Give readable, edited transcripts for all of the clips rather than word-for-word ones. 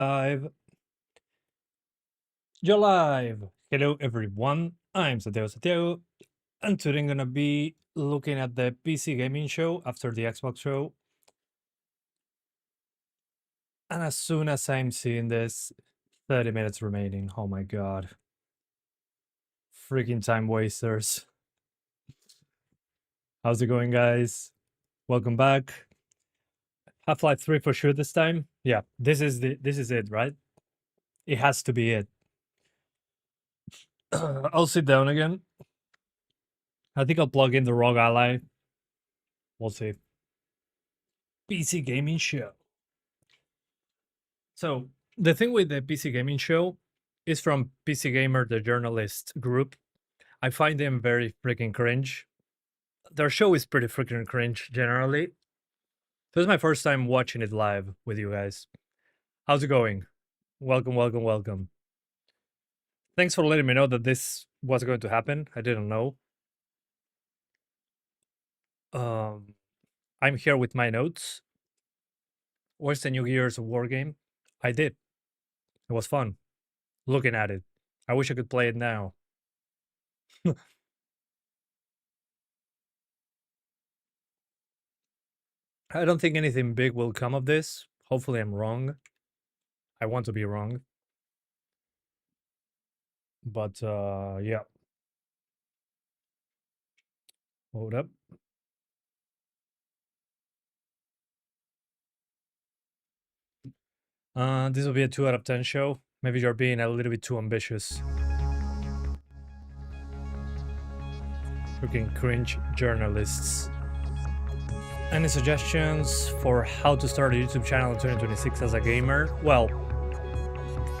Live. You're live. Hello, everyone. I'm Santiago Santiago, and today I'm gonna be looking at the PC gaming show after the Xbox show. And as soon as I'm seeing this, 30 minutes remaining. Oh my god. Freaking time wasters. How's it going, guys? Welcome back. Half-Life 3 for sure this time. Yeah, this is it, right? It has to be it. I'll sit down again. I think I'll plug in the ROG Ally. We'll see. PC gaming show. So the thing with the PC gaming show is from PC Gamer, the journalist group. I find them very freaking cringe. Their show is pretty freaking cringe generally. This is my first time watching it live with you guys. How's it going? Welcome, welcome, welcome. Thanks for letting me know that this was going to happen. I didn't know. I'm here with my notes. Where's the new Gears of War game? I did. It was fun. Looking at it. I wish I could play it now. I don't think anything big will come of this. Hopefully I'm wrong. I want to be wrong. But yeah. Hold up. This will be a 2 out of 10 show. Maybe you're being a little bit too ambitious. Freaking cringe journalists. Any suggestions for how to start a YouTube channel in 2026 as a gamer? Well,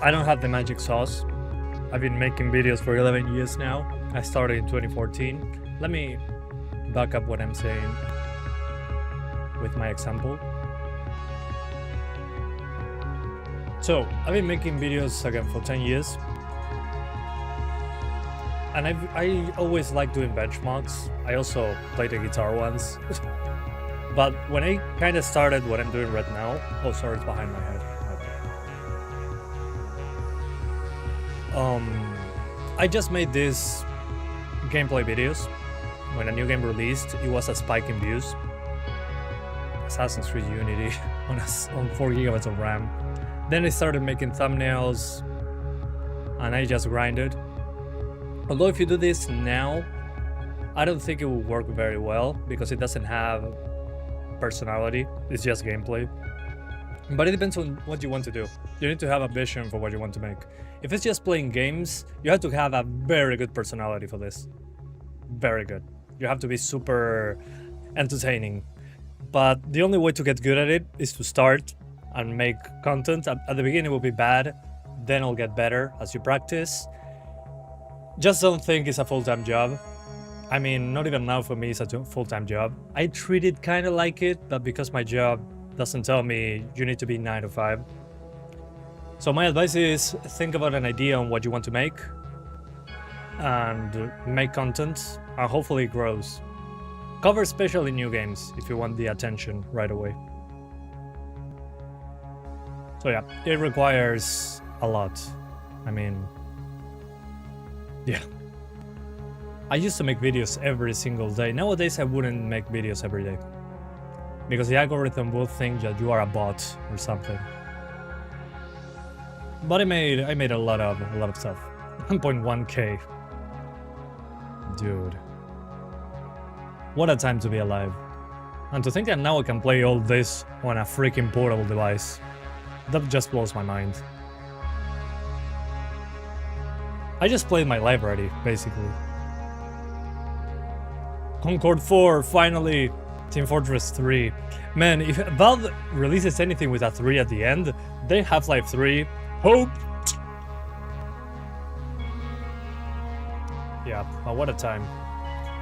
I don't have the magic sauce. I've been making videos for 11 years now. I started in 2014. Let me back up what I'm saying with my example. So, I've been making videos again for 10 years. And I always like doing benchmarks. I also play the guitar once. But when I kind of started what I'm doing right now... Oh, sorry, it's behind my head. Okay. I just made these gameplay videos. When a new game released, it was a spike in views. Assassin's Creed Unity on 4 gigabytes of RAM. Then I started making thumbnails, and I just grinded. Although if you do this now, I don't think it will work very well, because it doesn't have personality, it's just gameplay. But it depends on what you want to do. You need to have a vision for what you want to make. If it's just playing games, you have to have a very good personality for this. Very good. You have to be super entertaining. But the only way to get good at it is to start and make content. At the beginning it will be bad, then it'll get better as you practice. Just don't think it's a full-time job. I mean, not even now for me it's a full-time job. I treat it kind of like it, but because my job doesn't tell me you need to be 9 to 5. So my advice is think about an idea on what you want to make and make content, and hopefully it grows. Cover especially new games if you want the attention right away. So yeah, it requires a lot. I mean, yeah. I used to make videos every single day. Nowadays I wouldn't make videos every day, because the algorithm will think that you are a bot or something. But I made a lot of stuff. 1.1k. Dude. What a time to be alive. And to think that now I can play all this on a freaking portable device. That just blows my mind. I just played my library, basically. Concord 4, finally! Team Fortress 3. Man, if Valve releases anything with a 3 at the end, then Half-Life 3, hope! Yeah, but what a time.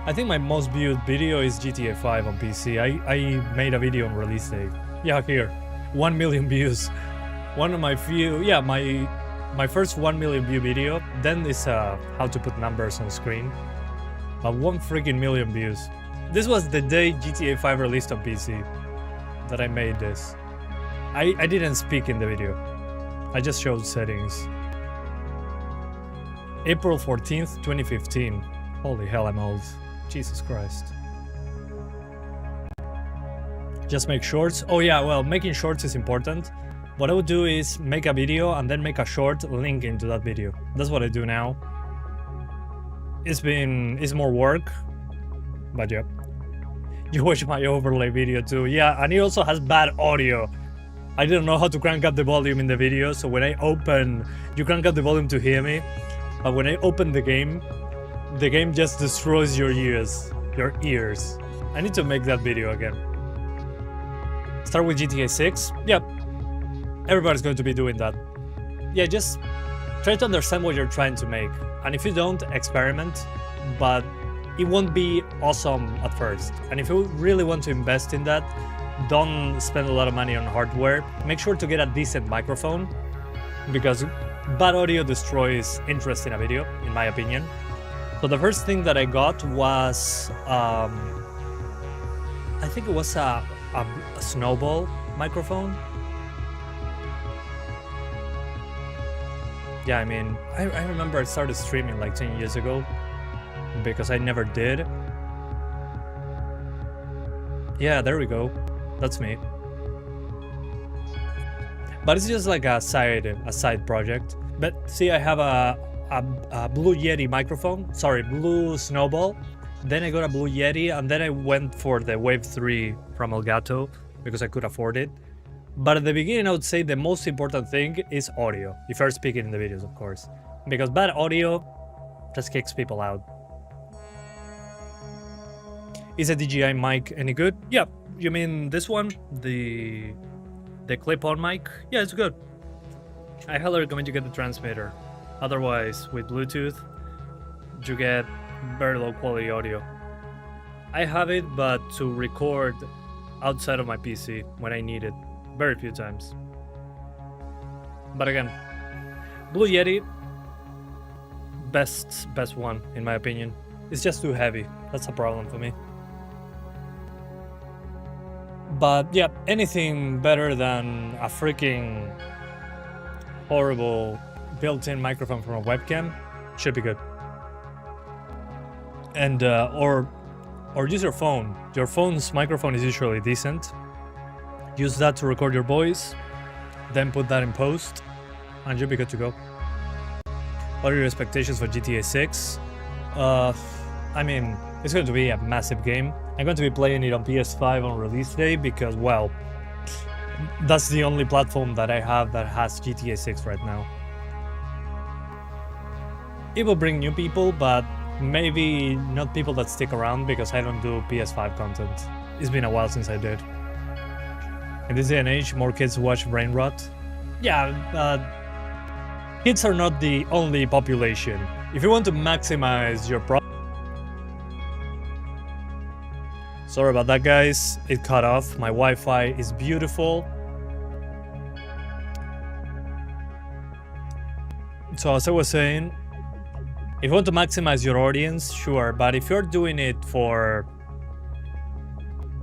I think my most viewed video is GTA 5 on PC. I made a video on release day. Yeah, here. 1 million views. One of my few... Yeah, my first 1 million view video. Then is how to put numbers on screen. But 1 freaking million views. This was the day GTA 5 released on PC that I made this. I didn't speak in the video. I just showed settings. April 14th, 2015. Holy hell, I'm old. Jesus Christ. Just make shorts. Oh yeah, well, making shorts is important. What I would do is make a video and then make a short link into that video. That's what I do now. It's more work, but yeah. You watch my overlay video too. Yeah, and it also has bad audio. I didn't know how to crank up the volume in the video, so when I open, you crank up the volume to hear me, but when I open the game just destroys your ears. I need to make that video again. Start with GTA 6. Yep. Everybody's going to be doing that. Yeah, just try to understand what you're trying to make. And if you don't, experiment, but it won't be awesome at first. And if you really want to invest in that, don't spend a lot of money on hardware. Make sure to get a decent microphone, because bad audio destroys interest in a video, in my opinion. So the first thing that I got was, I think it was a snowball microphone. Yeah, I mean, I remember I started streaming like 10 years ago, because I never did. Yeah, there we go. That's me. But it's just like a side project. But see, I have a Blue Yeti microphone. Sorry, Blue Snowball. Then I got a Blue Yeti, and then I went for the Wave 3 from Elgato because I could afford it. But at the beginning, I would say the most important thing is audio. If you're speaking in the videos, of course. Because bad audio just kicks people out. Is a DJI mic any good? Yeah. You mean this one? The clip-on mic? Yeah, it's good. I highly recommend you get the transmitter. Otherwise, with Bluetooth, you get very low quality audio. I have it, but to record outside of my PC when I need it. Very few times. But again, Blue Yeti, best one in my opinion. It's just too heavy. That's a problem for me. But yeah, anything better than a freaking horrible built-in microphone from a webcam should be good. And or use your phone. Your phone's microphone is usually decent. Use that to record your voice, then put that in post, and you'll be good to go. What are your expectations for GTA 6? I mean, it's going to be a massive game. I'm going to be playing it on PS5 on release day because, well, that's the only platform that I have that has GTA 6 right now. It will bring new people, but maybe not people that stick around because I don't do PS5 content. It's been a while since I did. In this day and age, more kids watch brain rot. Yeah, kids are not the only population. If you want to maximize your Sorry about that, guys. It cut off. My Wi-Fi is beautiful. So as I was saying, if you want to maximize your audience, sure. But if you're doing it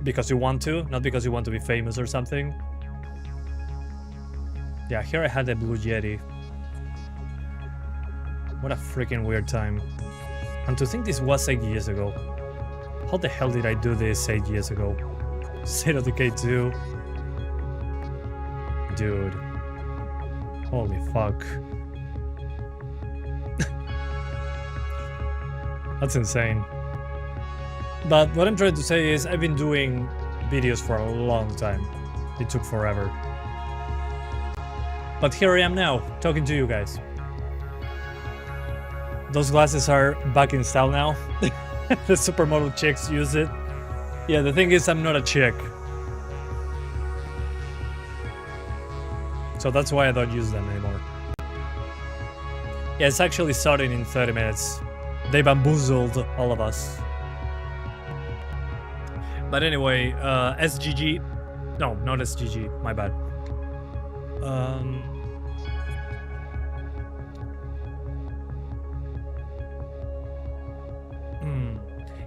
because you want to, not because you want to be famous or something. Yeah, here I had a Blue Yeti. What a freaking weird time. And to think this was 8 years ago. How the hell did I do this 8 years ago? State of Decay 2. Dude. Holy fuck. That's insane. But what I'm trying to say is I've been doing videos for a long time. It took forever. But here I am now, talking to you guys. Those glasses are back in style now. The supermodel chicks use it. Yeah, the thing is I'm not a chick. So that's why I don't use them anymore. Yeah, it's actually starting in 30 minutes. They bamboozled all of us. But anyway, SGG... No, not SGG, my bad.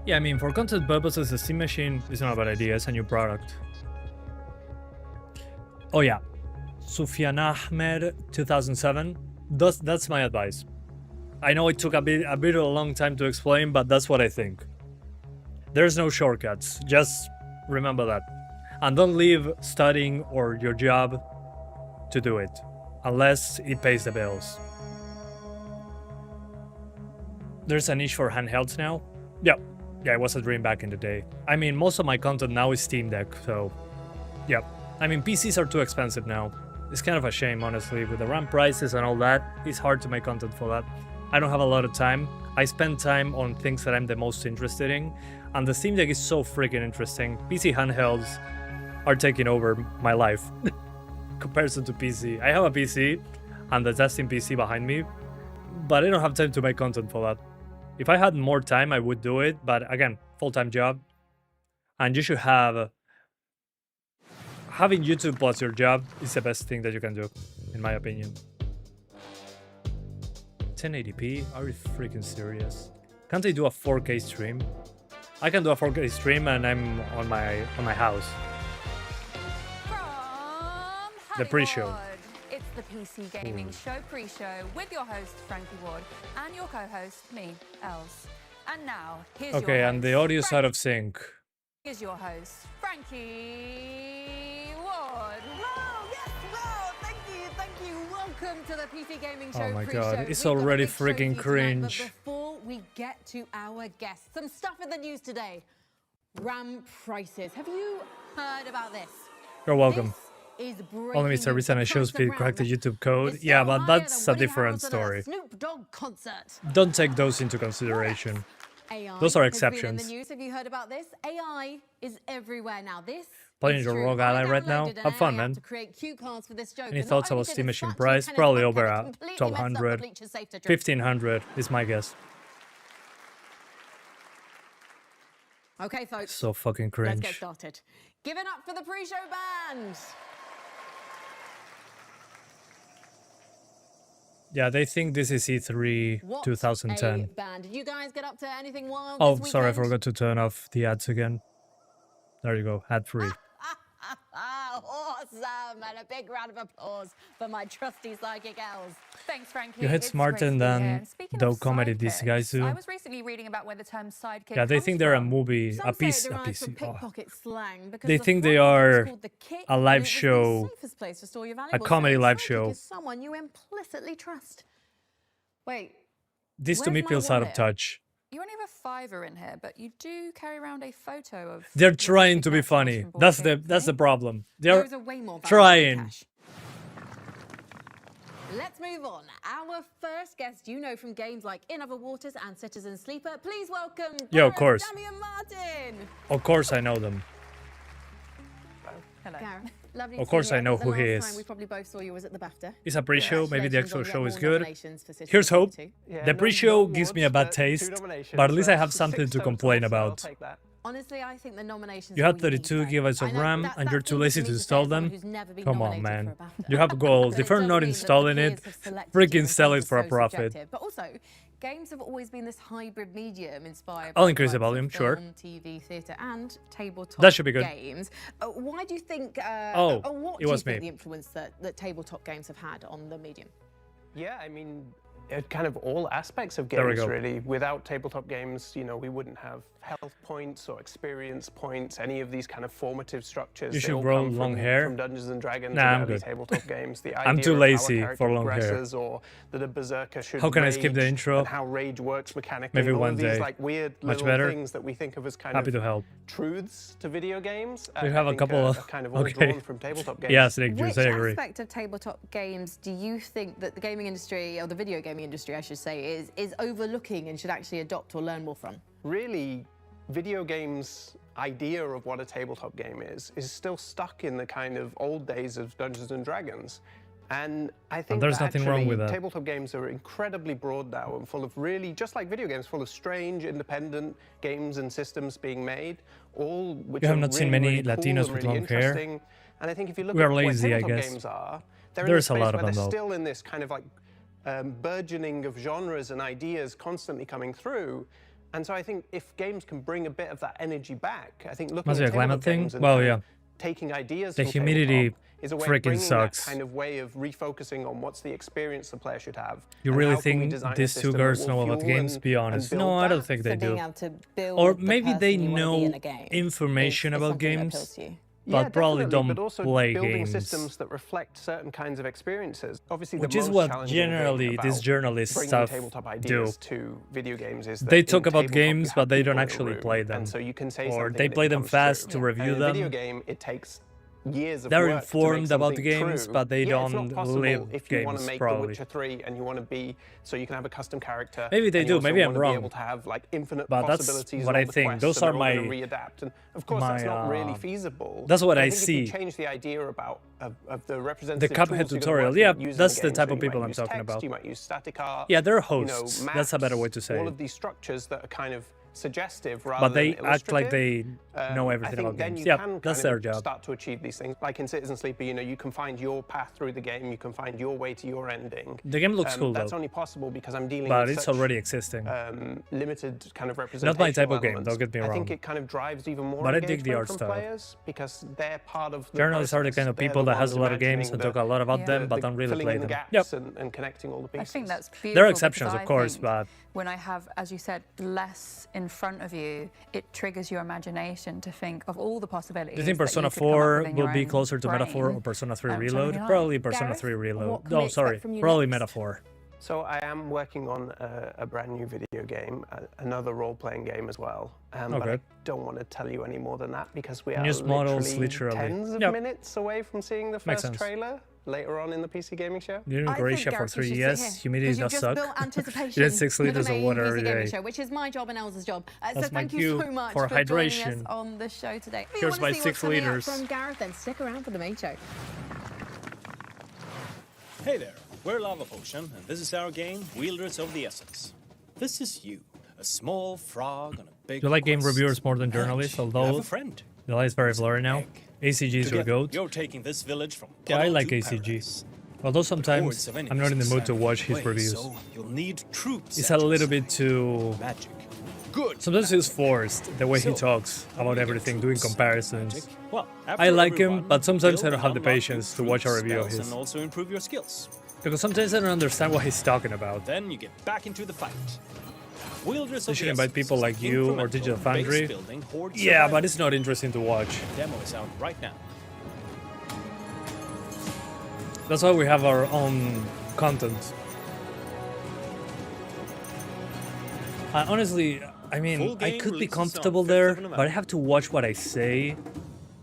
Yeah, I mean, for content purposes, the Steam Machine is not a bad idea. It's a new product. Oh yeah, Sufyan Ahmed 2007. That's my advice. I know it took a bit of a long time to explain, but that's what I think. There's no shortcuts. Just remember that. And don't leave studying or your job to do it, unless it pays the bills. There's a niche for handhelds now. Yeah, it was a dream back in the day. I mean, most of my content now is Steam Deck, so yeah. I mean, PCs are too expensive now. It's kind of a shame, honestly, with the RAM prices and all that. It's hard to make content for that. I don't have a lot of time. I spend time on things that I'm the most interested in, and the Steam Deck is so freaking interesting. PC handhelds are taking over my life comparison to PC. I have a PC and the testing PC behind me, but I don't have time to make content for that. If I had more time, I would do it, but again, full-time job. And you should have... Having YouTube plus your job is the best thing that you can do, in my opinion. 1080p? Are you freaking serious? Can't I do a 4K stream? I can do a 4K stream and I'm on my house. The pre-show. It's the PC Gaming Show pre-show with your host Frankie Ward and your co-host me, Els. And now here's your host, and the audio side of sync. Here's your host, Frankie Ward. Wow, yes, wow, thank you. Welcome to the PC Gaming Show. Oh my god, it's already freaking cringe. But before we get to our guests, some stuff in the news today. RAM prices. Have you heard about this? You're welcome. Only Mr. Reason I show speed cracked the YouTube code. Yeah, but that's a different story. Don't take those into consideration. Those are exceptions. In the news. Have you heard about this? AI is everywhere now. This Playing your Rogue Ally right now? Have fun, man. Any thoughts about Steam Machine price? Probably over 1200. 1500 is my guess. Okay, folks. So fucking cringe. Let's get started. Give it up for the pre-show band. Yeah, they think this is E3 2010. Band. Did you guys get up to anything wild Oh, this sorry, I weekend? forgot to turn off the ads again. There you go, ad free. Awesome! And a big round of applause for my trusty psychic Els. Thanks, Frankie. You hit smarter than though comedy these guys do. I was recently reading about where the term sidekick Yeah, they think they're a movie, Some a piece. slang because They the think they front are is called the kit, a and live it was the show, safest place to store your a valuables. comedy So live sidekick show. is someone you implicitly trust. Wait, This to me where's my feels out of wallet? touch. You only have a fiver in here, but you do carry around a photo of. They're your trying to be favorite characters funny. from board That's games, the eh? problem. They're Those are way more valuable than trying. cash. Let's move on. Our first guest, you know from games like In Other Waters and Citizen Sleeper. Please welcome Yeah, of Gareth, course. Damian Martin. Of course I know them. Hello. Gareth, lovely Of to course see you. I know The who last he time is. we probably both saw you was at the BAFTA. It's a pre-show, maybe the actual Congratulations show on is your good. nominations for Citizen Here's Sleeper hope. 2. Yeah, The no pre-show awards, gives me a bad but taste, 2 nominations, but at least I so have something 6 to total, complain so I'll about. take that. Honestly, I think the nominations You are have all unique, 32 though. gigabytes I of know RAM that's and you're easy too for lazy me to say install as someone them? who's never been Come on, nominated man. for a BAFTA. You have goals. But If you're it not does mean that the installing it, peers have selected freaking you, and sell some it for a are so profit. subjective. But also, games have always been this hybrid medium inspired I'll by increase the types of volume, sure. film, TV, theatre, and tabletop That should be good. games. Why do you think? Oh, what it do was you think me. the influence that tabletop games have had on the medium? Yeah, I mean, kind of all aspects of There we games, go. really. Without tabletop games, you know, we wouldn't have health points or experience points, any of these kind of formative structures. You They should all grow come long from, hair. From Dungeons and Dragons Nah, and I'm early good. tabletop games. The I'm idea too of how a lazy character for long hair. progresses, or that a berserker should How can I skip rage, the intro? and how rage works mechanically. Maybe all one of these day. like weird Much little better. things that we think of as kind Happy of to help. truths to video games. We have a think couple are of... kind of all Okay. drawn from tabletop games. Yeah, Snake Juice, Which I agree. aspect of tabletop games do you think that the gaming industry, or the video gaming industry, I should say, is overlooking and should actually adopt or learn more from? Really, video games' idea of what a tabletop game is still stuck in the kind of old days of Dungeons and Dragons. And I think there's that nothing wrong actually with that. tabletop games are incredibly broad now and full of really, just like video games, full of strange, independent games and systems being made, all which You have are not seen really, many really cool Latinos and with really long hair. interesting. And I think if you look We at are lazy, I what tabletop guess. games are, they're There's in a this lot space of where them, they're though. still in this kind of like burgeoning of genres and ideas constantly coming through. And so I think if games can bring a bit of that energy back, I think looking Must be at a climate tabletop thing? games and Well, kind yeah. of taking ideas The from humidity tabletop is a way of freaking bringing sucks. that kind of way of refocusing on what's the experience the player should have. You and really how can we think design a these two system that girls will know about fuel games? Be honest. build No, I don't that? think they So being do. able to build Or the maybe they person you wanna be know in a game information is about something that games, appeals to you. but probably definitely, don't but also play building games. systems that reflect certain kinds of experiences. Obviously, Which the is most what challenging thing generally about these journalist bringing stuff tabletop do. ideas to video games is that They in talk about tabletop, you games, have but they don't people in a actually room, play them. and so you can say Or something they and it play them becomes fast true. to review And in a video them. game, it takes years of They're work to make informed about the something games, true. but they Yeah, it's don't not possible live if you want games, to make probably. The Witcher 3 and you want to be so you can have a custom character. Maybe they and you do, also maybe I'm want to wrong. Be able to have like infinite But that's possibilities. what and I all the think. quests, Those and are they're all gonna my- readapt. And of course, that's not really feasible. That's what But I think see. If you change the idea about of the The representative Cuphead tools you're gonna tutorial, work yeah, with using that's in the games, type so of you might people I'm use talking text, about. You might use static art. Yeah, they're you know, hosts. maps, That's a better way to say all it. of these structures that are kind of suggestive rather But they than act like illustrative. they know I everything think about then games. you Yeah, can that's kind their of job. start to achieve these things. Like in Citizen Sleeper, you know, you can find your path through the game, you can find your way to your ending. The game looks cool That's though, only possible because I'm dealing but with it's such, already existing. limited kind of representation. Not my type of game, don't get me I think wrong. it kind of drives even more But I dig the engagement art from style. players because they're part of the Journalists are the process. kind of They're people the that has ones a lot of games and imagining talk a lot about the- them, but the don't really filling play in the them. gaps Yep. and connecting all the I pieces. think that's beautiful. There are because exceptions, of I course, think but when I have, as you said, less in front of you, it triggers your imagination to think of all the possibilities. do you think that Persona you could come up 4 with in will your be own closer to Meta 4 brain, or Persona 3 which I Reload? really like. Probably Persona Gareth, 3 what Reload. can we Oh, expect sorry, from you probably next? Meta 4. So I am working on a brand new video game, another role-playing game as well. But Okay. I don't want to tell you any more than that because we are News models, literally literally. tens of Yep. minutes away from seeing the Makes first sense. trailer later on in the PC Gaming Show. You're in I think, Croatia for Gareth, you 3 should sit years. here, Humidity 'cause you've does just suck. built anticipation You had 6 for the liters of main water PC every Gaming day. Show, which is my job and Elsa's job. So That's my thank you cue so much for joining hydration. us on the show today. If you Here's wanna my see 6 what's coming up liters. from Gareth, then stick around for the main show. Hey there, we're Lava Potion, and this is our game, Wielders of the Essence. This is you, a small frog on a big Do you like game quest. reviewers more than And journalists? you have Although a friend. the light is very blurry now. ACG is your Together, goat. You're taking this village from Yeah, I puddle like to ACG. paradise. Although sometimes Hordes of I'm enemies not in the mood to stand watch his way, reviews. So you'll need troops. It's at a your little bit side. too... Magic. Good. Sometimes he's forced, the way he So, talks how about do you get everything, doing troops? comparisons. Magic? Well, I after like every him, run, but sometimes I build don't have the and unlock patience new to watch a troops, review of spells, his. And also improve your skills. Because sometimes I don't understand what he's talking about. Then you get back into the fight. Wielders They of should the invite Essence people is like you or incremental Digital base Foundry. building horde Yeah, survival. but it's not interesting to watch. Demo is out right now. That's why we have our own content. Honestly, I Full mean, I game could be releases on comfortable 5th there, of but I November. have to watch what I say.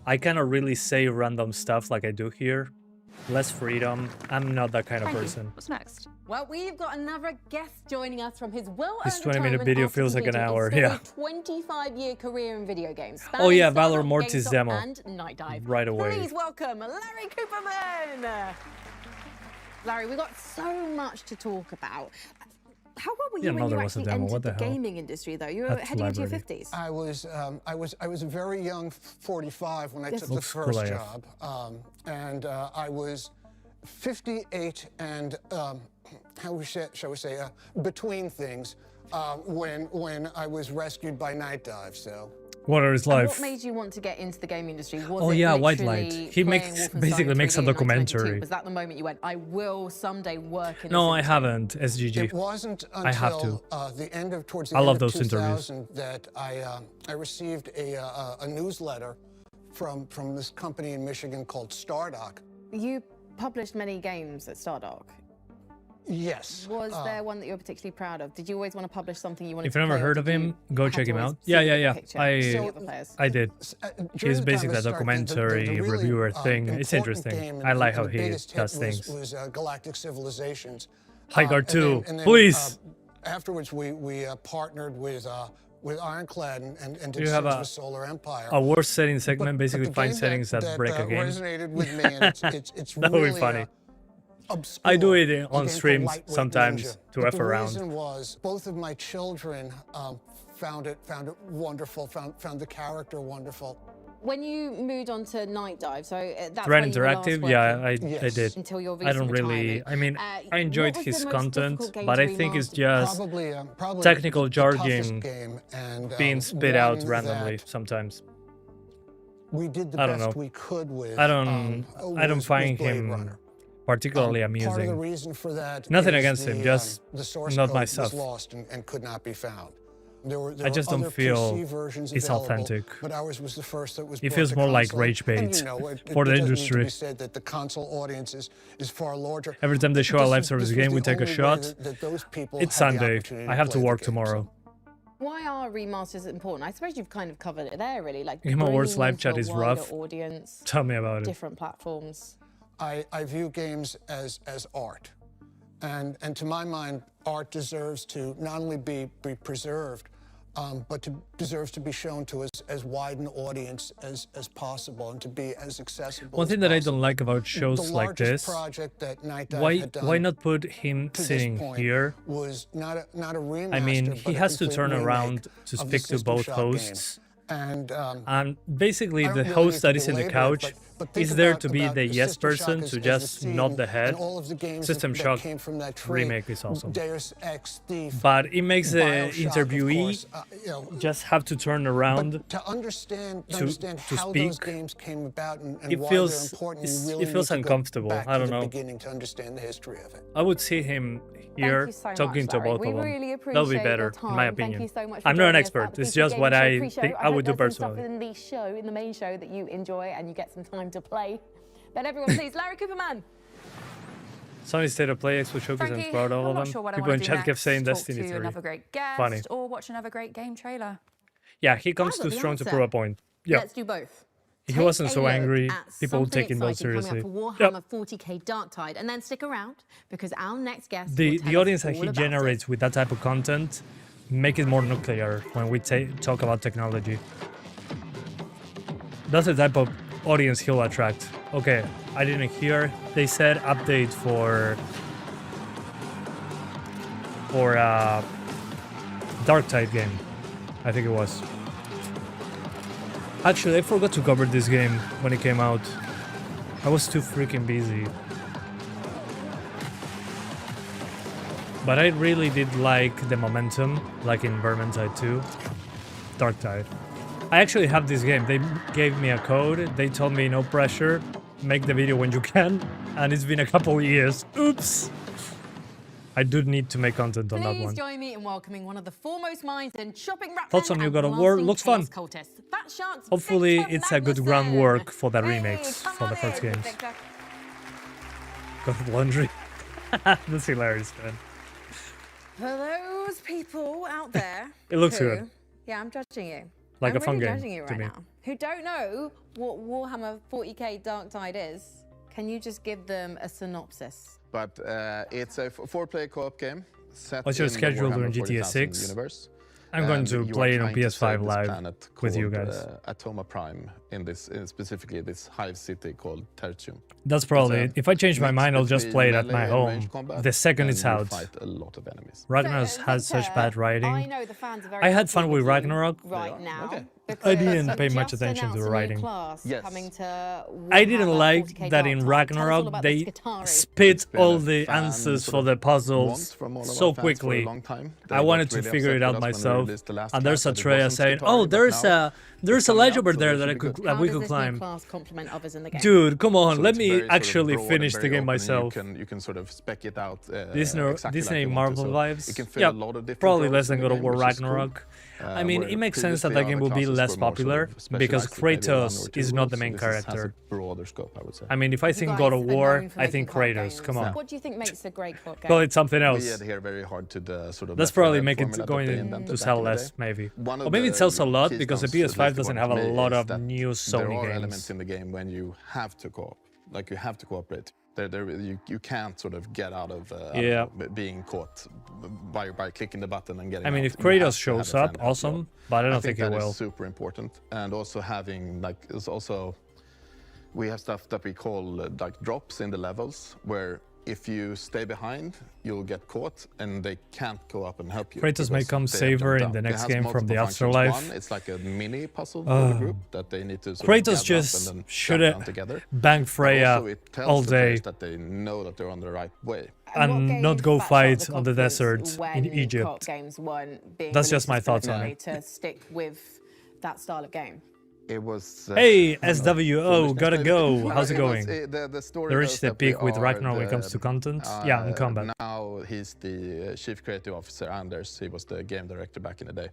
I cannot really say random stuff like I do here. Less freedom. I'm not that kind of Thank you. person. What's next? Well, we've got another guest joining us from his well-earned His 20-minute retirement video after feels like an completing hour, a yeah. 25-year career in video games. Oh yeah, spanning Valor startup, Mortis GameStop, demo. and Night Dive. Right away. Please welcome Larry Cooperman. Larry, we've got so much to talk about. How old were you Yeah, when no, you there was a actually demo. entered What the the hell? gaming industry, though? You were That's heading into your library. 50s. I was a very young 45 when I Yes. took the Looks cool, first AF. job, I was 58 and shall we say between things when I was rescued by Night Dive. So. Water is And life. what made you want to get into the gaming industry? Was Oh it yeah, White literally Light. He playing makes Wolfenstein basically makes a 3D in 1992? documentary. Was that the moment you went, I will someday work in No, I this haven't. SGG. It wasn't I have until towards the I end love of those 2000 interviews. that I received a newsletter from this company in Michigan called Stardock. You published many games at Stardock. Yes. Was there one that you were particularly proud of? Did you always want to publish something you wanted If to you've never play, or heard of did you him, go have check to him always out. see Yeah, the yeah, yeah. picture and see the other players? I did. During He's the time basically I a started, documentary the really, reviewer thing. It's important interesting. game I like and how the he biggest hit does things. was Galactic Civilizations. Highguard And 2, then, please. Afterwards, we partnered with Ironclad and did You have Sins of a- a Solar Empire. A worst setting segment, But basically the find game settings that break a game. resonated with me, and it's That would be really funny. obscure. I do it A game on called streams Lightweight sometimes Ninja. to But F around. The reason was both of my children found it wonderful, found the character wonderful. When you moved on to Night Dive, so that's Thread where you were last Interactive, working yeah, I Yes. did. until your I don't recent really. retirement. I mean, I enjoyed what was his the most content, difficult game but to I think it's remaster? just Probably technical the toughest jargon game and being spit out one randomly that sometimes. we did the I don't best know. we could with. I don't find Blade him Runner. particularly Part of the amusing. reason for that Nothing is against him, just the source not code my was stuff. lost and could not be found. There I just were don't other feel PC versions it's available, authentic. But ours was the first that was It brought feels to more like console. rage And, bait you know, for the it doesn't need to industry. be said that the console audience is far larger. Every time they show a This live was- service this was game, we the take a only way shot. that those people It's had the Sunday. opportunity I have to play the work game. tomorrow. Why are remasters important? I suppose you've kind of covered it there, really. Like Game Awards bringing live chat into a is wider rough. Audience, Tell me about it. different platforms. I view games as art. And to my mind, art deserves to not only be preserved, but deserves to be shown to as wide an audience as possible and to be as accessible. One thing that I don't like about shows like this, project that Night Dive why had done why not put him to this sitting point here? was not a remaster. I mean, but he a has to complete turn remake around to of the speak to System both Shock hosts. game. And Basically, I don't the really host need that to is in the belabor it, couch but think is there about- to be about the yes System Shock person as- to as just a nod scene, the head. and all of the games System that Shock came from that tree, remake is awesome. Deus Ex, Thief, But it makes the BioShock, of interviewee course, you know, just have to turn around. but to understand to how speak, those games came about and it why feels- they're important, it's- you it really feels need to go uncomfortable. back I to don't the know. beginning to understand the history of it. I would see him here you so talking much, to Larry. both We of them. really That'll be appreciate better, your in time. my Thank opinion. you so much for I'm not an joining us expert. at the It's PC just Game what Show I pre-show. think I hope would do there's some personally. stuff in the show, in the main show, that you enjoy and you get some time to play. Then everyone, please, Larry Cooperman. Sony State of Play, Expo Showcase, and Frankie, proud of all I'm of not them. sure what I People want in to do chat kept next. saying Talk Destiny to 3. another great guest Funny. or watch another great game trailer. Yeah, he comes I've got too the strong to answer. prove a point. Yeah, Let's do both. he Take wasn't a so look angry. at People would something take him more exciting seriously. coming up for Yep. Warhammer 40k Darktide, and then stick around because our next guest The will tell audience us that all he about it. generates with that type of content make it more nuclear when we talk about technology. That's the type of audience he'll attract. Okay, I didn't hear. They said update for Darktide game. I think it was. Actually, I forgot to cover this game when it came out. I was too freaking busy. But I really did like the momentum, like in Vermintide 2, Darktide. I actually have this game. They gave me a code. They told me no pressure, make the video when you can, and it's been a couple of years. Oops. I do need to make content on that Please one. join me in welcoming one of the foremost minds in shopping rap Thoughts on and New God of War? blasting Looks chaos fun. cultists. Fat Shark's Hopefully Victor it's a good Magnuson. groundwork for the Hey, remakes come for on the first in, games. Victor. God of Laundry. That's hilarious, man. For those people out there, It looks who, good. Yeah, I'm judging you. Like I'm a fun really game judging you to right me. now. Who don't know what Warhammer 40k Darktide is? Can you just give them a synopsis? But it's a four-player co-op game set What's your in the schedule during Warhammer GTA 40,000 6? universe. I'm going And to you are play it on trying to save PS5 this live planet with you called, guys. Atoma Prime in this, specifically this hive city called Tertium. That's probably It's it. a If I change my mix mind, I'll just between play it at melee my and home ranged combat, the second and it's you out. fight a lot of enemies. Ragnaros So, has such Victor, bad I writing. know the fans are very I had happy fun with you Ragnarok. right now. Okay. I didn't because pay you much just attention to the announced a new writing. class Yes. coming to I didn't Warhammer like 40K that in Darktide. Tell us all Ragnarok about they the Skitarii. spit been all a the fan answers sort for of the want puzzles from all of so our fans for a quickly. long time. They I got wanted to really figure it upset out with us when we myself. released the last And there's class that it Atreya wasn't saying, Skitarii, "Oh, but there's now a coming ledge out, over so there they that should I be could good. that How we does could this new climb." class complement others in the game? Dude, come on, So let it's me very sort of actually broad and finish very the game open, and myself. You can sort of spec it out. Disney, exactly Disney like you want to. Marvel So vibes. you can fill Yeah, a lot of different probably roles less in than the God of game, War which is cool. Ragnarok. I mean, Where it makes sense that previously that game other will be classes less were more sort popular of because specialized in maybe one Kratos or two is not roles, the main and this has character. a broader scope, I would say. I mean, if I You think guys God of are known War, for I making think co-op Kratos. games. Come on. What do you think makes a great co-op game? Well, it's something We else. adhere very hard to the sort of Let's left probably and make right it formula that going they to invented sell back in the less, day. maybe. One Or of maybe it the sells a lot because the keystones, PS5 at least doesn't the have one a to me, lot is of that new there Sony are elements games. in the game when you have to co-op, like you have to cooperate. You can't sort of get out of Yeah. being caught by clicking the button and getting I mean, out. if You have Kratos to have shows a friend up, help you awesome, out. but I don't think think he that will. is super important, and also having like it's also we have stuff that we call like drops in the levels where if you stay behind, you'll get caught, and they can't go up and help you. Kratos may because come they have saver jumped in the down. It next has game from the multiple functions. afterlife. One, it's like a mini puzzle for the group that they need to sort of Kratos gather up just and then should jump down have together. banged But Freya also it tells all the day players that they know that they're on the right way. and what not gave go Fat Shark fight the on the confidence desert when in co-op Egypt. games weren't being That's just my released thoughts on specifically to stick with that style of game? It was. Hey, I don't know, SWO, gotta foolishness go. maybe. How's it was, going? the story They goes reached the that we peak with are Ragnar when it comes to content. Yeah, and combat. Now he's the chief creative officer, Anders. He was the game director back in the day.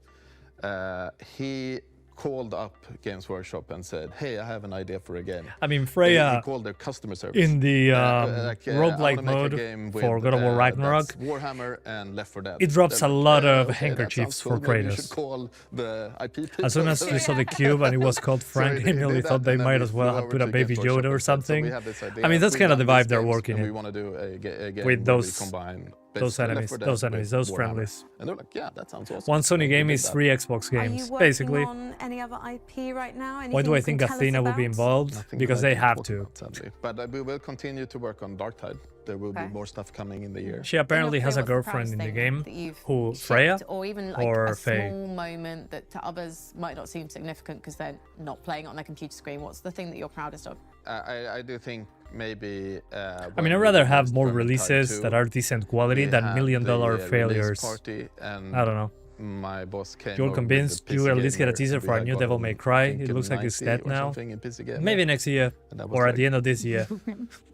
He called up Games Workshop and said, "Hey, I have an idea for a game." I mean, He Freya called their customer service. in the I roguelike wanna make a mode game for with, God of War Ragnarok, that's Warhammer and Left 4 Dead. it drops They're a like, lot of okay, that handkerchiefs sounds for cool. Maybe you should Kratos. call the IP people. As soon as we saw the cube and it was called Frank, he I immediately did thought that, they and then might we as well flew have over put a to baby Games Workshop Yoda or and said, "So something. we have this idea. I mean, that's We've kind of done the these vibe they're games, working and we in. want to do a game With where we those- combine those basically enemies, Left 4 Dead those with enemies, those Warhammer." friendlies. And they're like, "Yeah, that sounds awesome." One Sony And we game did is that. 3 Xbox Are games, you working basically. on any other IP right now? Why Anything do I you think can tell us Athena will be about? involved? Nothing Because that I they can have talk to. about, sadly. But we will continue to work on Dark Tide. There will Okay. be more stuff coming in the year. She apparently In your has a career, what's the girlfriend in the proudest game. thing that you've Who, shipped, Freya? or even like or a Faye? small moment that to others might not seem significant because they're not playing it on their computer screen. What's the thing that you're proudest of? I do think maybe. I mean, I'd rather have more releases that are decent quality than $1 million failures. Party, and I don't know. my boss came. You're over with convinced the you PC will at least get a Gamer, teaser and we for a had new got Devil on, May Cry. I think, It looks like it's 90 dead or now. something in PC Gamer. Maybe next year And that was or at like- the end of this year.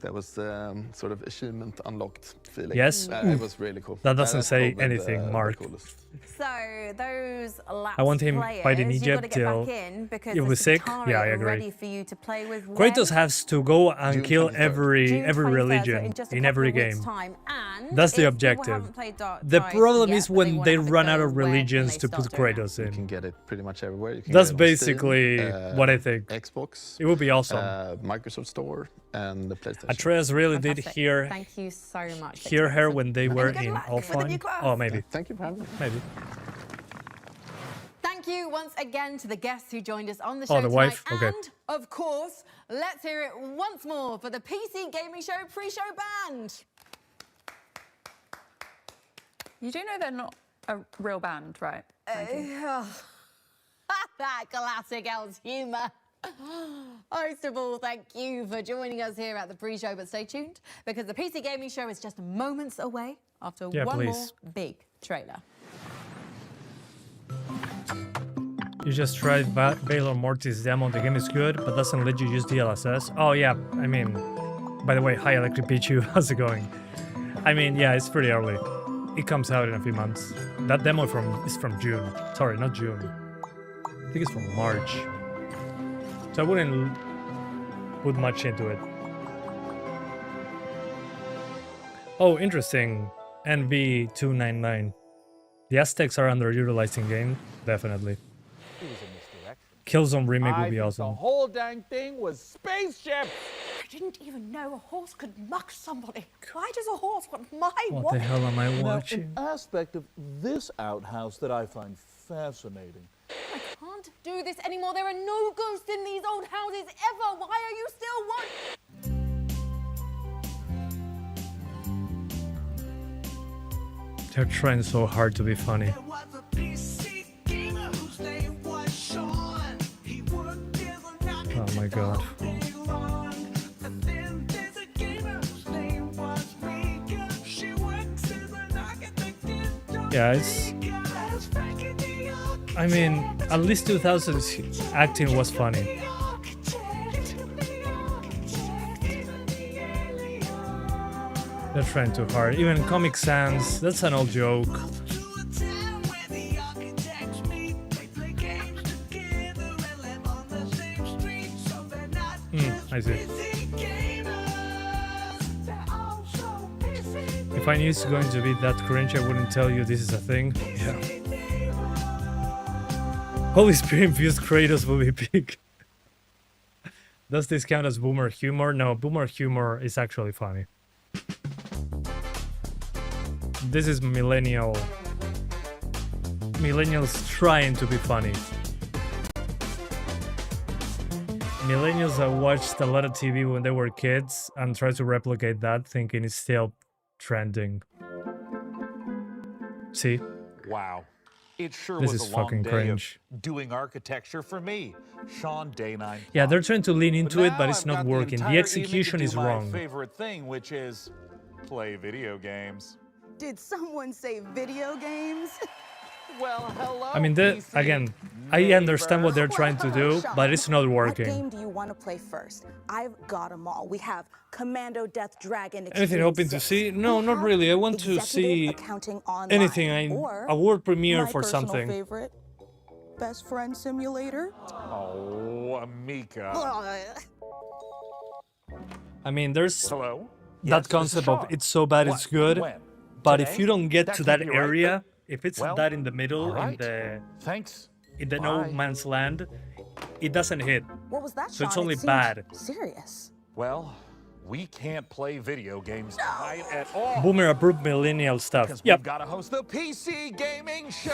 That was sort of achievement unlocked feeling. Yes? It was really cool. That doesn't That's say probably anything, the Mark. coolest. So those lapsed I want him players, fighting you've Egypt gotta get back till in because you'll be the sick. Centauri Yeah, I are agree. ready for you to play with. Kratos has to go and June kill 23rd. every June 23rd, so religion in just a in couple every of weeks' game. time. And That's the if people objective. haven't played Dark The Tide problem yet, is but when wanna they have a run go, out of when can religions they to start put doing that? Kratos You can in. get it pretty much everywhere. You can That's get it on Steam, basically what I think. Xbox. It would be awesome. Microsoft Store and the PlayStation. Atreus really did Fantastic. hear Thank you so much. hear Victor. her when they were good in luck with the new offline. class. Oh, maybe, Thank you for having me. maybe. Thank you once again to the guests who joined us on the Oh, show the tonight. wife? Okay. And, of course, let's hear it once more for the PC Gaming Show pre-show band. You do know they're not a real band, right? That classic El's humour. Most of all, thank you for joining us here at the pre-show, but stay tuned because the PC Gaming Show is just moments away after Yeah, one please. more big trailer. You just tried Baylor Morty's demo. The game is good, but doesn't let you use DLSS. Oh yeah, I mean, by the way, hi Electric Pichu, how's it going? I mean, yeah, it's pretty early. It comes out in a few months. That demo is from June. Sorry, not June. I think it's from March. So I wouldn't put much into it. Oh, interesting. NV299. The Aztecs are underutilized in game, definitely. Killzone remake would be The awesome. whole dang thing was spaceship. I didn't even know a horse could muck somebody. Why does a horse want my What watch? the hell am I Now, watching? an aspect of this outhouse that I find fascinating. I can't do this anymore. There are no ghosts in these old houses ever. Why are you still They're trying so hard to be funny. Oh my god. Yeah, it's... I mean, at least 2000's acting was funny. They're trying too hard. Even Comic Sans, that's an old joke. I see. If I knew it's going to be that cringe, I wouldn't tell you this is a thing. Yeah. Holy Spirit-infused Kratos will be big. Does this count as boomer humor? No, boomer humor is actually funny. This is millennials trying to be funny. Millennials that watched a lot of TV when they were kids and try to replicate that, thinking it's still trending. See? Wow. It sure This was is a long fucking day cringe. of doing architecture for me, Sean Day9. Yeah, they're trying to lean into it, but now it's I've not got working. The entire execution evening is to do my wrong. favorite thing, which is play video games. Did someone say video games? Well, hello. I mean, again, I understand what they're trying to do, but it's not What game working. do you want to play first? I've got them all. We have Commando Death Dragon. Anything hoping to see? No, not really. I want to see Accounting Online, anything. or A world premiere my for personal something. favorite, Best Friend Simulator. Oh, Amika. I mean, there's Hello? that Yes, this is concept of Sean. it's so bad it's What? good. When? But if Today? you don't get That to can't that be right, area, if it's well, that in the middle, all right. in Thanks. the no Bye. man's land, it doesn't hit. What was that, So it's Sean? only It seemed bad. Serious. Well, we can't play video games tonight at all. Boomer approved millennial stuff. Because Yep. we've got to host the PC gaming show.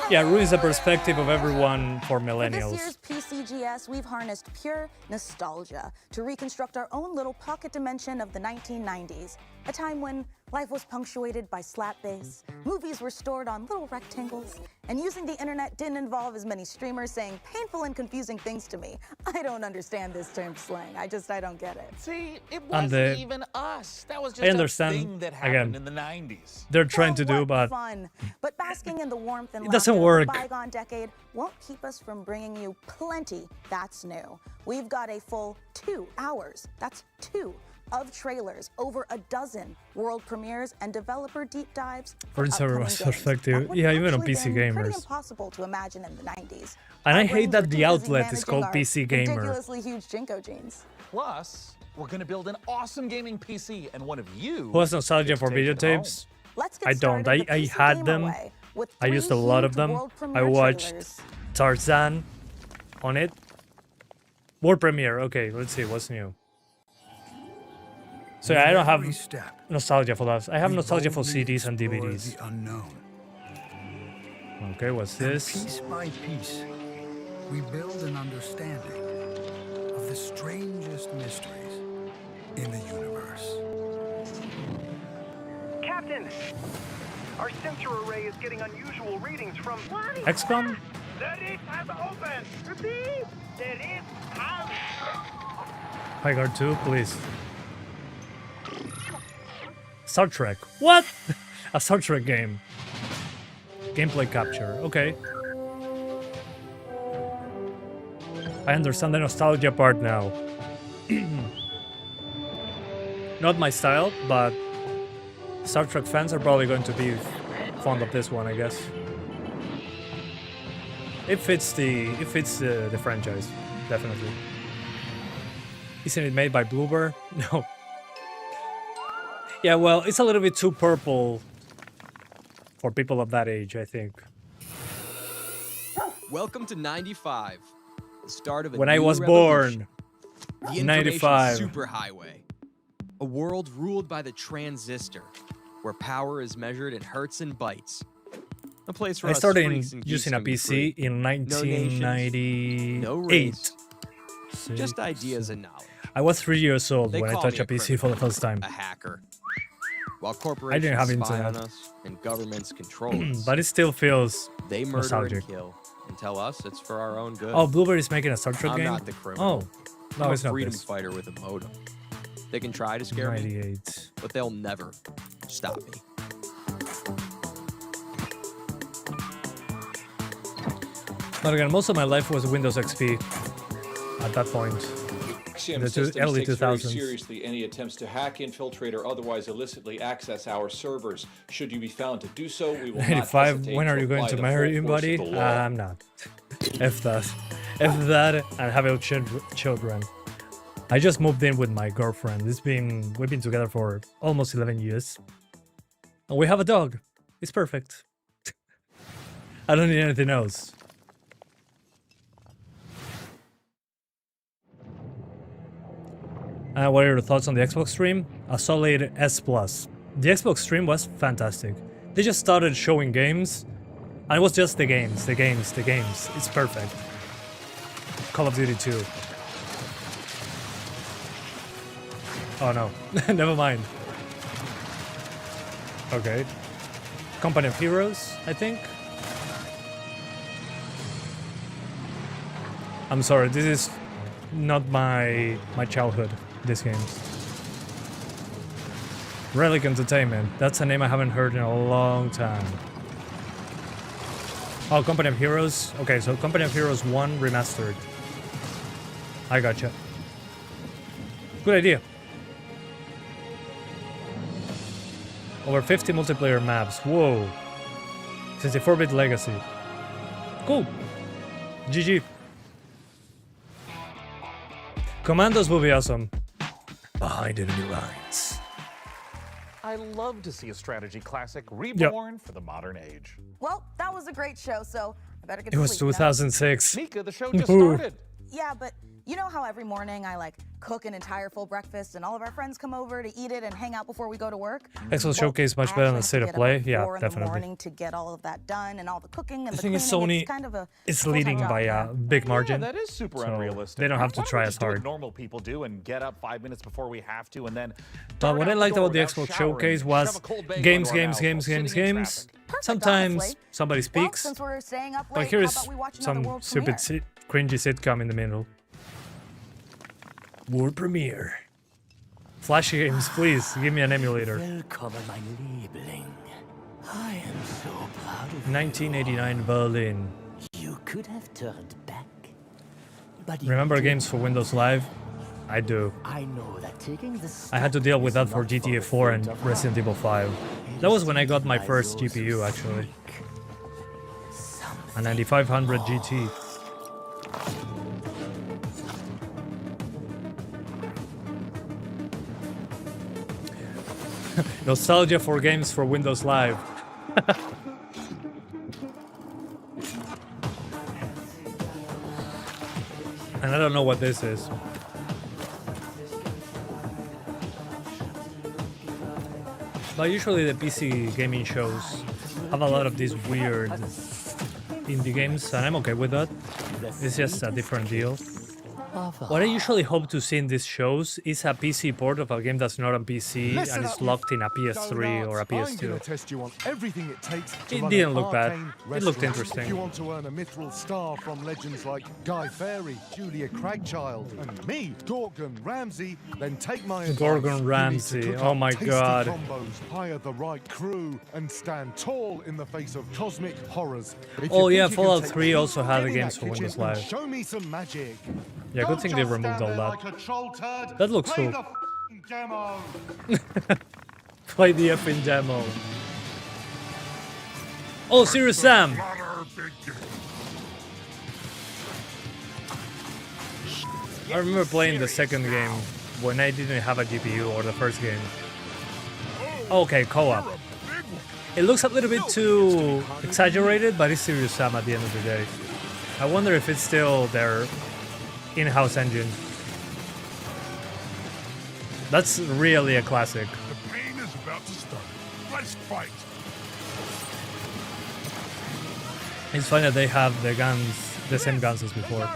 Yeah, ruins the perspective of everyone for For this millennials. year's PCGS, we've harnessed pure nostalgia to reconstruct our own little pocket dimension of the 1990s, a time when life was punctuated by slap bass, movies were stored on little rectangles, and using the internet didn't involve as many streamers saying painful and confusing things to me. I don't understand this term slang. I don't get it. See, it And wasn't even us. That was just I understand, a thing that again, happened in the 90s. they're trying to Oh, do, what but fun. But basking in the warmth and It doesn't laughter work. of a bygone decade won't keep us from bringing you plenty that's new. We've got a full 2 hours. That's 2 of trailers, over a dozen world premieres and developer deep dives. For instance, upcoming from games perspective, that would yeah, even on actually PC been pretty gamers. impossible to imagine in the 90s. And Our I hate brains that were the too busy outlet is managing called our PC Gamer. ridiculously huge Jinko jeans. Plus, we're going to build an awesome gaming PC, and one of you. Who has nostalgia gets for to take it home. videotapes? Let's get I don't. started the I PC had Gamer them. way with I used a 3 lot of huge them. world I premiere watched trailers. Tarzan on it. World premiere. Okay, let's see what's new. So yeah, I don't have nostalgia for that. I have nostalgia for CDs and DVDs. Okay, what's this? Piece by piece, we build an understanding of the strangest mysteries in the universe. Captain, our sensor array is getting unusual readings from XCOM? The lid has opened. Repeat. The lid has. High Guard 2, please. Star Trek. What? A Star Trek game. Gameplay capture. Okay. I understand the nostalgia part now. Not my style, but Star Trek fans are probably going to be fond of this one, I guess. It fits the franchise, definitely. Isn't it made by Bloober? No. Yeah, well, it's a little bit too purple for people of that age, I think. Welcome to 95, the start of a When I new was revolution. born, The 95. information superhighway, a world ruled by the transistor, where power is measured in hertz and bytes. A place where I us started freaks and geeks using a can be PC free. in No nations, 1998. no race, just ideas and knowledge. I was 3 years old They when I call touched me a PC for the first time. A hacker. While corporations didn't have spy internet. on us and governments control us, But it still feels they murder nostalgic. and kill and tell us it's for our own good. Oh, Blueberry is making a Star Trek I'm game? not the criminal. Oh, no, I'm it's a not freedom this. fighter with a modem. They can try to scare me, 98. but they'll never stop me. But again, most of my life was Windows XP at that point. Axiom In the Systems early takes very 2000s. seriously any attempts to hack, infiltrate, or otherwise illicitly access our servers. Should you be found to do so, we will not 95, hesitate when are to you going apply to the marry full force anybody? of the law. I'm not. F that. F that and have children. I just moved in with my girlfriend. We've been together for almost 11 years. And we have a dog. It's perfect. I don't need anything else. What are your thoughts on the Xbox stream? A solid S+. The Xbox stream was fantastic. They just started showing games, and it was just the games. It's perfect. Call of Duty 2. Oh no, never mind. Okay. Company of Heroes, I think. I'm sorry, this is not my childhood, this game. Relic Entertainment, that's a name I haven't heard in a long time. Oh, Company of Heroes. Okay, so Company of Heroes 1 remastered. I gotcha. Good idea. Over 50 multiplayer maps. Whoa. 64-bit legacy. Cool. GG. Commandos will be awesome. Behind enemy lines. I love to see a strategy classic reborn for the modern age. Well, that was a great show, so I better get It to was sleep now. 2006. Mika, the show just started. Yeah, but you know how every morning I like cook an entire full breakfast and all of our friends come over to eat it and hang out before we go to work? Excel Showcase much better than State of Play. Yeah, definitely. Morning to get all of that done and all the cooking and The the thing is, cleaning. Sony It's kind of a is leading by a big margin. Yeah, that is super so unrealistic. They don't have to Why try we as just do what hard. normal people do and get up 5 minutes before we have to, and then. But what I liked about the Xbox Showcase was shove a cold bagel games, into our games, mouth games, while games, sitting in games. traffic. Sometimes somebody speaks. Since we're staying up late, But here's how about we watch another some world stupid, premiere? cringy sitcom in the middle. World premiere. Flashy games, please. Give me an emulator. Welcome, my Liebling. I am so proud of 1989 Berlin. you. Could have turned back, but you Remember didn't. games for Windows Live? I do. I know that taking the I had to deal with that step for is not GTA the 4 and faint of Resident Evil 5. That was when I got my first GPU, actually. A 9500 GT. Nostalgia for games for Windows Live. And I don't know what this is. But usually the PC gaming shows have a lot of these weird indie games, and I'm okay with that. It's just a different deal. What I usually hope to see in these shows is a PC port of a game that's not on PC and is locked in a PS3 or a PS2. Test you on everything it takes to It run didn't an look bad. arcane It looked restaurant. interesting. If you want to earn a mithril star from legends like Guy Fawkes, Julia Cragchild, and me, Gorgon Ramsay, then take my advice. Gorgon You need to Ramsay, cook oh up my tasty god. combos, hire the right crew, and stand tall in the face of cosmic horrors. If Oh you yeah, think you can Fallout take 3 also me, had get the in games that for kitchen Windows and Live. Show me some magic. Yeah, good thing they removed all that. Like a troll turd. That looks Play cool. the f***ing demo. Play the effing demo. Oh, Serious Sam! I remember playing the second game when I didn't have a GPU, or the first game. Okay, co-op. It looks a little bit too exaggerated, but it's Serious Sam at the end of the day. I wonder if it's still their in-house engine. That's really a classic. The pain is about to start. Let's fight. It's funny that they have the guns, the same guns as before.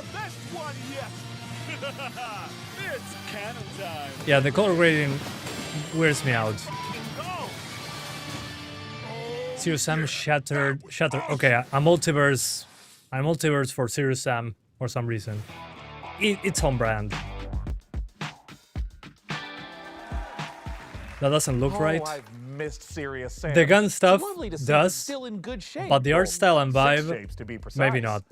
It's cannon time. Yeah, the color grading wears me out. Serious Sam shattered. Okay, a multiverse for Serious Sam for some reason. It's on brand. That doesn't look right. I've missed Serious Sam. The gun stuff It's lovely to see does, it's still in good shape. but the art Well, style and 6 vibe, shapes to be precise. maybe not.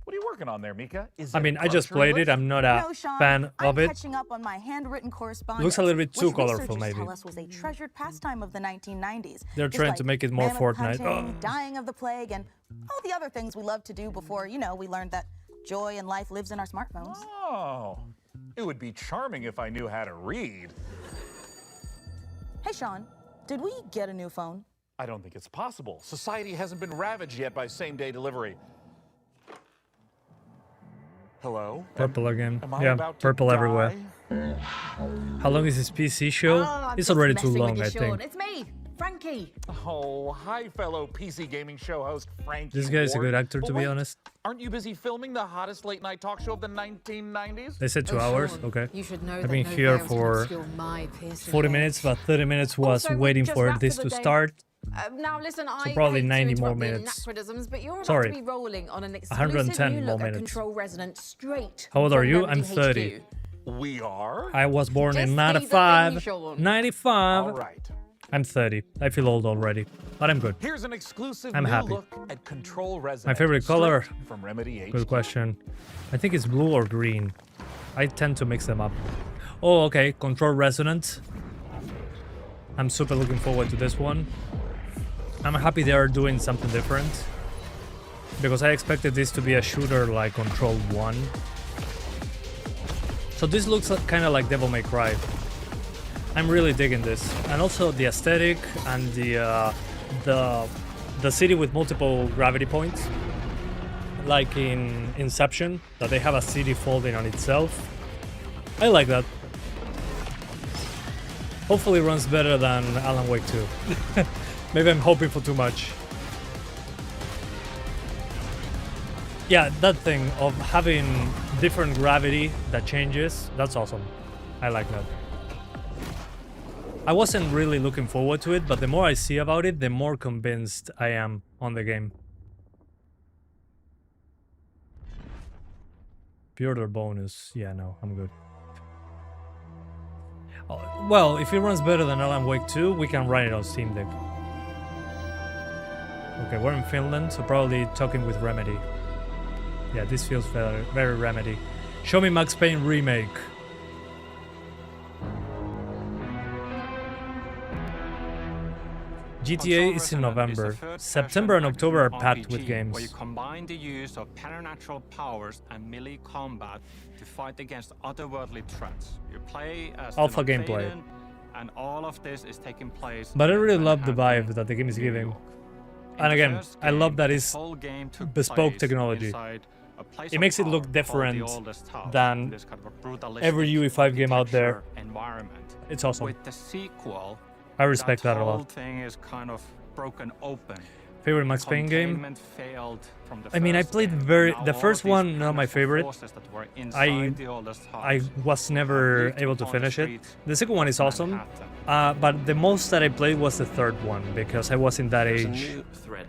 What are you working on there, Mika? Is I it mean, I just archery played it. list? I'm not a No, Sean, fan I'm of it. catching up on my handwritten correspondence. Looks a little bit too which colorful, researchers maybe. Tell us was a treasured pastime of the 1990s. They're Just trying like to make it more mammoth Fortnite. hunting, Oh. dying of the plague, and all the other things we love to do before, you know, we learned that joy and life lives in our smartphones. Oh, it would be charming if I knew how to read. Hey, Sean, did we get a new phone? I don't think it's possible. Society hasn't been ravaged yet by same-day delivery. Hello? Purple again. Am I Yeah, about to purple everywhere. die? How long is this PC show? I'm It's just already too messing with long, you, I Sean. think. It's me, Frankie. Oh, hi, fellow PC gaming show host Frankie This guy's a Ward. good actor, But to be wait, honest. Aren't you busy filming the hottest late-night talk show of the 1990s? They said 2 hours. Okay. You should know I've that been no here veils can for obscure my piercing 40 gaze. minutes, but 30 minutes was Also, we waiting just for wrapped this up to the day. start. Now listen, I probably hate 90 to more interrupt the minutes. anachronisms, but you're about Sorry. to be rolling on an exclusive 110 new more look at minutes. Control Resonant straight How old are from you? Remedy I'm 30. HQ. We are? I was born Just in say the thing, 95. Sean. 95. All right. I'm 30. I feel old already, but I'm good. Here's an exclusive I'm new happy. look at control resonance. My favorite color? From Remedy HD. Good question. I think it's blue or green. I tend to mix them up. Oh, okay. Control resonant. I'm super looking forward to this one. I'm happy they are doing something different, because I expected this to be a shooter like Control 1. So this looks kind of like Devil May Cry. I'm really digging this, and also the aesthetic and the city with multiple gravity points, like in Inception, that they have a city folding on itself. I like that. Hopefully it runs better than Alan Wake 2. Maybe I'm hoping for too much. Yeah, that thing of having different gravity that changes, that's awesome. I like that. I wasn't really looking forward to it, but the more I see about it, the more convinced I am on the game. Pre-order bonus. Yeah, no, I'm good. Oh, well, if it runs better than Alan Wake 2, we can run it on Steam Deck. Okay, we're in Finland, so probably talking with Remedy. Yeah, this feels very, very Remedy. Show me Max Payne remake. GTA is in November. September and October are packed with games. Where you combine the use of preternatural powers and melee combat to fight against otherworldly threats. You play as Alpha the gameplay. Northern, and all of this is taking place. But I really love the vibe that the game is giving. And again, I love that it's bespoke technology. It makes it look different than every UE5 game out there. It's awesome. With the sequel, I respect that a whole lot. thing is kind of broken open. Favorite Max Payne game? Containment failed from the I mean, I first played game. very... Now The all first these one, not my powerful favorite. forces that were inside the oldest I house was never able to finish it. The second one is awesome, but the most that I played was the third one, because I was in that There's a age. new threat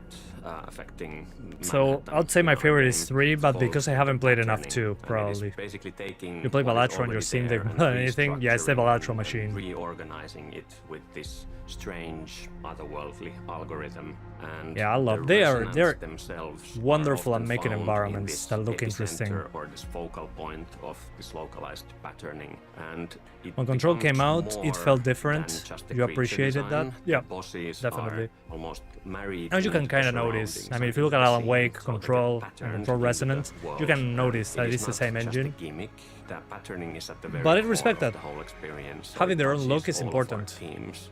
affecting So Manhattan I'd say my in our favorite game, is 3, but because I haven't played enough patterning, 2, and it is probably. basically taking You play what is Balatro on your already Steam there Deck and more than anything? Yeah, it's the restructuring Balatro machine. reorganizing it with this strange otherworldly algorithm, and Yeah, I love. the They're resonance themselves are wonderful at often making found in environments this that look interesting. epicenter or this focal point of this localized patterning, and it When Control becomes came out, it more felt than different. just the You creature appreciated that? design. Yeah, The bosses definitely. are almost married And you can into kind of the notice. surroundings I mean, and if you look at the Alan scene, Wake, so the Control, and pattern Control into the Resonance, world, you can and notice that it it's is the same not just a engine. gimmick. The patterning is at the very But I core respect of that. the whole experience, so Having it their own touches look is all of our important. themes.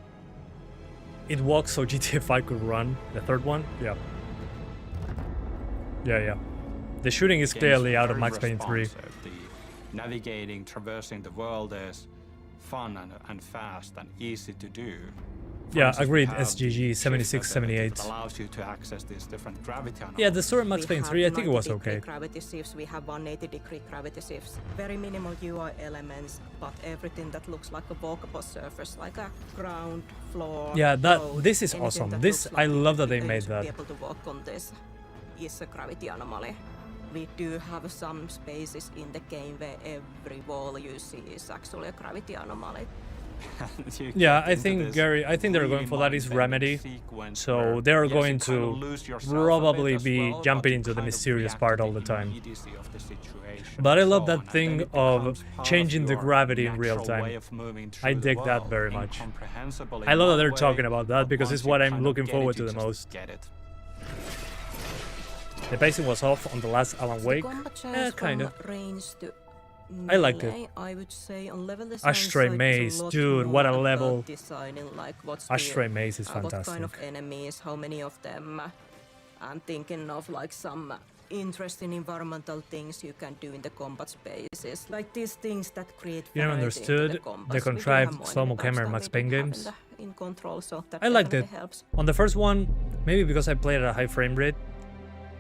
It walks so GTA 5 could run. The third one? Yeah. Yeah. The shooting is Game's clearly out of very Max Payne 3. responsive. The navigating, traversing the world is fun and fast and easy to do. For Yeah, instance, we agreed. have SGG the 76, shift ability 78. that allows you to access these different gravity anomalies. Yeah, the story of Max Payne 3, I think it was okay. Gravity shifts, we have 180-degree gravity shifts. Very minimal UI elements, but everything that looks like a walkable surface, like a ground, floor. Yeah, road, this is anything awesome. that This, looks I like love that they you made should that. Be able to walk on this is a gravity anomaly. We do have some spaces in the game where every wall you see is actually a gravity anomaly. Yeah, I think they're going for that is Remedy, so they're going to probably be jumping into the mysterious part all the time. But I love that thing of changing the gravity in real time. I dig that very much. I love that they're talking about that because it's what I'm looking forward to the most. The pacing was off on the last Alan Wake. Kind of. I liked it. I would say on level design Ashtray side, Maze, it's a lot dude, more what a about level. Designing, like what's Ashtray Maze is what kind fantastic. of enemies, how many of them. I'm thinking of like some interesting environmental things you can do in the combat spaces, like these things that create You never variety into understood the combats. the We do have contrived more slow-mo in the camera in backstory Max we Payne have games. in Control, so that I liked it. definitely helps. On the first one, maybe because I played at a high frame rate,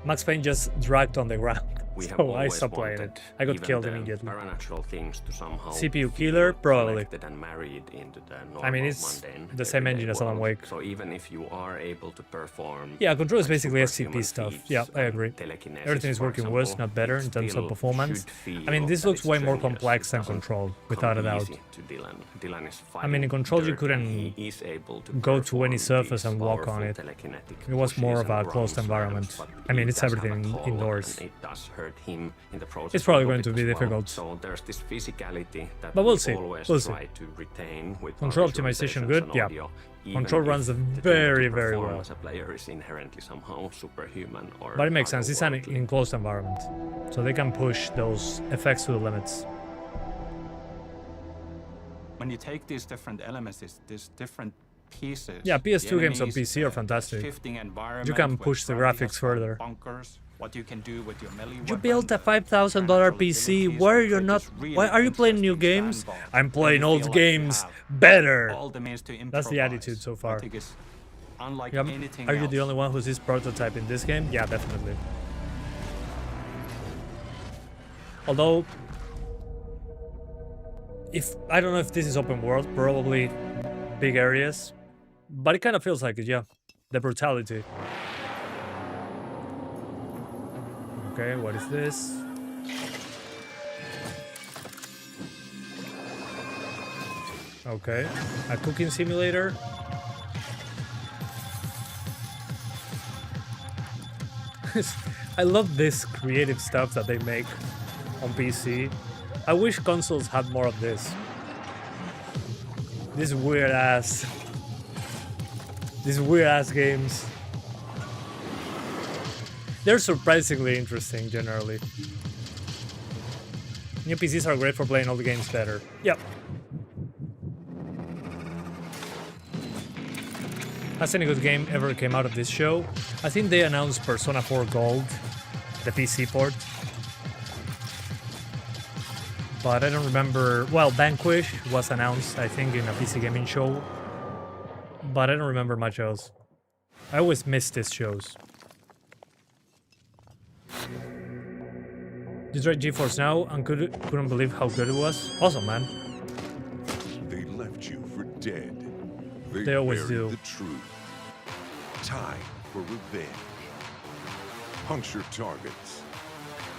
Max Payne just dragged on the ground. We have So I always stopped playing wanted it. I got even killed the immediately. Paranatural things to somehow CPU feel killer, probably. connected and married into the normal, I mean, it's mundane, the same everyday engine as Alan world. Wake. So even if you are able to perform Yeah, Control is like basically superhuman SCP stuff. feats Yeah, I and agree. telekinesis, Everything is for working worse, example, not better it in terms of still performance. should feel I mean, this that looks it's way more strenuous. complex It than doesn't Control, come without a doubt. easy to Dylan. Dylan is I mean, in Control you dirt, and couldn't he is able to go to any perform surface these and walk on powerful it. telekinetic It was more pushes of a and closed grunts, environment. but I mean, he it's does have a everything toll, indoors. and it does hurt him in the process It's probably a going little to bit be as well. difficult. So there's this physicality that But we'll we see. always We'll see. try to retain with Control our optimization visualizations good? and Yeah. audio, even Control if runs the thing very, to very perform well. as a player is inherently somehow superhuman or But it makes sense. It's an otherworldly. enclosed environment, so they can push those effects to the limits. When you take these different elements, these different pieces. Yeah, the PS2 games on enemies, PC are the fantastic. shifting environment You can where push the gravity graphics has further. bunkers, what you can do with your melee You weapon. built a $5,000 PC. Why are you not? Why are you playing new games? I'm playing old games better. All the means to That's the improvise. attitude so I far. think it's unlike Yeah, anything are you else. the only one who sees prototype in this game? Yeah, definitely. Although, if I don't know if this is open world, probably big areas, but it kind of feels like it. Yeah, the brutality. Okay, what is this? Okay, a cooking simulator. I love this creative stuff that they make on PC. I wish consoles had more of this. These weird ass games. They're surprisingly interesting generally. New PCs are great for playing all the games better. Yep. Has any good game ever came out of this show? I think they announced Persona 4 Gold, the PC port. But I don't remember. Well, Vanquish was announced, I think, in a PC gaming show. But I don't remember much else. I always miss these shows. You tried GeForce Now and couldn't believe how good it was? Awesome, man. They left you for dead. They always buried do. The truth. Time for revenge. Puncture targets.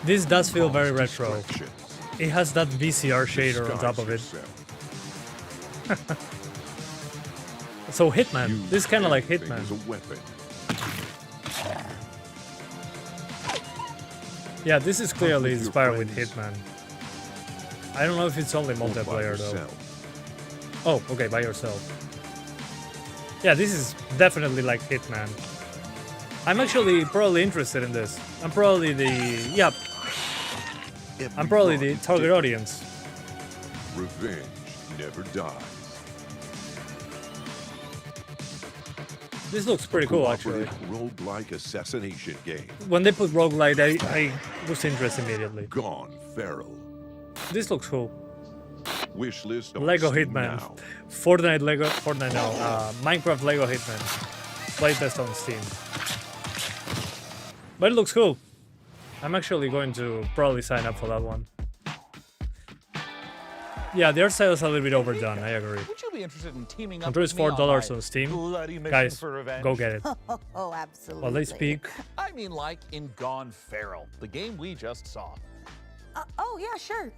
This does feel very retro. Distractions. It has that VCR shader on top of it. So Hitman. This is kind of like Hitman. As a weapon. Yeah, this is clearly inspired with Hitman. I don't know if it's only multiplayer though. Oh, okay, by yourself. Yeah, this is definitely like Hitman. I'm actually probably interested in this. I'm probably the target audience. Revenge never dies. This looks pretty cool actually. Roguelike assassination game. When they put roguelite, I was interested immediately. Gone feral. This looks cool. Wish list on Lego Steam Hitman. now. Minecraft Lego Hitman. Playtest on Steam. But it looks cool. I'm actually going to probably sign up for that one. Yeah, their sale is a little bit overdone, I agree. Would you be interested in teaming up Control is with me on $4 my on Steam. bloody mission Guys, for revenge? go get it. Oh, absolutely. While they speak, I mean like in Gone Feral, the game we just saw. Oh, yeah, sure.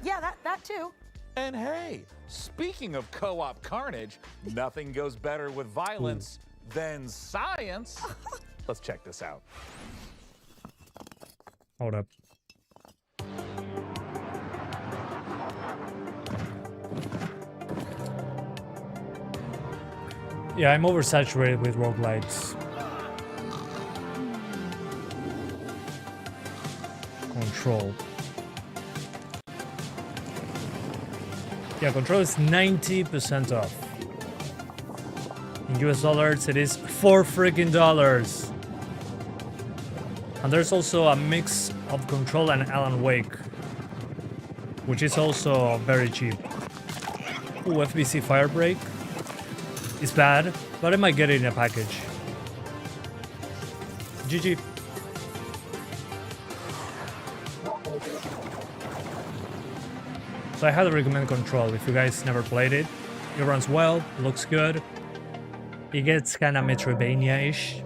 Yeah, that too. And hey, speaking of co-op carnage, nothing goes better with violence than science. Let's check this out. hold up. Yeah, I'm oversaturated with roguelites. Control. Yeah, Control is 90% off. In US dollars, it is $4 freaking. And there's also a mix of Control and Alan Wake, which is also very cheap. Ooh, FBC Firebreak is bad, but I might get it in a package. GG. So I highly recommend Control if you guys never played it. It runs well, looks good. It gets kind of Metroidvania-ish.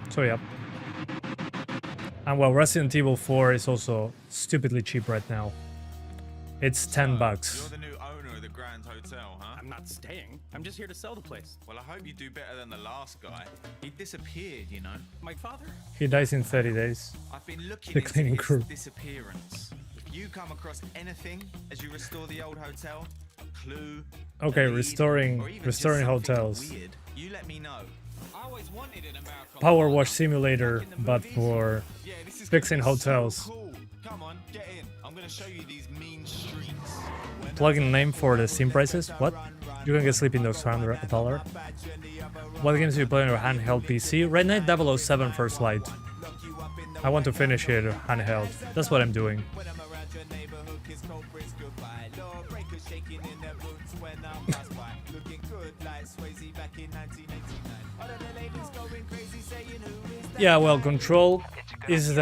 So yeah. And well, Resident Evil 4 is also stupidly cheap right now. It's $10. You're the new owner of the Grand Hotel, huh? I'm not staying. I'm just here to sell the place. Well, I hope you do better than the last guy. He disappeared, you know. My father? He dies in 30 days. I've been looking The into cleaning his crew. disappearance. If you come across anything as you restore the old hotel, a clue, Okay, a lead, restoring or even just restoring something hotels. weird, you let me know. I always wanted an American Power Wash Simulator, but for fixing hotels. Come on, get in. I'm gonna show you these mean streets. Plugin name for the Steam prices? What? You can get Sleeping Dogs for under $1. What games do you play on your handheld PC? Red Knight 007 First Light. I want to finish it handheld. That's what I'm doing. Yeah, well, Control is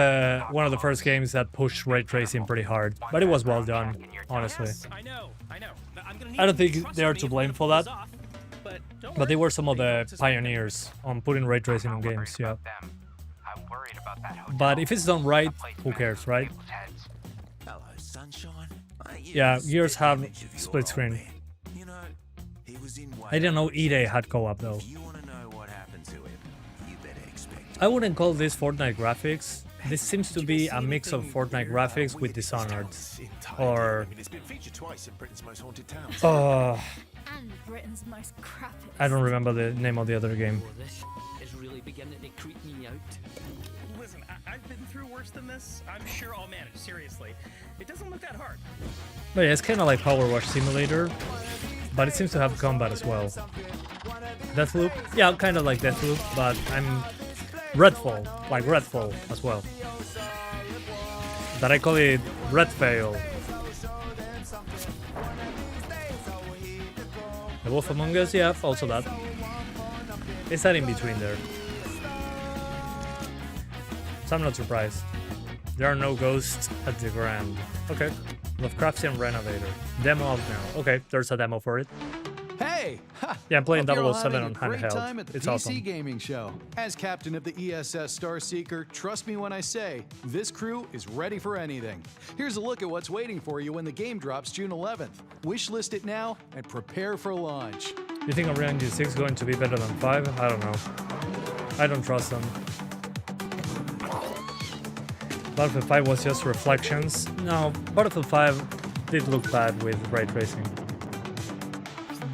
one of the first games that pushed ray tracing pretty hard, but it was well done, honestly. I know. I don't think they are to blame for that, but they were some of the pioneers on putting ray tracing in games, yeah. But if it's done right, who cares, right? Hello, sunshine. Yeah, Gears have split screen. I didn't know E-Day had co-op though. I wouldn't call this Fortnite graphics. This seems to be a mix of Fortnite graphics with Dishonored. Or... I don't remember the name of the other game. This is really beginning to creep me out. Listen, I've been through worse than this. I'm sure I'll manage, seriously. It doesn't look that hard. But yeah, it's kind of like Power Wash Simulator, but it seems to have combat as well. Deathloop? Yeah, kind of like Deathloop, but I'm... Redfall, like Redfall as well. But I call it Redfail. The Wolf Among Us, yeah, also that. It's that in between there. So I'm not surprised. There are no ghosts at the Grand. Okay. Lovecraftian Renovator. Demo out now. Okay, there's a demo for it. Hey! Yeah, I'm playing Hope you're all 007 having on a great handheld. time at the It's PC awesome. Gaming Show. As captain of the ESS Starseeker, trust me when I say, this crew is ready for anything. Here's a look at what's waiting for you when the game drops June 11th. Wishlist it now and prepare for launch. You think Unreal Engine 6 is going to be better than 5? I don't know. I don't trust them. Battlefield 5 was just reflections. No, Battlefield 5 did look bad with ray tracing.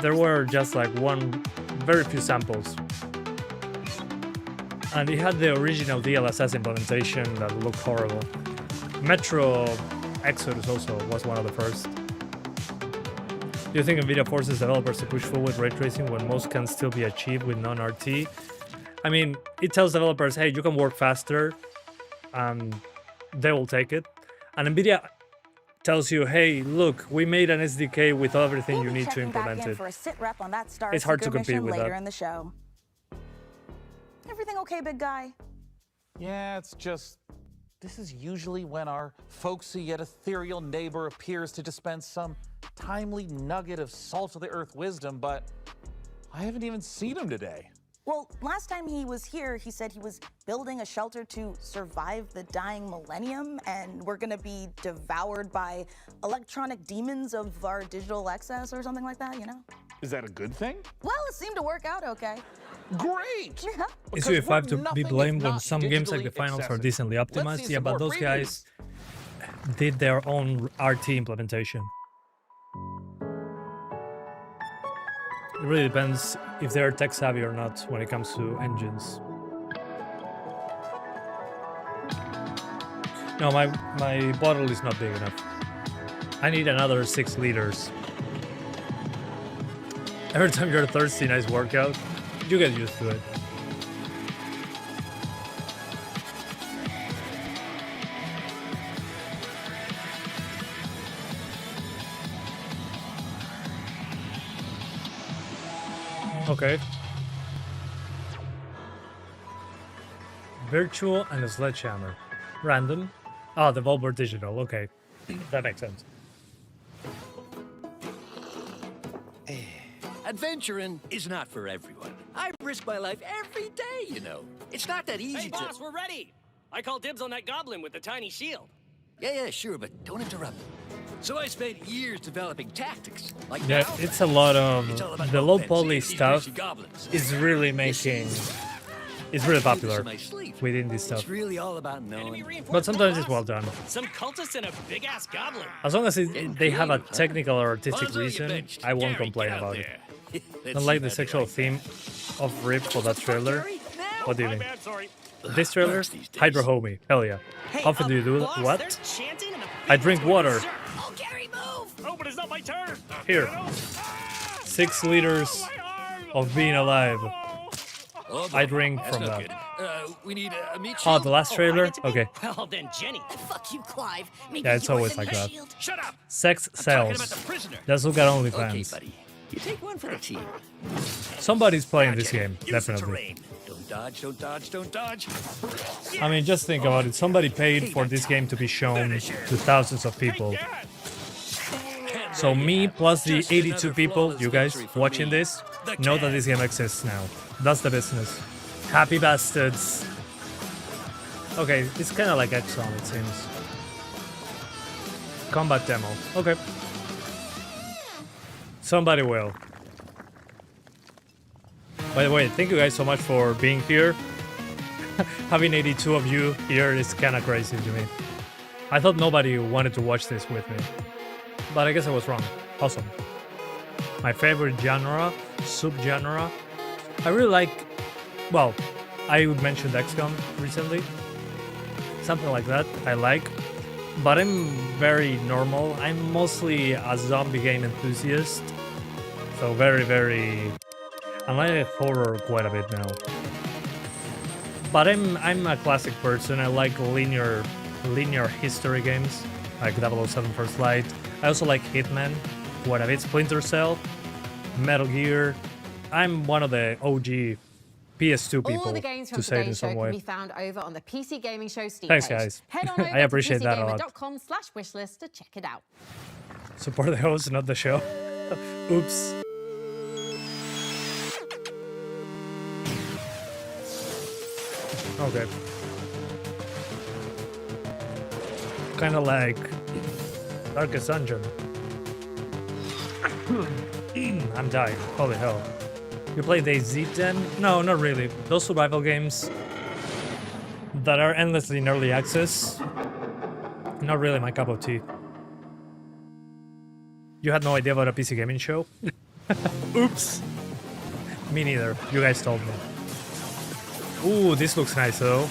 There were just like very few samples. And it had the original DLSS implementation that looked horrible. Metro Exodus also was one of the first. Do you think NVIDIA forces developers to push forward ray tracing when most can still be achieved with non-RT? I mean, it tells developers, hey, you can work faster, and they will take it. And NVIDIA tells you, hey, look, we made an SDK with everything you need to implement it. For a sit rep on that Star It's hard to compete with later that. in the show. Everything okay, big guy? Yeah, it's just... This is usually when our folksy yet ethereal neighbor appears to dispense some timely nugget of salt-of-the-earth wisdom, but I haven't even seen him today. Well, last time he was here, he said he was building a shelter to survive the dying millennium, and we're gonna be devoured by electronic demons of our digital excess or something like that, you know? Is that a good thing? Well, it seemed to work out okay. Great! Yeah. Is UE5 to be blamed when some games like the finals are decently optimized? Yeah, but those guys did their own RT implementation. It really depends if they're tech savvy or not when it comes to engines. No, my bottle is not big enough. I need another 6 liters. Every time you're thirsty, nice workout. You get used to it. Okay. Virtual and a Sledgehammer. Random. Oh, the Volvo Digital. Okay. That makes sense. Adventuring is not for everyone. I risk my life every day, you know. It's not that easy Hey, boss, we're ready. I call dibs on that goblin with the tiny shield. Yeah, sure, but don't interrupt. So I spent years developing tactics. Like Yeah, now, it's a lot of it's all about the low offense, poly these stuff greasy goblins. is really making it's really popular my sleep. within this stuff. It's really all about knowing. But sometimes it's well done. Some cultists and a big-ass goblin. As long as they have a technical or artistic reason, I won't complain about it. Unlike the sexual theme of Rip for that trailer. What do you mean? This trailer? Hydro Homie. Hell yeah. How often do you do that? What? I drink water. Oh, Gary, move! Oh, but it's not my turn. Here. 6 liters of being alive. I drink That's from not that. good. We need a meat Oh, shield. the last trailer? Okay. Well, then, Jenny. Fuck you, Clive. Maybe Yeah, it's yours always and like her that. shield. Shut up. Sex talking about sells. the prisoner. Let's look at Okay, OnlyFans. buddy. You take one for the team. Somebody's playing this game, Use the definitely. terrain. Don't dodge, don't dodge, don't dodge. I mean, just think about it. Somebody paid for this game to be shown to thousands of people. So me plus the 82 people, you guys watching this, know that this game exists now. That's the business. Happy bastards. Okay, it's kind of like XCOM, it seems. Combat demo. Okay. Somebody will. By the way, thank you guys so much for being here. Having 82 of you here is kind of crazy to me. I thought nobody wanted to watch this with me. But I guess I was wrong. Awesome. My favorite genre, subgenre. I really like, well, I mentioned XCOM recently. Something like that, I like. But I'm very normal. I'm mostly a zombie game enthusiast. So very... I like horror quite a bit now. But I'm a classic person. I like linear history games, like 007 First Light. I also like Hitman, quite a bit. Splinter Cell, Metal Gear. I'm one of the OG PS2 people, All the games from to say it in today's show some can way. be found over on the PC Gaming Show Steam Thanks, page. guys. Head on over I appreciate to that a lot. PCGamer.com/wishlist to check it out. Support the host, not the show. Oops. Okay. Kind of like Darkest Dungeon. I'm dying. Holy hell. You play DayZ then? No, not really. Those survival games that are endlessly in early access, not really my cup of tea. You had no idea about a PC gaming show? Oops. Me neither. You guys told me. Ooh, this looks nice though.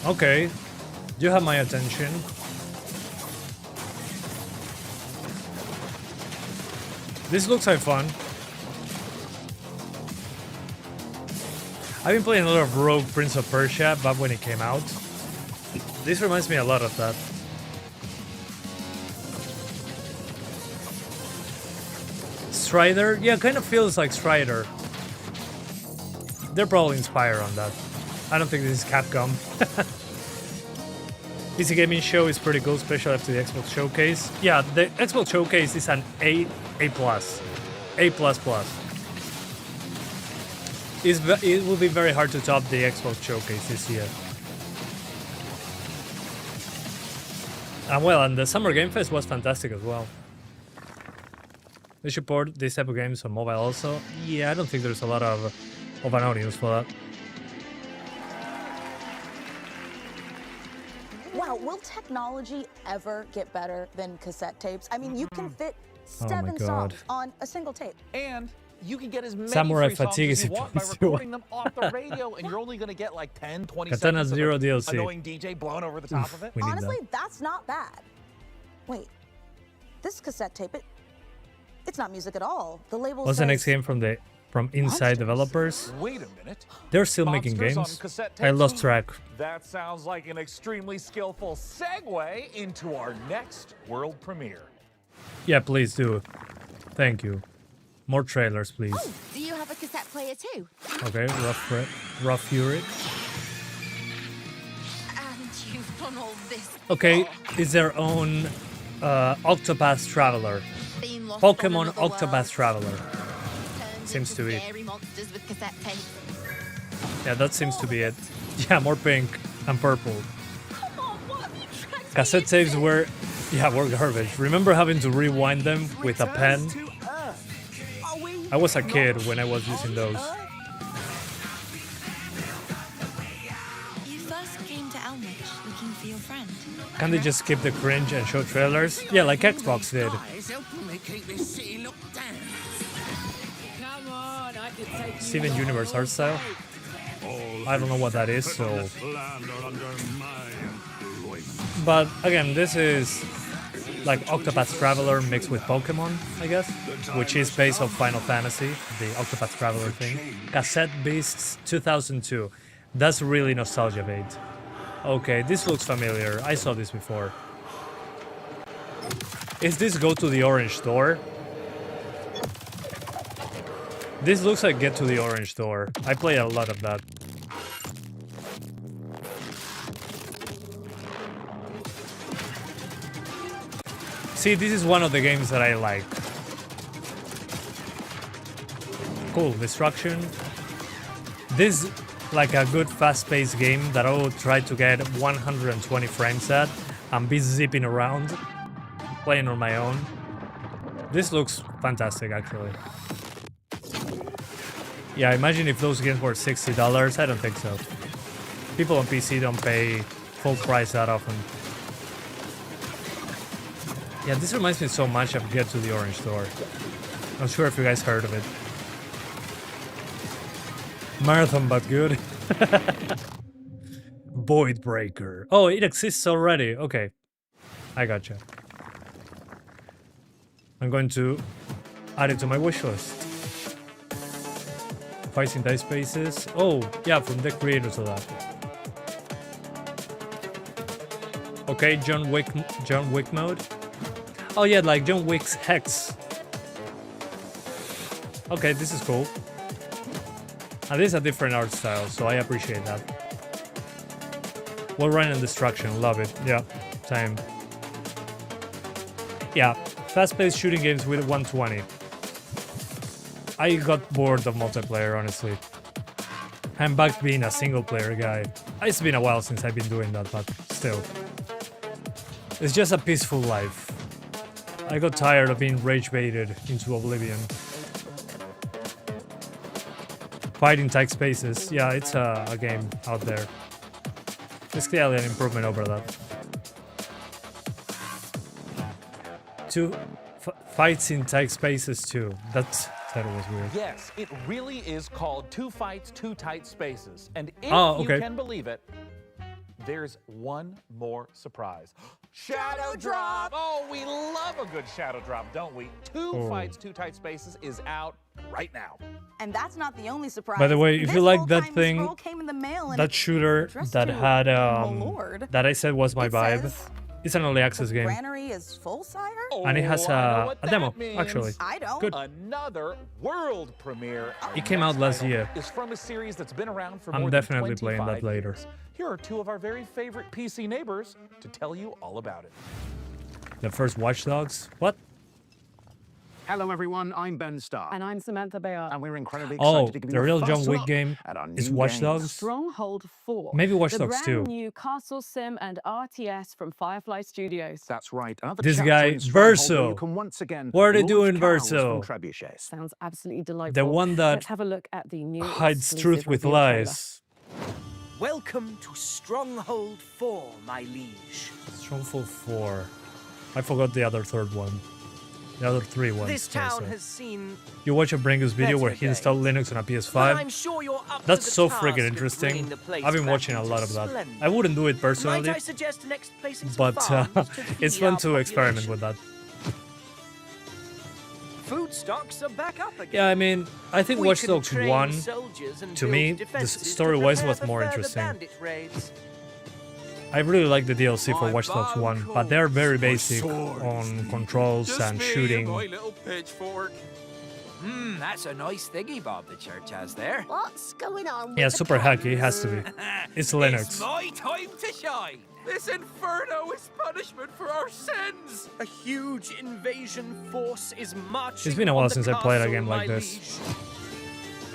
Okay. You have my attention. This looks like fun. I've been playing a lot of Rogue Prince of Persia back when it came out. This reminds me a lot of that. Strider? Yeah, kind of feels like Strider. They're probably inspired on that. I don't think this is Capcom. PC Gaming Show is pretty cool, especially after the Xbox Showcase. Yeah, the Xbox Showcase is an A+. A++. It will be very hard to top the Xbox Showcase this year. And well, and the Summer Game Fest was fantastic as well. They support this type of games on mobile also. Yeah, I don't think there's a lot of an audience for that. Wow, will technology ever get better than cassette tapes? I mean, you can fit Oh my 7 songs God. on a single tape. And you can get as many Samurai free songs Fatigue as is you want by impressive. recording them off the radio, and you're only going to get like 10, 20 Katana seconds Zero of DLC. annoying DJ blowing over the top of it. We need Honestly, that's not bad. Wait, this cassette tape, it's not music at all. The label What's says the next game from Inside Developers? Wait a minute. They're still making Monsters on games. cassette I tapes? lost track. That sounds like an extremely skillful segue into our next world premiere. Yeah, please do. Thank you. More trailers, please. Do you have a cassette player too. Okay, rough Fury. And you've done all this. Okay, is their own Octopath Traveler. Being lost Pokemon on another Octopath world. Traveler. Seems to be. Scary monsters with cassette tape. Yeah, that seems to be it. Yeah, more pink and purple. Cassette tapes were garbage. Remember having to rewind them with a pen? I was a kid when I was using those. You first came to Elmwich looking for your friend. Can't they just skip the cringe and show trailers? Yeah, like Xbox did. Steven Universe art style. I don't know what that is, so. But again, this is like Octopath Traveler mixed with Pokemon, I guess, which is based on Final Fantasy, the Octopath Traveler thing. Cassette Beasts 2002. That's really nostalgia bait. Okay, this looks familiar. I saw this before. Is this Go to the Orange Door? This looks like Get to the Orange Door. I play a lot of that. See, this is one of the games that I like. Cool, Destruction. This is like a good fast-paced game that I will try to get 120 frames at and be zipping around, playing on my own. This looks fantastic, actually. Yeah, imagine if those games were $60. I don't think so. People on PC don't pay full price that often. Yeah, this reminds me so much of Get to the Orange Door. Not sure if you guys heard of it. Marathon, but good. Void Breaker. Oh, it exists already. Okay. I gotcha. I'm going to add it to my wishlist. Fights in Dice Spaces. Oh, yeah, from the creators of that. Okay, John Wick mode. Oh yeah, like John Wick's Hex. Okay, this is cool. And this is a different art style, so I appreciate that. Wall Run and Destruction, love it. Yeah, same. Yeah, fast-paced shooting games with 120. I got bored of multiplayer, honestly. I'm back to being a single-player guy. It's been a while since I've been doing that, but still. It's just a peaceful life. I got tired of being rage-baited into oblivion. Fighting tight spaces. Yeah, it's a game out there. It's clearly an improvement over that. Fights in tight spaces too. That title was weird. Yes, it really is called Two Fights, Two Tight Spaces. And if you can believe it, there's one more surprise. Shadow Drop! Oh, we love a good Shadow Drop, don't we? Two Fights, Two Tight Spaces is out right now. And that's not the only surprise. By the way, if you like that thing, that that shooter that had that I said was my vibe, it's an early access game. Granary is full, sire? And it has a demo, actually. I don't. Good. Another world premiere. It came out last year. Is from a series that's been around for I'm more definitely than playing 25 that later. years. Here are two of our very favorite PC neighbors to tell you all about it. The first Watch Dogs? What? Hello everyone, I'm Ben Starr. And I'm Samantha Bayer. And we're incredibly Oh, excited to give the you a real fast John Wick look game at our is new Watch game. Dogs? Stronghold 4. Maybe Watch the Dogs brand 2. new Castle Sim and RTS from Firefly Studios. That's right. Another This chapter guy, in Stronghold Verso. where you can once again What are they launch doing, carols Verso? from trebuchets. Sounds absolutely delightful. The one that Let's have a look at the new hides exclusive truth with reveal trailer. lies. Welcome to Stronghold 4, my liege. Stronghold 4. I forgot the other third one. The other three ones. This town also. has seen. You watch a Bringus video where he better installed Linux on a But PS5. I'm sure you're up That's to the so task freaking of interesting. bringing the place I've been back watching a into lot of that. splendor. I wouldn't do it Might personally, I suggest next placing some but farms to it's feed fun our to experiment population? with that. Food stocks are back up again. Yeah, I mean, I think We Watch can Dogs train 1, soldiers and to build me, the defenses to story-wise prepare was for more further interesting. bandit raids. I really like the DLC for Watch Dogs 1, but they're very basic on controls and shooting. That's a nice thingy bob the church has there. What's going on? Yeah, super hacky. It has to be. It's Linux. It's my time to shine. This inferno is punishment for our sins. A huge invasion force is marching. It's been a while since I played a game like this.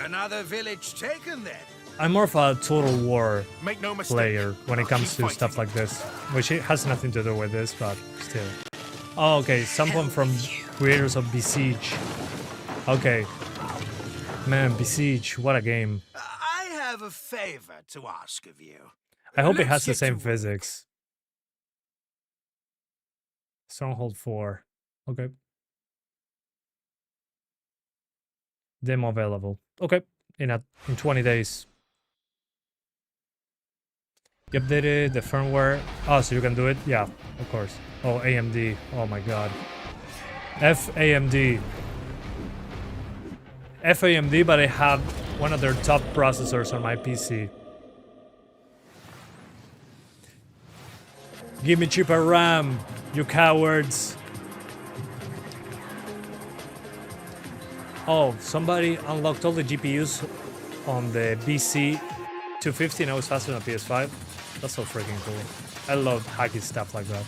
Another village taken then. I'm more of a Total War Make no mistake, player when it comes to stuff like this, which it has nothing to do with this, but still. Oh, okay, someone from creators of Besiege. Okay. Man, Besiege, what a game. I have a favor to ask of you. I hope it Let's has the get same to physics. Stronghold 4. Okay. Demo available. Okay. In 20 days. You updated the firmware. Oh, so you can do it? Yeah, of course. Oh, AMD. Oh my god. FAMD. FAMD, but I have one of their top processors on my PC. Give me cheaper RAM, you cowards. Oh, somebody unlocked all the GPUs on the BC 250 and I was faster than a PS5. That's so freaking cool. I love hacky stuff like that.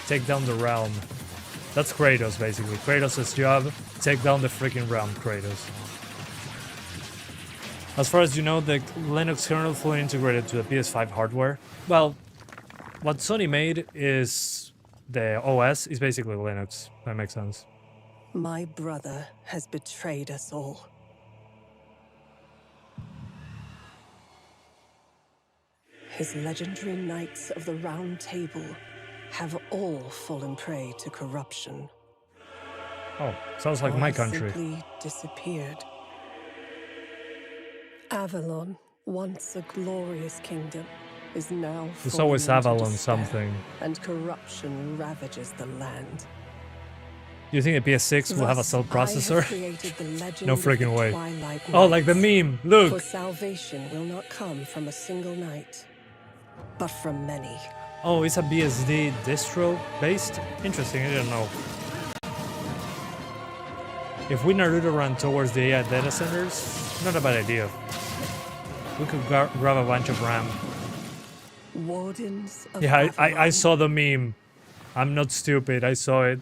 Take down the realm. That's Kratos, basically. Kratos' job, take down the freaking realm, Kratos. As far as you know, the Linux kernel fully integrated to the PS5 hardware. Well, what Sony made is the OS is basically Linux. That makes sense. My brother has betrayed us all. His legendary Knights of the Round Table have all fallen prey to corruption. Oh, sounds like my country. Simply disappeared. Avalon, once a glorious kingdom, is now There's always falling into Avalon despair, something. and corruption ravages the land. Do you think the PS6 will have a Thus, cell I have processor? created the legend No of the freaking way. Twilight Oh, like the Knights. meme. Look. For salvation will not come from a single knight, but from many. Oh, it's a BSD distro based? Interesting, I didn't know. If we Naruto run towards the AI data centers, not a bad idea. We could grab a bunch of RAM. Wardens of Yeah, I Avalon. saw the meme. I'm not stupid, I saw it.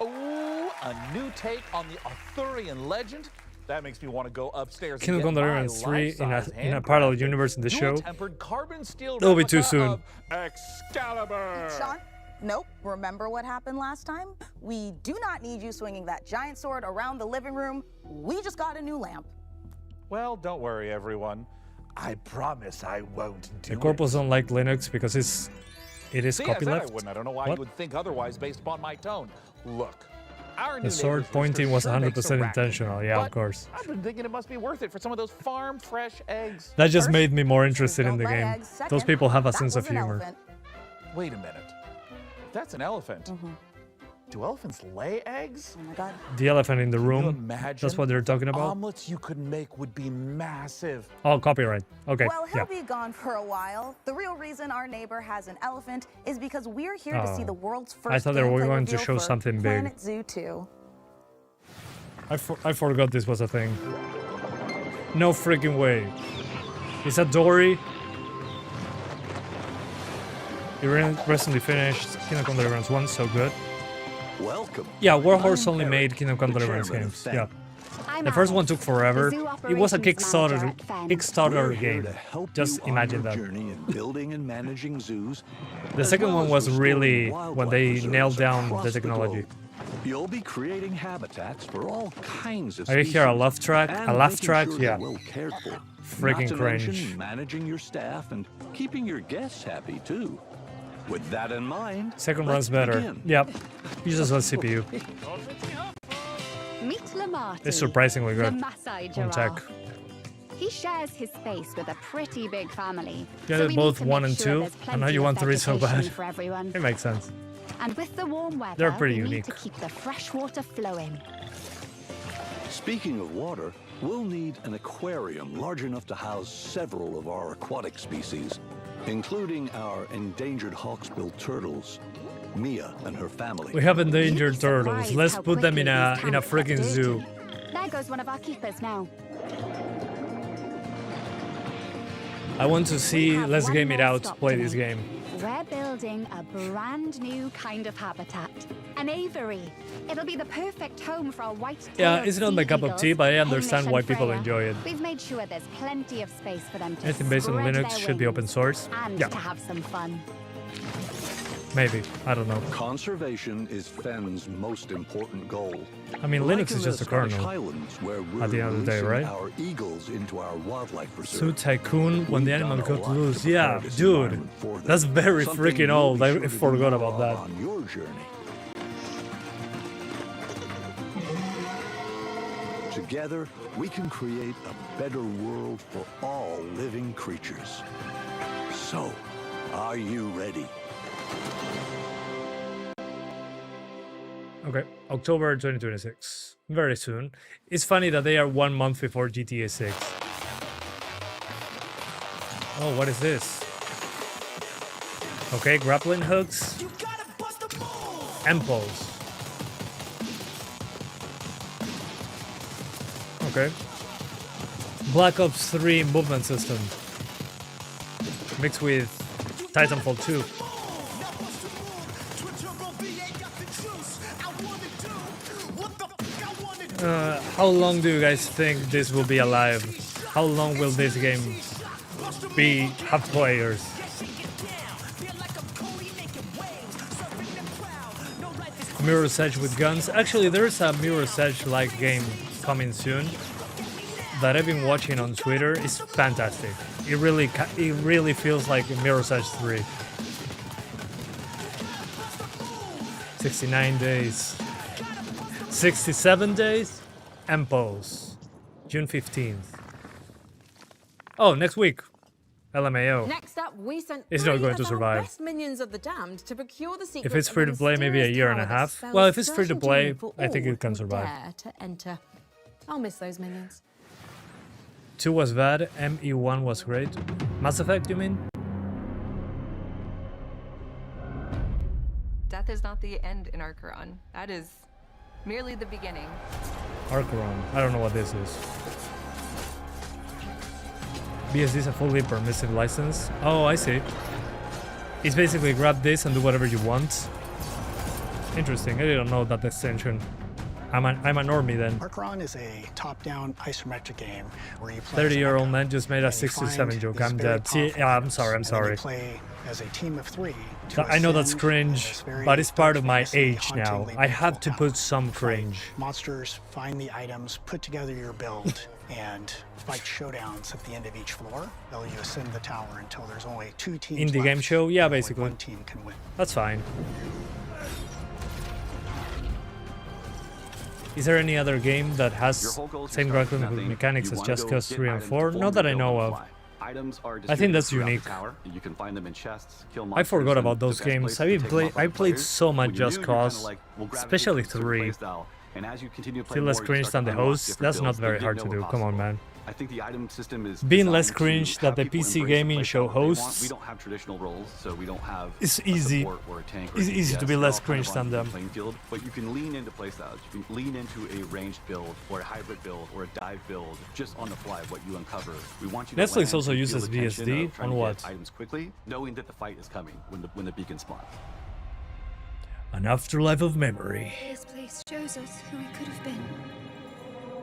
Oh, a new take on the Arthurian legend? That makes me want to go upstairs Kingdom and Come get my Deliverance 3 in life-size a parallel handcrafted universe in the show. dual-tempered carbon steel It'll be too replica soon. of Excalibur. Sean? Nope. Remember what happened last time? We do not need you swinging that giant sword around the living room. We just got a new lamp. Well, don't worry, everyone. I promise I won't do The corpos don't like Linux because it is See, I said I copyleft. wouldn't. I don't know why What? you would think otherwise based upon my tone. Look, our new The sword neighbor's pointing rooster was sure 100% makes a racket, intentional, yeah, but of course. I've been thinking it must be worth it for some of those farm-fresh eggs. That just made me more interested in the Don't lay game. eggs. Second, Those people have a that sense of was an humor. elephant. Wait a minute. If that's an elephant, do elephants lay eggs? Oh my god. The elephant in the Can you room. imagine That's what they're talking the about. omelets you could make would be massive. Oh, copyright. Okay, Well, he'll yeah. be gone for a while. The real reason our neighbor has an elephant is because we're here to see Oh. the world's first I thought they were gameplay going to reveal show for something big. Planet Zoo 2. I forgot this was a thing. No freaking way. Is that Dory? You recently finished Kingdom Come Deliverance 1, so good. Welcome. Yeah, Warhorse I'm only Eric, made Kingdom Come the Deliverance chairman of games. FAM. Yeah. The first one took forever. The zoo It was a operations manager at FAM. We're Kickstarter here game. to help Just you on imagine your that. journey in building and managing zoos. The as second well one as was restoring really wildlife when they reserves nailed down across the technology. globe. You'll be creating habitats for all kinds of Are you species. here a laugh track? and A laugh making track? sure Yeah. they're well cared for. Freaking Not to cringe. mention managing your staff and keeping your guests happy too. With that in mind, Second let's runs better. begin. Yep. You just want CPU. Meet Lamarty, It's surprisingly good the Maasai on tech. giraffe. He shares his space with a pretty big family. You so did we both need to 1 make and sure 2. there's I know plenty you of want 3 so vegetation bad. for everyone. It makes sense. And with the warm weather, They're pretty we unique. need to keep the fresh water flowing. Speaking of water, we'll need an aquarium large enough to house several of our aquatic species, including our endangered hawksbill turtles, Mia and her family. We have endangered turtles. Let's put them in a freaking zoo. There goes one of our keepers now. I want to see have Let's one Game It more Out stop play to this make. game. We're building a brand new kind of habitat. An aviary. It'll be the perfect home for our white-tailed Yeah, it's not my cup of tea, but I understand why people enjoy it. We've made sure there's plenty of space for them to Anything based on spread Linux their should be open wings source. and Yeah, to have some fun. maybe. I don't know. Conservation is Fenn's most important goal. I mean, Like Linux in is the just a Scottish kernel. Highlands, where we're At the end of the day, releasing right? our eagles into our wildlife Zoo reserve. Tycoon when the We've animal done a got lot loose. to Yeah, prepare this dude. environment for them. That's very Something freaking you'll old. be I sure to do forgot more about that. on your journey. Together, we can create a better world for all living creatures. So, are you ready? Okay, October 2026. Very soon. It's funny that they are 1 month before GTA 6. Oh, what is this? Okay, grappling hooks. Empos. Okay. Black Ops 3 movement system. Mixed with Titanfall 2. How long do you guys think this will be alive? How long will this game have players? Mirror's Edge with guns. Actually, there's a Mirror's Edge-like game coming soon that I've been watching on Twitter. It's fantastic. It really feels like Mirror's Edge 3. 69 days. 67 days? Empos. June 15th. Oh, next week. LMAO. Next up, we sent It's not going to our survive. best minions of the damned to procure the secret If it's of free a to play, maybe a mysterious year and a tower that half. spells Well, if it's free to certain play, doom for I think all it can who survive. dare to enter. I'll miss those minions. 2 was bad, ME1 was great. Mass Effect, you mean? Death is not the end in Archeron. That is merely the beginning. Archeron. I don't know what this is. BSD is a fully permissive license. Oh, I see. It's basically grab this and do whatever you want. Interesting. I didn't know that extension. I'm a normie then. Archeron is a top-down isometric game where you play 30-year-old man just made a 67 joke. I'm dead. See, yeah, I'm sorry. You play as a team of 3. I know that's cringe, but it's part of my age now. I have to put some cringe. Monsters, find the items, put together your build, and fight showdowns at the end of each floor. While you ascend the tower until there's only 2 teams Indie left. game show? Yeah, basically. One team can win. That's fine. Is there any other game that has same grappling mechanics as Just Cause 3 and 4? Not that I know of. I think that's unique. You can find them in chests, kill I forgot about those the best games. place to take I them played players. so much When you're Just new, you're kinda Cause, like, we'll gravitate especially to a certain 3. playstyle, and as you continue to play Feel less more, you cringe start than to the unlock host? different That's not builds that very you hard didn't to know do. were Come on, possible. man. I think the item system is Being designed less to cringe have that the people PC embrace gaming the show playstyle that they want. hosts. We don't have traditional roles, so we don't have It's a easy. support or a tank or It's a easy to DPS. be They're less all kind cringe of than on the them. playing field, but you can lean into playstyles. You can lean into a ranged build or a hybrid build or a dive build just on the fly. What you uncover, we want you to Netflix land also and uses feel the tension BSD of trying on to what? get items quickly, knowing that the fight is coming when the beacon spawns. An afterlife of memory. This place shows us who we could have been.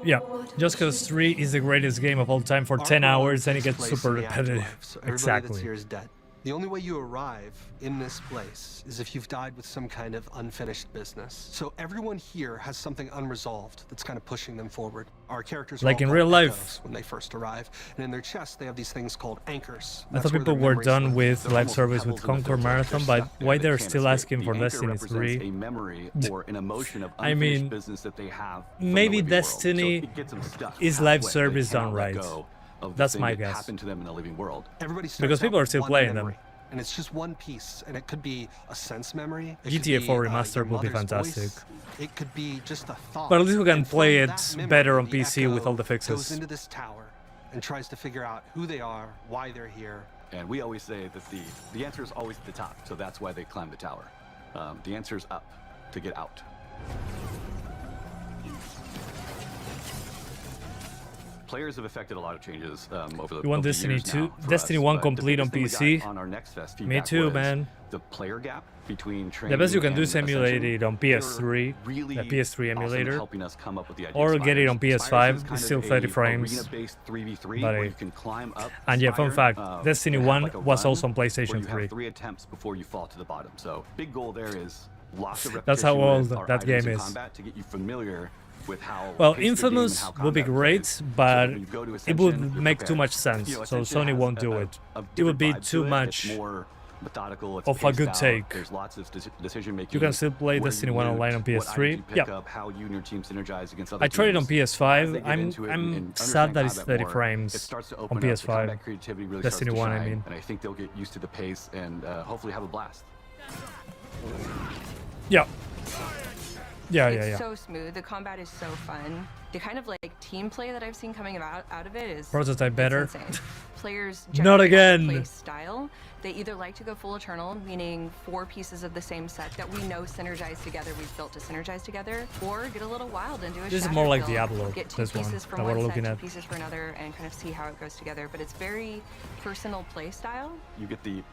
Yeah, Just Cause 3 is the greatest game of all time for 10 hours and it gets super repetitive. Everybody Exactly. that's here is dead. The only way you arrive in this place is if you've died with some kind of unfinished business. So everyone here has something unresolved that's kind of pushing them forward. Our characters are Like all in called real life. echoes when they first arrive, and in their chests they have these things called anchors. I thought people were done with live service with Conquer Marathon, but why they're still asking for Destiny 3? A memory or an emotion of I unfinished mean, business that they have from the maybe living world. Destiny So it gets them stuck is live halfway. service They cannot done let right. go of the That's thing my that guess. happened to them in the living world. Everybody starts Because people out are with still one playing memory, them. and it's just one piece, and it could be a sense memory. It GTA could 4 be, Remastered your will be mother's fantastic. voice. It could be just a thought. But at least we can And play from it that memory, better on the PC with echo all the goes fixes. into this tower and tries to figure out who they are, why they're here. And we always say that the answer is always at the top, so that's why they climb the tower. The answer is up, to get out. players have affected a lot of changes over the You want over the Destiny years 2? now for Destiny us, 1 but complete the on biggest thing we PC? got on our next fest Me feedback too, was man. The player gap between The training best you can do and is emulate ascension. it on They were PS3, really the PS3 awesome emulator, helping us come up with the idea or of get it on Spires. PS5. Spires is It's kind still of 30 a frames. arena-based 3v3 But where you can climb up and yeah, fun Spire, fact, Destiny and 1 have like a was run also on where PlayStation you 3. have 3 attempts before you fall to the bottom. So big goal there is lots of That's how repetition old with our that items game in is. combat to get you familiar with how Well, pace the game and Infamous how would be combat great, plays. but So when you go to it Ascension, would you're make too prepared. much sense, You know, so Ascension Sony has won't do a it. It different would be vibe too to it. much It's more methodical, it's of a good paced out, take. There's lots of decision making. You can still play Destiny 1 online on PS3. Yeah. Yeah. How you and your team synergize against other I tried it on teams. As they PS5. get I'm into it and sad understand that it's combat 30 more, frames it starts to on open up, the PS5. combat creativity really Destiny starts to 1, I shine, mean. and I think they'll get used to the pace and hopefully have a blast. Yeah. Yeah, It's so smooth. The combat is so fun. The kind of like team play that I've seen coming out of it is Prototype better. it's insane. Players Not generally have a again. play style. They either like to go full eternal, meaning 4 pieces of the same set that we know synergize together, we've built to synergize together, or get a little wild and do a This is shatter more like build, Diablo, get 2 this one, pieces from that one we're set, looking 2 at. pieces for another, and kind of see how it goes together. But it's very personal play style. You get the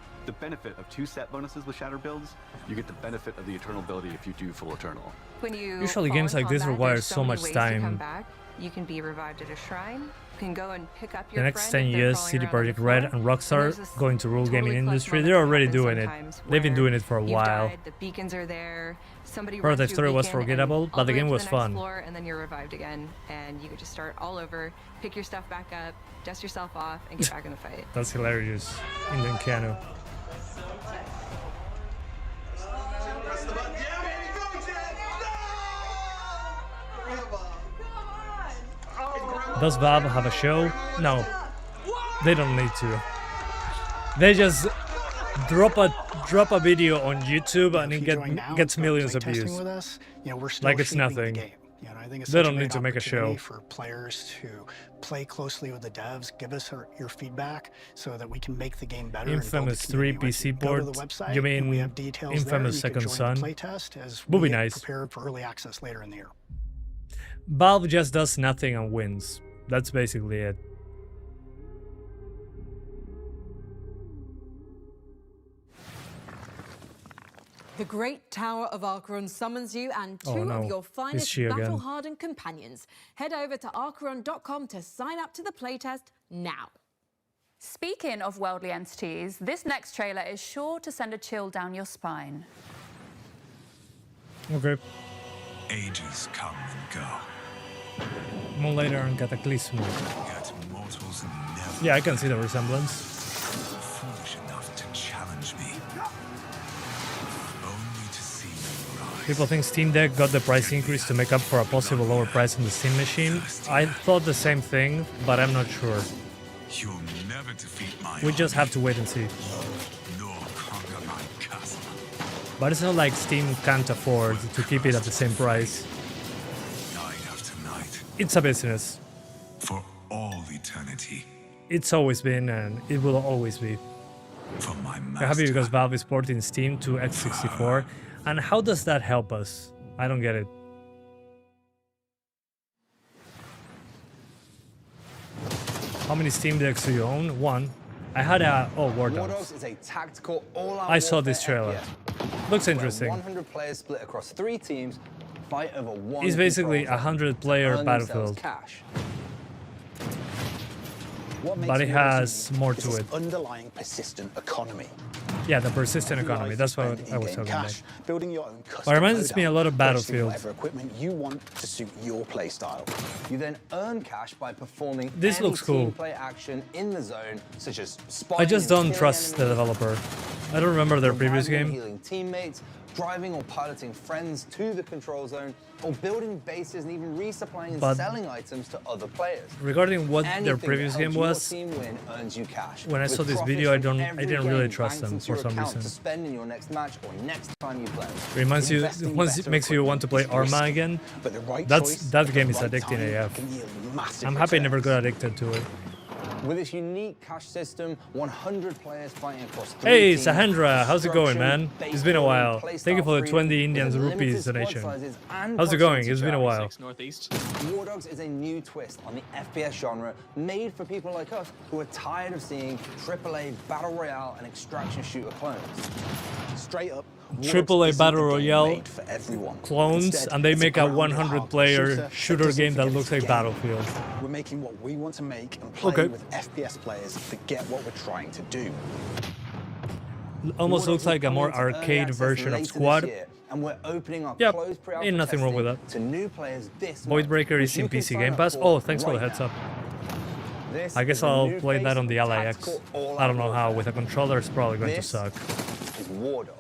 benefit of 2 set bonuses with shatter builds. You get the benefit of the eternal ability if you do full eternal. When you Usually fall games in like this combat, require there's so many much ways to come time. back. You can be revived at a shrine. You can go and pick up The your next friend 10 if they're years, crawling CD around on the Projekt Red floor. and there's Rockstar this going to rule totally gaming clutch industry. moment They're that already happens doing it. sometimes They've been where doing it for a you've while. died, the beacons are there. Somebody Prototype runs your story was beacon, and forgettable, all but the way game up to was next fun. Floor, and then you're revived again, and you could just start all over, pick your stuff back up, dust yourself off, and get back in the fight. That's hilarious. Indian Cano. Does Valve have a show? No. They don't need to. They just drop a video on YouTube and it gets millions of views. With us, you know, we're still Like it's shaping the nothing. game. You know, I think it's They such a don't great need to make a show. opportunity for players to play closely with the devs, give us your feedback so that we can make the game better. Infamous and build a 3 community. PC Go to port. the website, You and we mean have details Infamous there. You can Second join the Son? playtest as Would we be get nice. prepared for early access later in the year. Valve just does nothing and wins. That's basically it. The Great Tower of Acheron summons you and 2 Oh, no. of your It's finest she again. battle-hardened companions. Head over to Acheron.com to sign up to the playtest now. Speaking of worldly entities, this next trailer is sure to send a chill down your spine. Okay. Ages come and go. More later on Cataclysm. Yet mortals never Yeah, I can see the resemblance. foolish enough to challenge me. Only to see you rise. People think Steam Deck got the price increase to make up for a possible lower price on the Steam machine. I thought the same thing, but I'm not sure. You'll never defeat my We just have to wait and see. nor conquer my castle. But it's not like Steam can't afford to keep it at the same price. Night after night, It's a business. for all eternity, It's always been and it will always be. for my I'm master. happy because Valve is porting Steam to X64. And how does that help us? I don't get it. How many Steam Decks do you own? 1. I had a... Oh, War War Dogs. Dogs is a tactical all-out I saw this warfare trailer. FPS, Looks where interesting. 100 players split across 3 teams fight over one. It's basically a control zone 100-player to earn themselves battlefield. Cash. But it has more to it. Underlying persistent economy. Yeah, the persistent economy. That's what I was talking about. Cash, building your own custom But it reminds me a lot of loadout, purchasing Battlefield. whatever equipment you want to suit your playstyle. You then earn cash by performing This any looks cool. team play action in the zone, such as I spotting just and don't killing trust the enemies, developer. I don't remember their previous reviving and game. healing teammates, driving or piloting friends to the control zone, or building bases and even resupplying and But selling items to other players. Regarding what their Anything previous that game helps your was, team win earns you cash. when I With saw this profits video, I from didn't every really game trust banked them into for your some account reason. to spend in your next match or next time you play. Reminds you, Investing in once it better makes you want to play equipment is Arma risky, again. but the right That choice game at is the right addicting time AF. can yield massive I'm happy I never returns. got addicted to it. With this unique cash system, 100 players fighting across 3 Hey, teams, Sahendra, how's it going, man? destruction, It's been a while. playstyle Thank you for the freedom, 20 Indian with unlimited rupees squad donation. sizes and How's it going? proximity It's been a while. Northeast. War Dogs is a new twist on the FPS genre made for people like us who are tired of seeing AAA Battle Royale and extraction shooter clones. Straight up, AAA Battle Royale clones, and they make a 100-player shooter game that looks like Battlefield. We're making what we want to make and playing with FPS players that get what we're trying to do. Almost looks like a more arcade version of Squad. And we're opening our Yep, closed pre-alpha ain't nothing wrong with that. to new players this Void Breaker is in PC Game Pass. Oh, thanks for the heads up. I guess I'll play that on the LIX. I don't know how. With a controller, it's probably going to suck. Is War Dogs.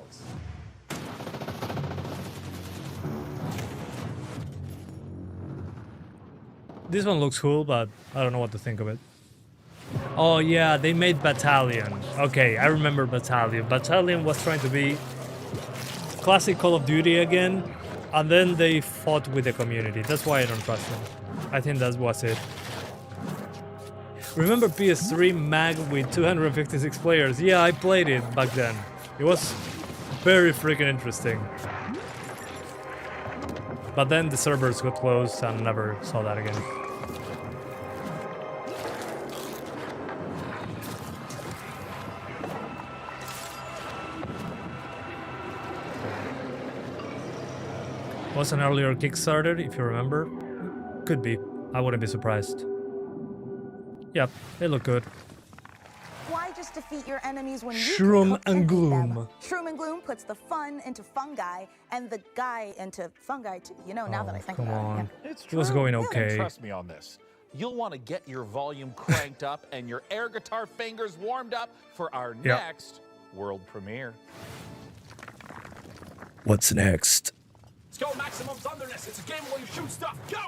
This one looks cool, but I don't know what to think of it. Oh yeah, they made Battalion. Okay, I remember Battalion. Battalion was trying to be classic Call of Duty again, and then they fought with the community. That's why I don't trust them. I think that was it. Remember PS3 mag with 256 players? Yeah, I played it back then. It was very freaking interesting. But then the servers got closed and never saw that again. Was an earlier Kickstarter, if you remember. Could be. I wouldn't be surprised. Yep, they look good. Why just defeat your enemies when you Shroom can and cook them? Gloom. Shroom and Gloom puts the fun into fungi and the guy into fungi too. You know, now that I think Come about on. it. It's It was going okay. Trust me on this. You'll want to get your volume cranked up and your air guitar fingers warmed up for our Yep. next world premiere. What's next? Let's go, Maximum Thunderness. It's a game where you shoot stuff. Go!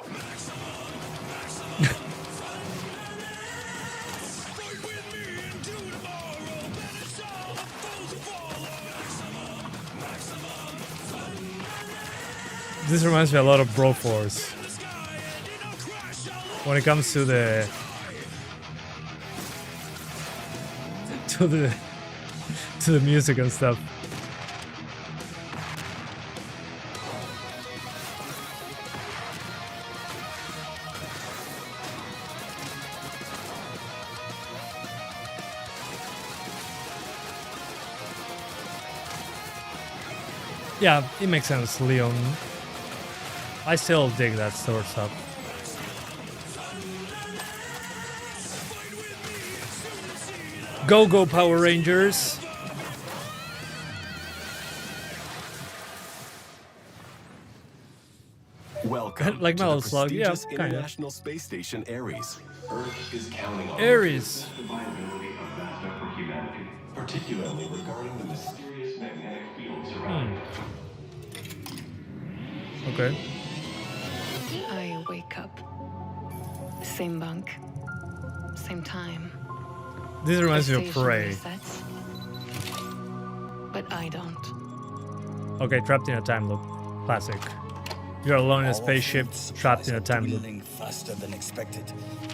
This reminds me a lot of Broforce. When it comes to the music and stuff. Yeah, it makes sense, Leon. I still dig that sort of stuff. Go Go Power Rangers! Welcome Like to Metal the Slug, yeah, prestigious kinda. International Space Station Ares. Earth is counting on Ares. the viability of NASDAQ for humanity, particularly regarding the mysterious magnetic field surrounding it. Okay. I wake up. Same bunk. Same time. This reminds me The of station Prey. resets, but I don't. Okay, trapped in a time loop. Classic. You're alone in a spaceship, trapped in a time loop. Faster than expected.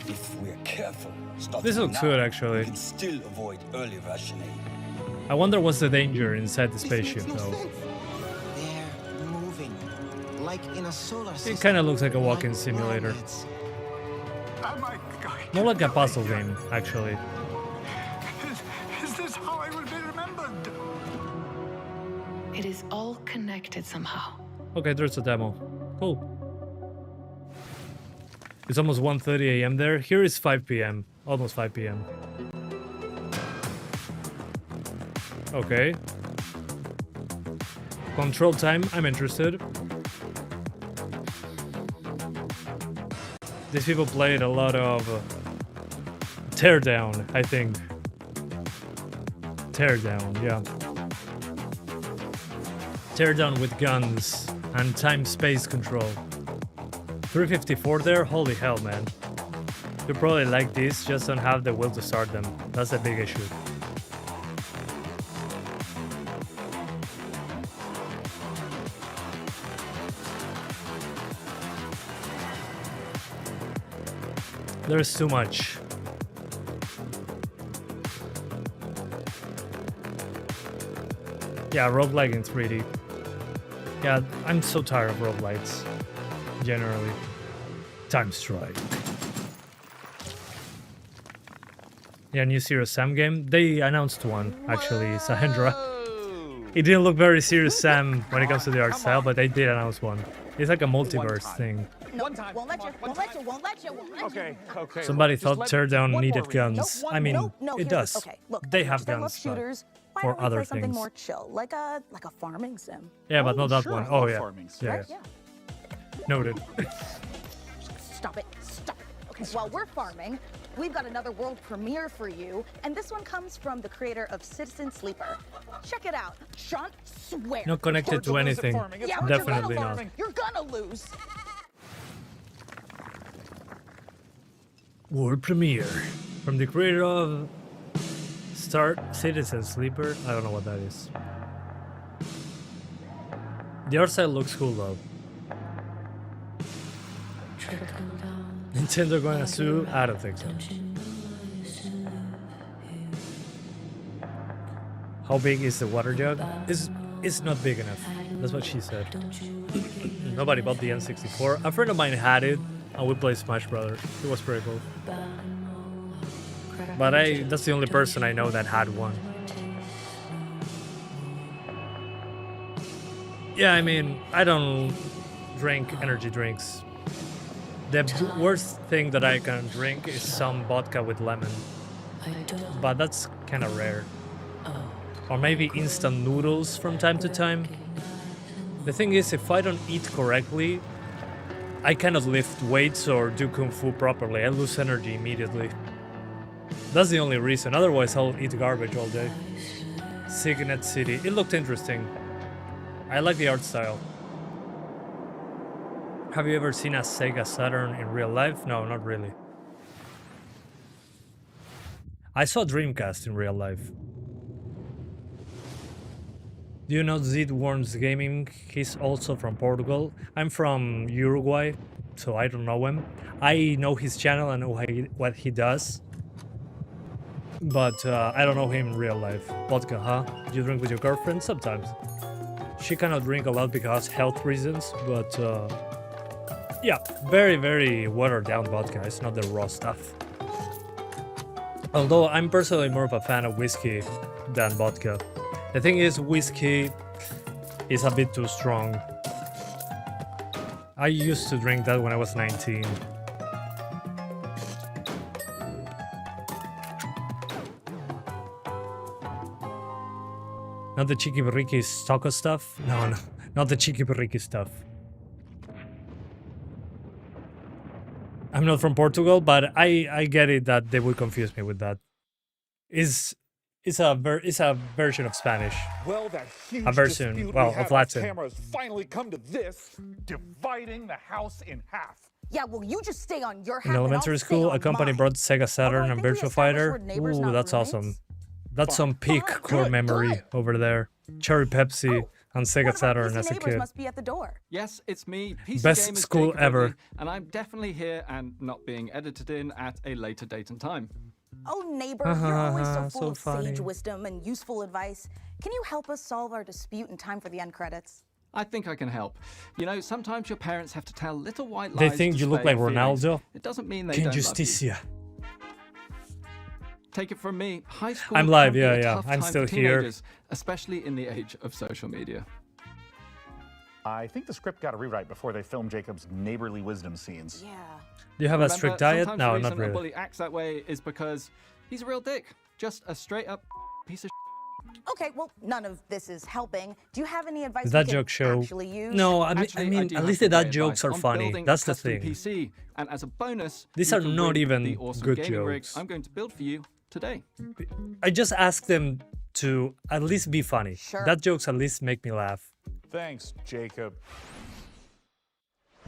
If we're careful, This looks good, actually. We can still avoid early rationing. I wonder what's the danger inside the spaceship, though. They're moving, like in a solar system. It kind of looks like a walking simulator. More like a puzzle game, actually. Is this how I will be remembered? It is all connected somehow. Okay, there's a demo. Cool. It's almost 1:30 a.m. there. Here is 5 p.m. Almost 5 p.m. Okay. Control time, I'm interested. These people played a lot of Teardown, I think. Teardown, yeah. Teardown with guns and time-space control. 354 there? Holy hell, man. You probably like these, just don't have the will to start them. That's a big issue. There's too much. Yeah, roguelike in 3D. Yeah, I'm so tired of roguelites. Generally. Time Strike. Yeah, new Serious Sam game. They announced one, actually, Sahendra. It didn't look very Serious Sam when it comes to the art style, but they did announce one. It's like a multiverse thing. No, won't let you. Okay. Somebody thought Teardown needed guns. I mean, no, it does. Okay, look, They have they love guns, but shooters. Why for don't we other play something things. more chill, like a farming sim? Yeah, but not that sure, one. I Oh, love yeah. farming sims. Yeah, Right? yeah. Yeah. Noted. Stop it. Okay, while we're farming, we've got another world premiere for you, and this one comes from the creator of Citizen Sleeper. Check it out. Sean, swear. Not connected to anything. Yeah, but Definitely you're not. gonna You're gonna lose. World premiere from the creator of Start Citizen Sleeper. I don't know what that is. The art style looks cool though. Nintendo gonna sue? I don't think so. How big is the water jug? It's not big enough. That's what she said. Nobody bought the N64. A friend of mine had it, and we played Smash Brothers. It was pretty cool. But that's the only person I know that had one. Yeah, I mean, I don't drink energy drinks. The worst thing that I can drink is some vodka with lemon. But that's kind of rare. Or maybe instant noodles from time to time. The thing is, if I don't eat correctly, I cannot lift weights or do kung fu properly. I lose energy immediately. That's the only reason. Otherwise, I'll eat garbage all day. Signet City. It looked interesting. I like the art style. Have you ever seen a Sega Saturn in real life? No, not really. I saw Dreamcast in real life. Do you know Zed Worms Gaming? He's also from Portugal. I'm from Uruguay, so I don't know him. I know his channel and know what he does. But I don't know him in real life. Vodka, huh? Do you drink with your girlfriend? Sometimes. She cannot drink a lot because health reasons, but yeah, very, very watered down vodka. It's not the raw stuff. Although I'm personally more of a fan of whiskey than vodka. The thing is, whiskey is a bit too strong. I used to drink that when I was 19. Not the Cheeky Bariki taco stuff? No, not the Cheeky Bariki stuff. I'm not from Portugal, but I get it that they would confuse me with that. It's a version of Spanish. Well, that huge a version, dispute well, we have of Latin. on camera has finally come to this, dividing the house in half. Yeah, well, you just stay on your half. In elementary school, a company brought Sega Saturn and Virtua Fighter. Ooh, that's awesome. That's some peak core memory over there. Cherry Pepsi and Sega Saturn as a kid. Must be at the door. Yes, it's me, PC Best Gamers school Jacob ever. Ridley, and I'm definitely here and not being edited in at a later date and time. Oh, neighbor, you're always so full So of funny. sage wisdom and useful advice. Can you help us solve our dispute in time for the end credits? I think I can help. You know, sometimes your parents have to tell little white lies. They think to you look spare like your feelings. Ronaldo. It doesn't mean they King don't Justicia. love you. Take it from me, high school I'm live, can be yeah, a yeah. tough I'm time still for here. teenagers, especially in the age of social media. I think the script got a rewrite before they filmed Jacob's neighborly wisdom scenes. Yeah. Do you have a Remember, strict diet? sometimes No, the not reason a really. bully acts that way is because he's a real dick. Just a straight up piece of Okay, well, none of this is helping. Do you have any advice Does we that can joke show? actually use? No, I Actually, mean, do at have least some that great jokes are advice on funny. building a That's the custom thing. PC, and as a bonus, These you are can not win even the awesome good gaming rig jokes. I'm going to build for you today. I just ask them to at least be funny. Sure. That jokes at least make me laugh. Thanks, Jacob.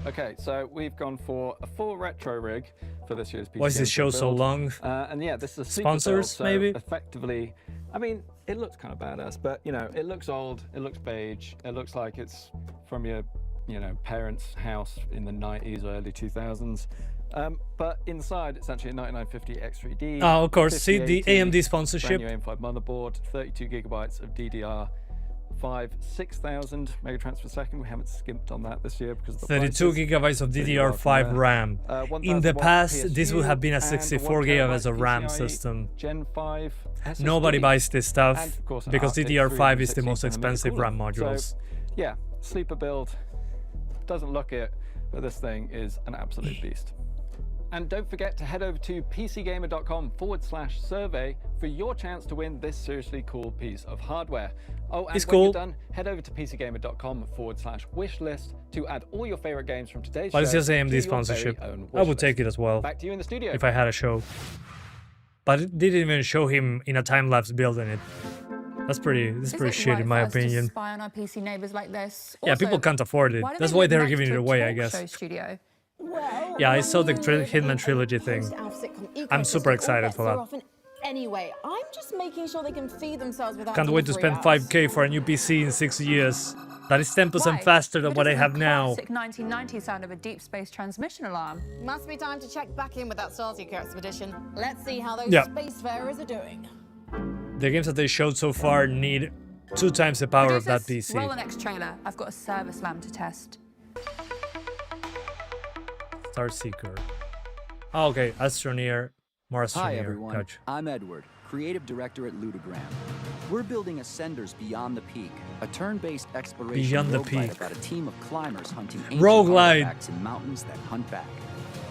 Okay, so we've gone for a full retro rig for this year's PC. Why is this Games show build. so long? And yeah, this is a super Sponsors, build, so maybe? effectively, I mean, it looks kind of badass, but you know, it looks old, it looks beige, it looks like it's from your, you know, parents' house in the 90s or early 2000s. But inside, it's actually a 9950 X3D. Oh, of course. See the 5080, AMD sponsorship. Brand new M5 motherboard, 32 gigabytes of DDR. DDR5 6000 megatransfer per second. We haven't skimped on that this year because of the 32 prices. gigabytes of DDR5 RAM. In the 1000 past, this would PSU have been a and 64 1 gigabytes of terabyte RAM PCIe system. Gen 5 SSD. Nobody buys this stuff And, of course, an because Arctic DDR5 is the 316 most expensive cooler. RAM modules. So, yeah, sleeper build. Doesn't look it, but this thing is an absolute beast. And don't forget to head over to pcgamer.com/survey for your chance to win this seriously cool piece of hardware. Oh, and It's when cool. you're done, head over to pcgamer.com/wishlist to add all your favorite games from today's But it's show just to AMD your sponsorship. very own I would wishlist. take it as well. Back to you in the studio. If I had a show. But it didn't even show him in a time-lapse building it. This is pretty shit in my opinion. To spy on our PC neighbors like this? Yeah, Also, people can't afford it. why do That's they why live they're next giving to it a away, I talk guess. show studio? Yeah, I saw the Hitman trilogy thing. I'm super excited for that. Anyway, I'm just making sure they can feed themselves without Can't wait to spend 5K for a new PC in 6 years. That is 10% Why? faster than what I doesn't have the now. Classic 1990 sound of a deep space transmission alarm. Must be time to check back in with that Starseeker expedition. Let's see how those Yeah. spacefarers are doing. The games that they showed so far need 2 times the power of that Producers, PC. roll the next trailer. I've got a service lamp to test. Starseeker. Oh, okay, Astroneer, more Hi Astroneer. everyone, Gotcha. I'm Edward, creative director at Ludogram. We're building Ascenders Beyond the Peak, a turn-based exploration Beyond the roguelite Peak. about a team of climbers hunting ancient Roguelite. artifacts in mountains that hunt back.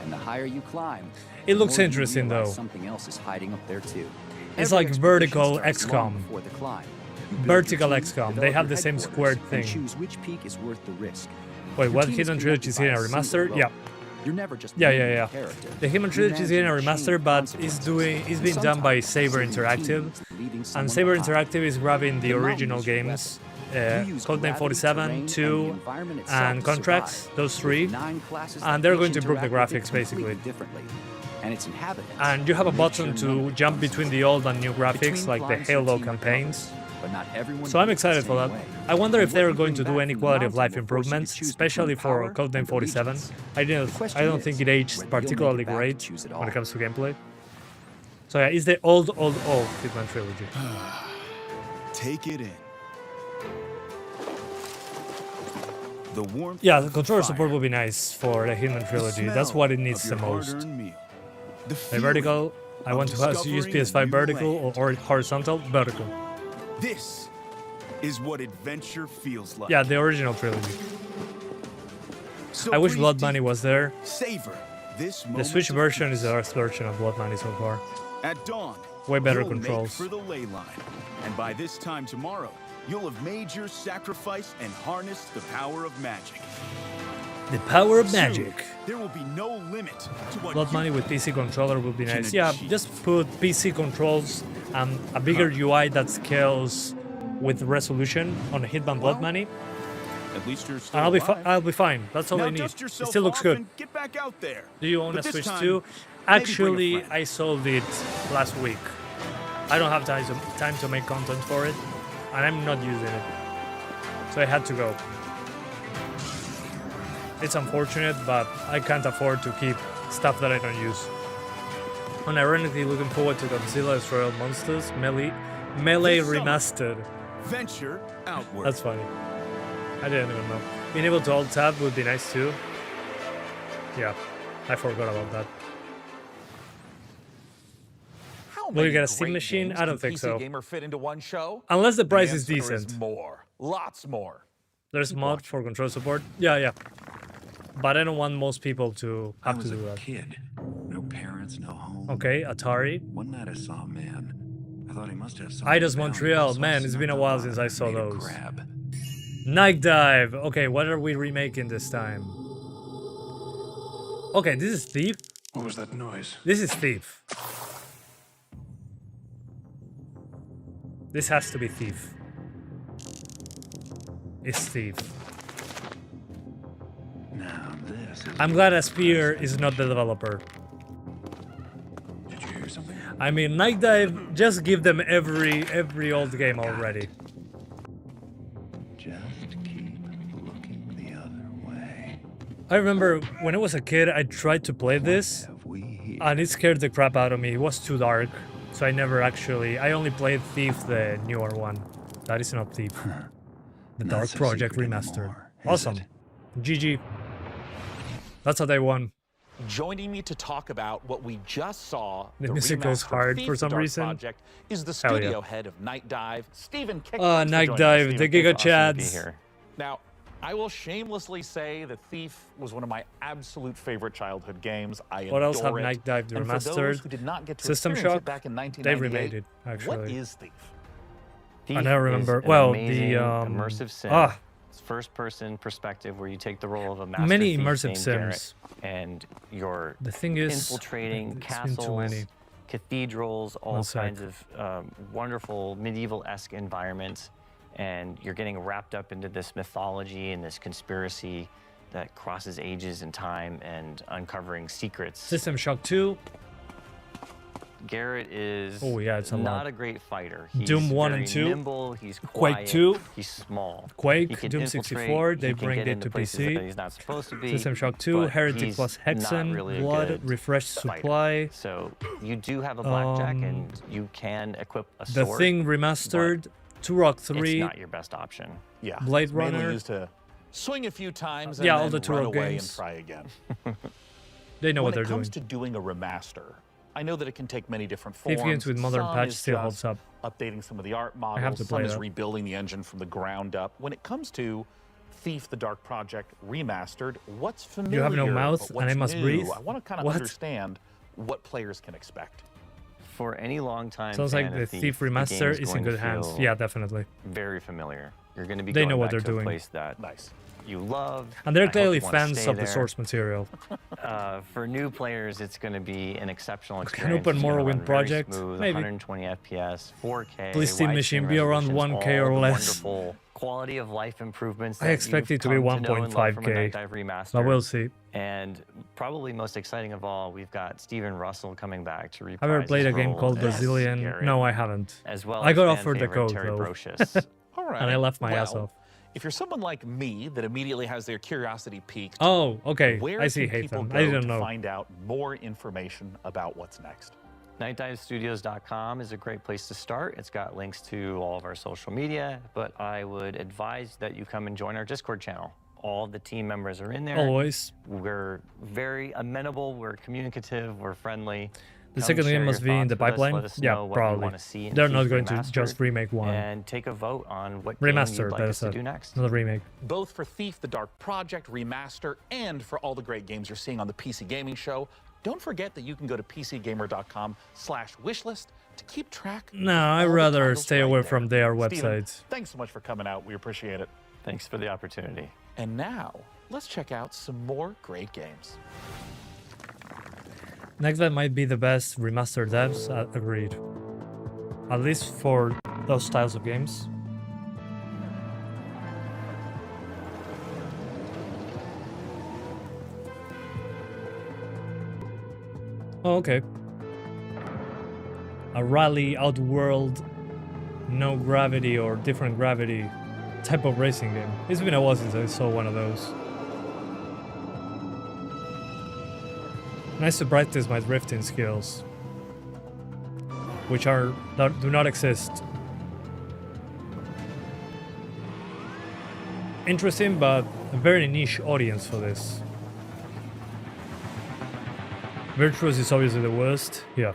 And the higher you climb, It the looks more you interesting, realize though. Something else is hiding up there too. It's Every like expedition vertical starts long XCOM. before the climb. You build Vertical your team, XCOM. They develop have your the same headquarters, squared and thing. choose which peak is worth the risk. Wait, Your what? team is Hidden Trilogy is connected getting a by a single remaster? rope. Yeah. You're never just Yeah. a character. The Human You Trilogy is getting a manage a chain remaster, of but consequences. it's being done by Saber Sometimes Interactive, leaving and someone Saber behind. Interactive is grabbing the The original mountain is your games, You use Codename gravity, 47, terrain, 2, and the environment itself and to Contracts, survive. those With 3, 9 classes and that they're each going to improve the interact with graphics it basically. completely differently. And its inhabitants And you have a make button sure none to of jump between the old and new graphics, Between like the climbs, your Halo team campaigns. recovers, but not everyone So I'm moves the excited for same that. way. I wonder And if what they're you going to bring do back any from the quality of mountain life will force you to improvements, choose especially between for power Codename and 47. allegiance. I The question don't is think it aged whether you'll make particularly it back to great choose it when all. it comes to gameplay. So yeah, it's the old Hitman trilogy. Take it in. The warmth Yeah, of the controller fire, support would be nice for the Hitman the trilogy. That's smell what it of needs the your most. hard-earned meal, the A feeling vertical. I of want to use discovering a PS5 new vertical land. or horizontal vertical. This is what adventure feels like. Yeah, the original trilogy. So I wish breathe Blood deep. Money was there. Savor this The moment Switch of version is peace. the best version of Blood Money so far. At dawn, Way better you'll controls. make for the ley line, and by this time tomorrow, you'll have made your sacrifice and harnessed the power of magic. The power of Soon, magic. there will be no limit to what Blood you Money with PC controller would be can nice. Yeah, achieve. just put PC controls and a bigger UI that scales with resolution on Hitman Blood Money. At least you're still And alive. I'll be fine. That's all Now I need. dust It yourself still looks off good. and get back out there. Do you own But a this Switch time, too? maybe bring a Actually, friend. I sold it last week. I don't have time to make content for it, and I'm not using it. So I had to go. It's unfortunate, but I can't afford to keep stuff that I don't use. Unironically looking forward to Godzilla's Royal Monsters Melee This summer. Remastered. Venture outward. That's funny. I didn't even know. Being able to alt tab would be nice too. Yeah, I forgot about that. How Will you many get a Steam great machine? games I don't can think PC so. Gamer fit into one show? Unless the price is answer decent. more. Lots more. There's mod for control support. Yeah. But I don't want most people to I have was to a do that. kid. No parents, no home. Okay, Atari. One night I saw a man. I thought he must have something. Eidos valuable, Montreal. so I Man, it's been a snuck while up on since him I and saw made a those. grab. Night Dive. Okay, what are we remaking this time? Okay, this is Thief. What was that noise? This is Thief. This has to be Thief. It's Thief. Now this is. I'm glad Aspire is not the developer. Did you hear something? I mean, Night Dive, just give them every old game already. Just keep looking the other way. I remember when I was a kid, I tried to play this, and it scared the crap out of me. It was too dark, so I only played Thief, the newer one. That is not Thief. The Not Dark so Project secret Remastered. anymore, is Awesome. GG. That's how they won. Joining me to talk about what we just saw, The music goes remastered hard Thief for the some Dark reason. Project, is the Hell yeah. studio head of Night Dive, Stephen. Night Dive, the Giga Chads. Now, I will shamelessly say that Thief was one of my absolute favorite childhood games. What else have Night Dive And for those remastered? who did not get to System experience Shock? it back in They 1998, remade it, actually. What is Thief? I never remember. Is an Well, amazing, the immersive sim. It's first-person perspective where you take the role of a master Many thief immersive named sims. Garrett, and you're The thing is, infiltrating it's been castles, too many. cathedrals, all One sec. kinds of wonderful medieval-esque environments, and you're getting wrapped up into this mythology and this conspiracy that crosses ages and time and uncovering secrets. System Shock 2. Garrett is it's a not lot. a great fighter. He's Doom 1 very and 2. nimble, he's Quake quiet, 2. he's small. Quake, He can Doom infiltrate, 64, he they can bring get it into to places PC. that he's not supposed to be, System Shock 2, but Heretic he's plus not Hexen, really a Blood, good Refreshed fighter. Supply. So you do have a blackjack and you can equip a The sword. Thing Remastered, Turok 3. It's not your best option. Yeah, Blade it's mainly Runner. used to swing a few times Yeah, and all then the run Turok away games. and try again. They know what they're When it comes doing. to doing a remaster, I know that it can take many different Thief forms. games with modern Some patch is still just holds up. updating some of the art models. have to Some play is that. rebuilding the engine from the ground up. When it comes to Thief: The Dark Project Remastered, what's familiar? You have no mouth but what's and I must new? breathe? I want to kind of What? understand what players can expect. For any long-time Sounds fan like of the Thief the Remaster game's is in going to good hands. feel Yeah, definitely. Very familiar. You're going to be They going know what back they're to a doing. place that you love. And they're I hope clearly you wanna fans stay of the there. source material. For new players, it's going to be an exceptional Can experience. open It's gonna Morrowind run very Project? smooth, Maybe. 120 FPS, 4K. Please, Steam widescreen Machine be around resolutions, 1K all or the less. Wonderful quality of life improvements. I that expect you've it to be come know and love from a 1.5K, Night Dive Remaster. but we'll see. And probably most exciting of all, we've got Steven Russell coming back to reprise Have you ever played a his game role called as Brazilian? Garrett, No, I haven't. as well I as got fan offered the favorite code Terry though. Brocious. All right. And I left my ass Well, off. If you're someone like me that immediately has their curiosity piqued, Oh, okay. where I see can hate people them. go I didn't to know. find out more information about what's next? NightDiveStudios.com is a great place to start. It's got links to all of our social media, but I would advise that you come and join our Discord channel. All of the team members are in there. Always. We're very amenable, we're communicative, we're friendly. The Come second share game your must be in the thoughts with us, pipeline. let us Yeah, know what you probably. wanna see in They're Thief not going to Remastered, just remake one. And take a vote on what game Remaster, you'd like better us to said. do next. Not a remake. Both for Thief: The Dark Project Remaster and for all the great games you're seeing on the PC Gaming Show, don't forget that you can go to pcgamer.com/wishlist to keep track. No, I'd of all the rather titles stay right away there. from their Steven, websites. thanks so much for coming out. We appreciate it. Thanks for the opportunity. And now, let's check out some more great games. Next, that might be the best remastered devs. Agreed. At least for those styles of games. Oh, okay. A rally, outworld, no gravity or different gravity type of racing game. It's been a while since I saw one of those. Nice to practice my drifting skills, which do not exist. Interesting, but a very niche audience for this. Virtuous is obviously the worst. Yeah.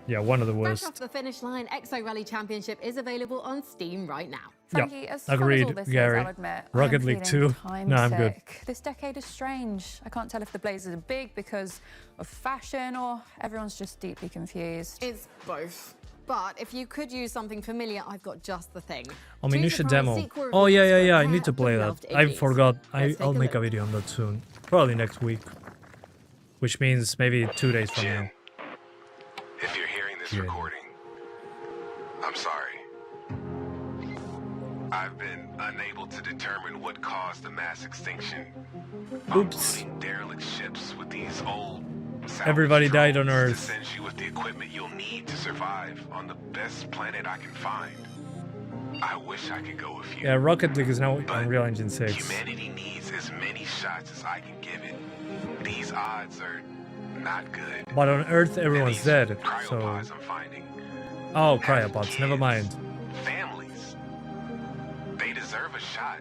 Yeah, one of the Fresh worst. off the finish line, Exo Rally Championship is available on Steam right now. Frankie, Yeah, as fun as agreed, all this Gary. Is, I'll admit, Rocket I'm League feeling 2. time No, I'm good. sick. This decade is strange. I can't tell if the blazers are big because of fashion or everyone's just deeply confused. It's both. But if you could use something familiar, I've got just the thing. Minutia Choose a demo. sequel Oh yeah, reviews yeah, for yeah. a I pair need to of play that. beloved I indies. forgot. Let's take I'll a make a look. video on that soon. Probably next week. Which means maybe 2 days from now. If you're hearing this Yeah. recording, I'm sorry. I've been unable to determine what caused the mass extinction. Oops. I'm derelict ships with these old Everybody died on to Earth. send you with the equipment you'll need to survive on the best planet I can find. I wish I could go with you. Yeah, Rocket League is now Unreal Engine 6. Humanity needs as many shots as I can give it. These odds are not good. But on Earth, everyone's dead. So. Cryopods I'm finding. Oh, cryopods. Never mind. Families. deserve a shot.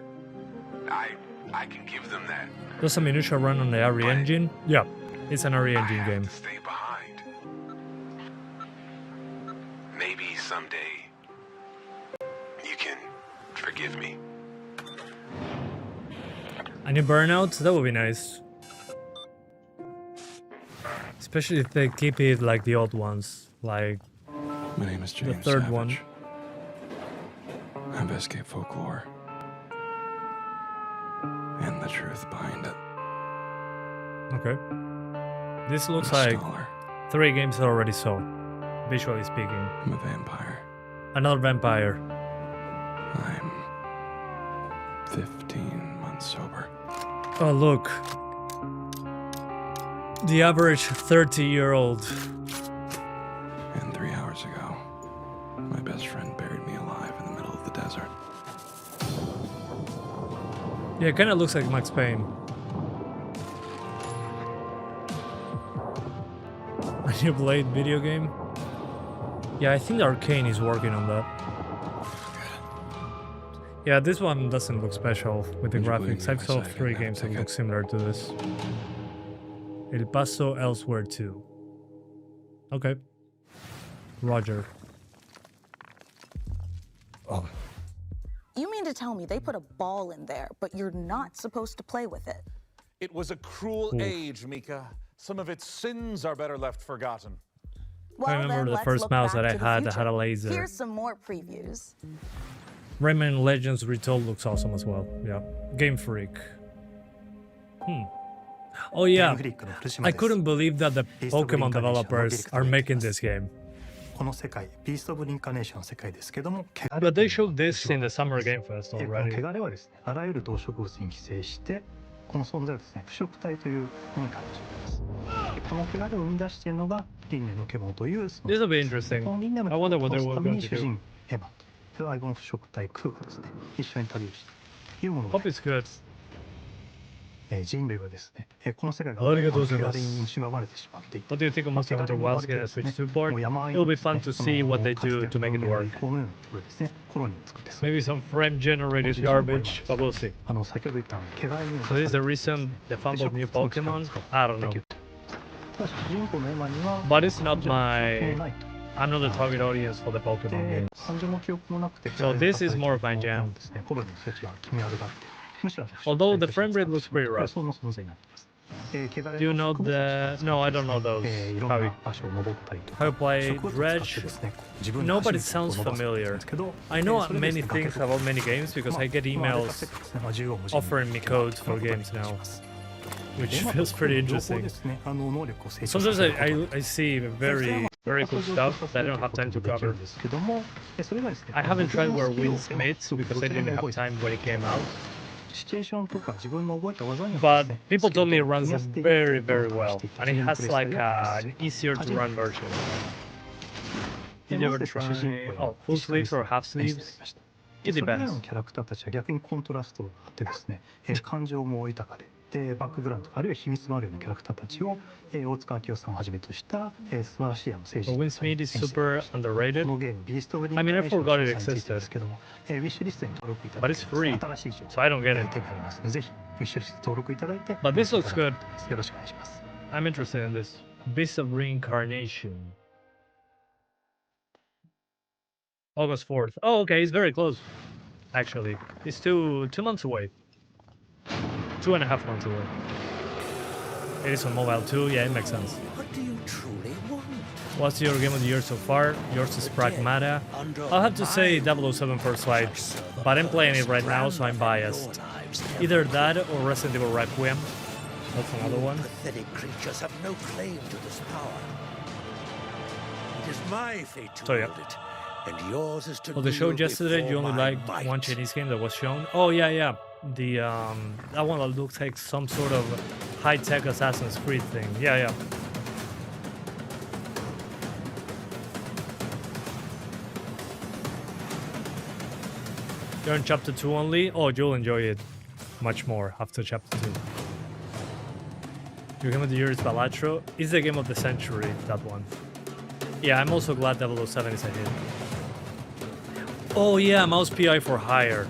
I can give them that. Does a minutia run on the RE engine? Yeah, it's an RE engine game. Stay behind. Maybe someday you can forgive me. A new Burnout? That would be nice. Especially if they keep it like the old ones, like My name is James the third Savage. one. I investigate folklore and the truth behind it. Okay. This looks I'm a like scholar. 3 games I already saw, visually speaking. I'm a vampire. Another vampire. I'm 15 months sober. Oh, look. The average 30-year-old. And 3 hours ago, my best friend buried me alive in the middle of the desert. Yeah, it kind of looks like Max Payne. A new Blade video game? Yeah, I think Arcane is working on that. Yeah, this one doesn't look special with the graphics. I've saw 3 games that look similar to this. El Paso Elsewhere 2. Okay. Roger. Oh. You mean to tell me they put a ball in there, but you're not supposed to play with it? It was a cruel Ooh. age, Mika. Some of its sins are better left forgotten. Well, I remember then the let's first look mouse back that I to the had that future. had a laser. Here's some more previews. Rayman Legends Retold looks awesome as well. Yeah. Game Freak. Oh yeah. I couldn't believe that the Pokemon developers are making this game. この世界、ビースト・オブ・リンカネーションの世界ですけども、 But they showed this in the Summer Game Fest この already. 汚れはですね、あらゆる動植物に寄生して、この存在をですね、腐食体というものに感じます。この汚れを生み出しているのが輪廻の獣という。 This will be interesting. この輪廻 I の wonder what they 獣 were を殺すため going に to 主 do. 人エマというアイゴン腐食体クーがですね、一緒に旅をしているもの Hope it's good. 人類はですね、この世界がありがとうござい汚れます。に蝕まれてしまっていて、 What do you think of Monster Hunter Wilds getting a Switch 2 port? It'll be fun to see what they do to make it work. このようなところですね、コロニーを作って Maybe some frame generated garbage, but we'll see. 先ほど言った毛がいに So this is the reason they fumbled new Pokemon? I don't know. ただし主人公のエマには But it's not my... I'm not the target audience for the Pokemon で game. 感情も記憶もなくて So this is more of my jam. ですね、コロニーの人たちは気味悪がってむしろ Although the frame rate looks pretty rough. その存在になっています Do you know the... No, I don't know those. いろん How な you, 場所を登ったりと how か you play 植物を使って Dredge? ですね自分で Nobody 走る sounds ことを伸ばすん familiar. ですけど I know それで many ですね things about many games because I get emails offering me codes for games now, which feels pretty interesting. Sometimes I see very cool stuff that I don't have time to cover. I haven't tried where Winds meets because I didn't have time when it came out. But people told me it runs very well, and it has like an easier to run version. You never try full sleeves or half sleeves? It それら depends. のキャラクターたちは逆にコントラストがあってですね、感情も豊かで、バックグラウンドあるいは秘密のあるようなキャラクターたちを、大塚明夫さんをはじめとした、素晴らしい政治 Windsmeet is super underrated. このゲームビースト・オブ・リン I カ mean, ネ I ーション forgot it について existed. ですけども、ウィッシュリストに登録いただ But いて it's free, 新しい情報 so I don't get it. 手に入りますので、ぜひウィッシュリスト登録いただいて But this looks good. よろしくお願いします。 I'm interested in this. Beast of Reincarnation. August 4th. Oh, okay, it's very close. Actually, it's two months away. 2.5 months away. It is on mobile too. Yeah, it makes sense. What do you truly want? What's your game of the year so far? Yours is Pragmata. I'll have to say 007 First Light, but I'm playing it right now, so I'm biased. Either that or Resident Evil Requiem. That's another one. Pathetic creatures have no claim to this power. It is my fate to So, yeah. wield it, and yours is to Well, they showed kneel yesterday you before only my liked might. one Chinese game that was shown. Oh yeah. The that one that looks like some sort of high-tech Assassin's Creed thing. Yeah. You're in chapter 2 only? Oh, you'll enjoy it much more after chapter 2. Your game of the year is Balatro. It's the game of the century, that one. Yeah, I'm also glad 007 is a hit. Oh yeah, mouse PI for hire.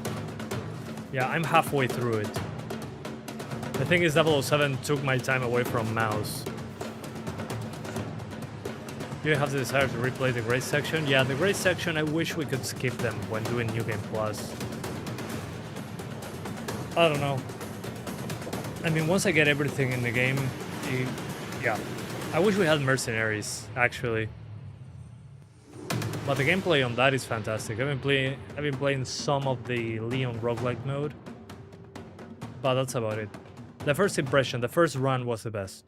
Yeah, I'm halfway through it. The thing is, 007 took my time away from mouse. You have the desire to replay the Grace section? Yeah, the Grace section, I wish we could skip them when doing New Game Plus. I don't know. I mean, once I get everything in the game, yeah. I wish we had Mercenaries, actually. But the gameplay on that is fantastic. I've been playing some of the Leon roguelike mode, but that's about it. The first impression, the first run was the best.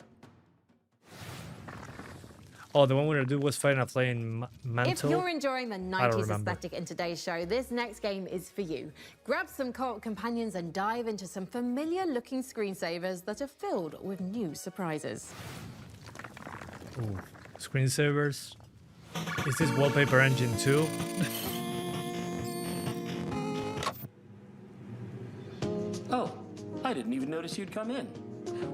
Oh, the one we were doing was Final Playing Mantle. If you're enjoying the 90s aesthetic in today's show, this next game is for you. Grab some co-op companions and dive into some familiar-looking screensavers that are filled with new surprises. Ooh, screensavers. Is this Wallpaper Engine 2? Oh, I didn't even notice you'd come in.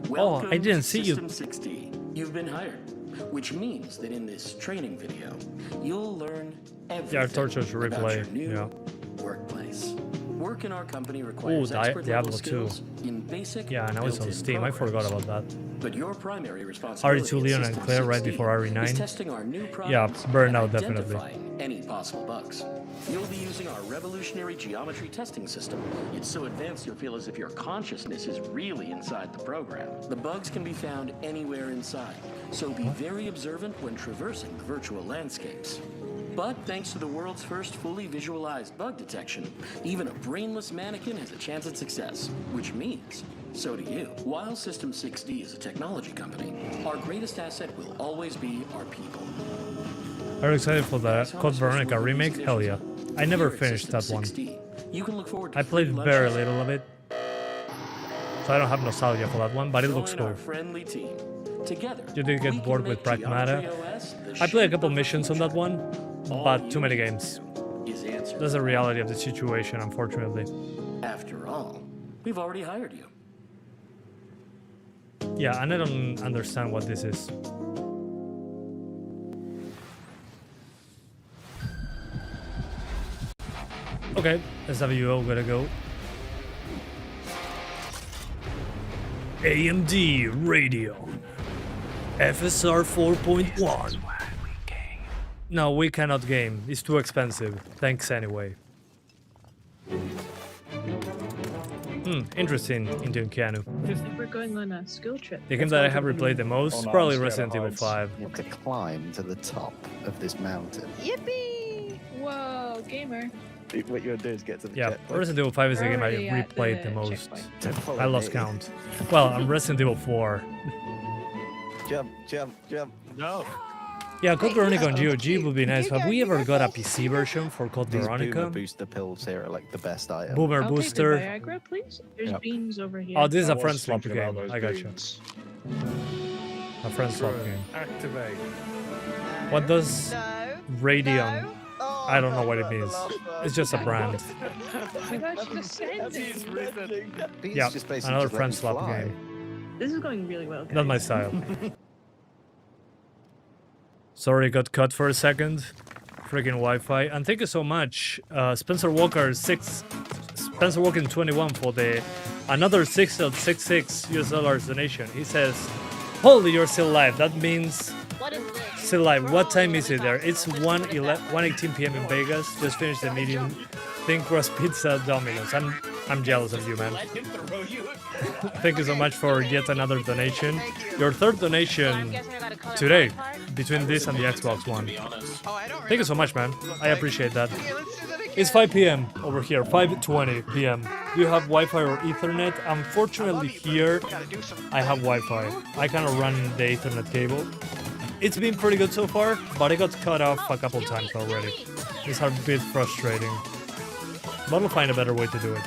Welcome I didn't see System 6D. You've been hired, which means that in this training video, you'll learn everything about your new workplace. Work in our company requires expert-level skills in basic. Yeah, now it's on Steam. I forgot about that. But your primary responsibility RE2 Leon and Claire right before RE9. is testing our new Yeah, products Burnout and definitely. identifying any possible bugs. You'll be using our revolutionary geometry testing system. It's so advanced you'll feel as if your consciousness is really inside the program. The bugs can be found anywhere inside, so be very observant when traversing the virtual landscapes. But thanks to the world's first fully visualized bug detection, even a brainless mannequin has a chance at success, which means so do you. While System 6D is a technology company, our greatest asset will always be our people. Are you excited for the Code Veronica remake? Hell yeah. I never finished that one. You can look forward to I played very little of it, so I don't have nostalgia for that one, but it looks cool. Friendly team. Together, You did get bored with Pragmata. I played a couple missions on that one, but too many games. That's the reality of the situation, unfortunately. After all, we've already hired you. Yeah, and I don't understand what this is. Okay, SWO gotta go. AMD Radio. FSR 4.1. No, we cannot game. It's too expensive. Thanks anyway. Interesting, Indian Keanu. I think we're going on a school trip. The game that I have replayed the most, probably Resident Evil 5. You have to climb to the top of this mountain. Yippee! Whoa, gamer. What you're gonna do is get to the Yeah, checkpoint. Resident Evil 5 is the game I Already at replayed the the most. checkpoint. I lost count. Well, I'm Resident Evil 4. Jump, jump, jump. No. Yeah, Code Veronica on GOG would be nice. Have we ever got a PC version for Code These Veronica? boomer booster pills here are like the best item. Boomer I'll Booster. take the Viagra, please. There's Yep. beans over here. Oh, this is a friend swap game. I got you. A friend swap game. Activate. What does Radeon? I don't know what it means. It's just a brand. Oh my gosh, the sand. Yeah, another friend swap game. This is going really well, guys. Not my style. Sorry, got cut for a second. Freaking Wi-Fi. And thank you so much, Spencer Walker 21 for the another $6.66 donation. He says, "Holy, you're still live. That means still live. What time is it there? It's 1:18 p.m. in Vegas. Just finished the medium thin crust pizza Domino's. I'm jealous of you, man. Thank you so much for yet another donation. Your third donation today between this and the Xbox One. Thank you so much, man. I appreciate that. It's 5 p.m. over here, 5:20 p.m. Do you have Wi-Fi or Ethernet? Unfortunately, here I have Wi-Fi. I cannot run the Ethernet cable. It's been pretty good so far, but I got cut off a couple times already. It's a bit frustrating, but we'll find a better way to do it.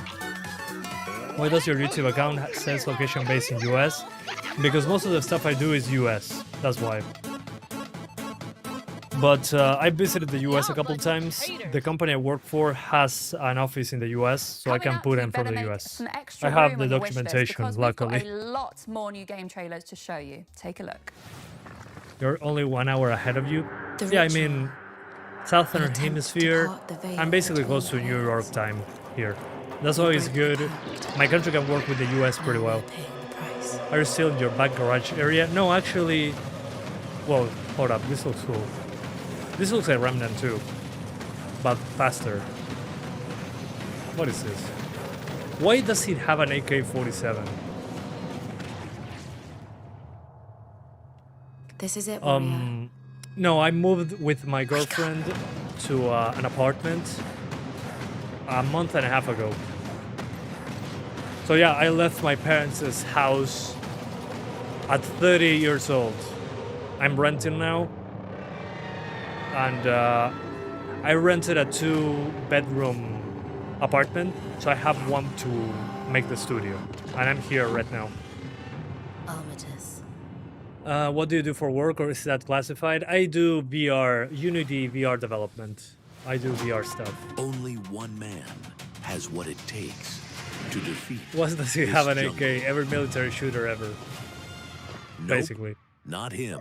Why does your YouTube account says location based in US? Because most of the stuff I do is US. That's why. But I visited the US a couple times. The company I work for has an office in the US, so I can put in from the US. I have the documentation, luckily. We've got a lot more new game trailers to show you. Take a look. You're only 1 hour ahead of you? Yeah, I mean, Southern Hemisphere. I'm basically close to New York time here. That's why it's good. My country can work with the US pretty well. Are you still in your back garage area? No, actually... Well, hold up. This looks cool. This looks like Remnant 2, but faster. What is this? Why does it have an AK-47? This is it, No, I moved with my girlfriend to an apartment a month and a half ago. So yeah, I left my parents' house at 30 years old. I'm renting now. And I rented a 2-bedroom apartment, so I have one to make the studio. And I'm here right now. What do you do for work, or is that classified? I do VR, Unity VR development. I do VR stuff. Only one man has what it takes to defeat. What does he have an AK? Every military shooter ever. Nope, basically. Not him.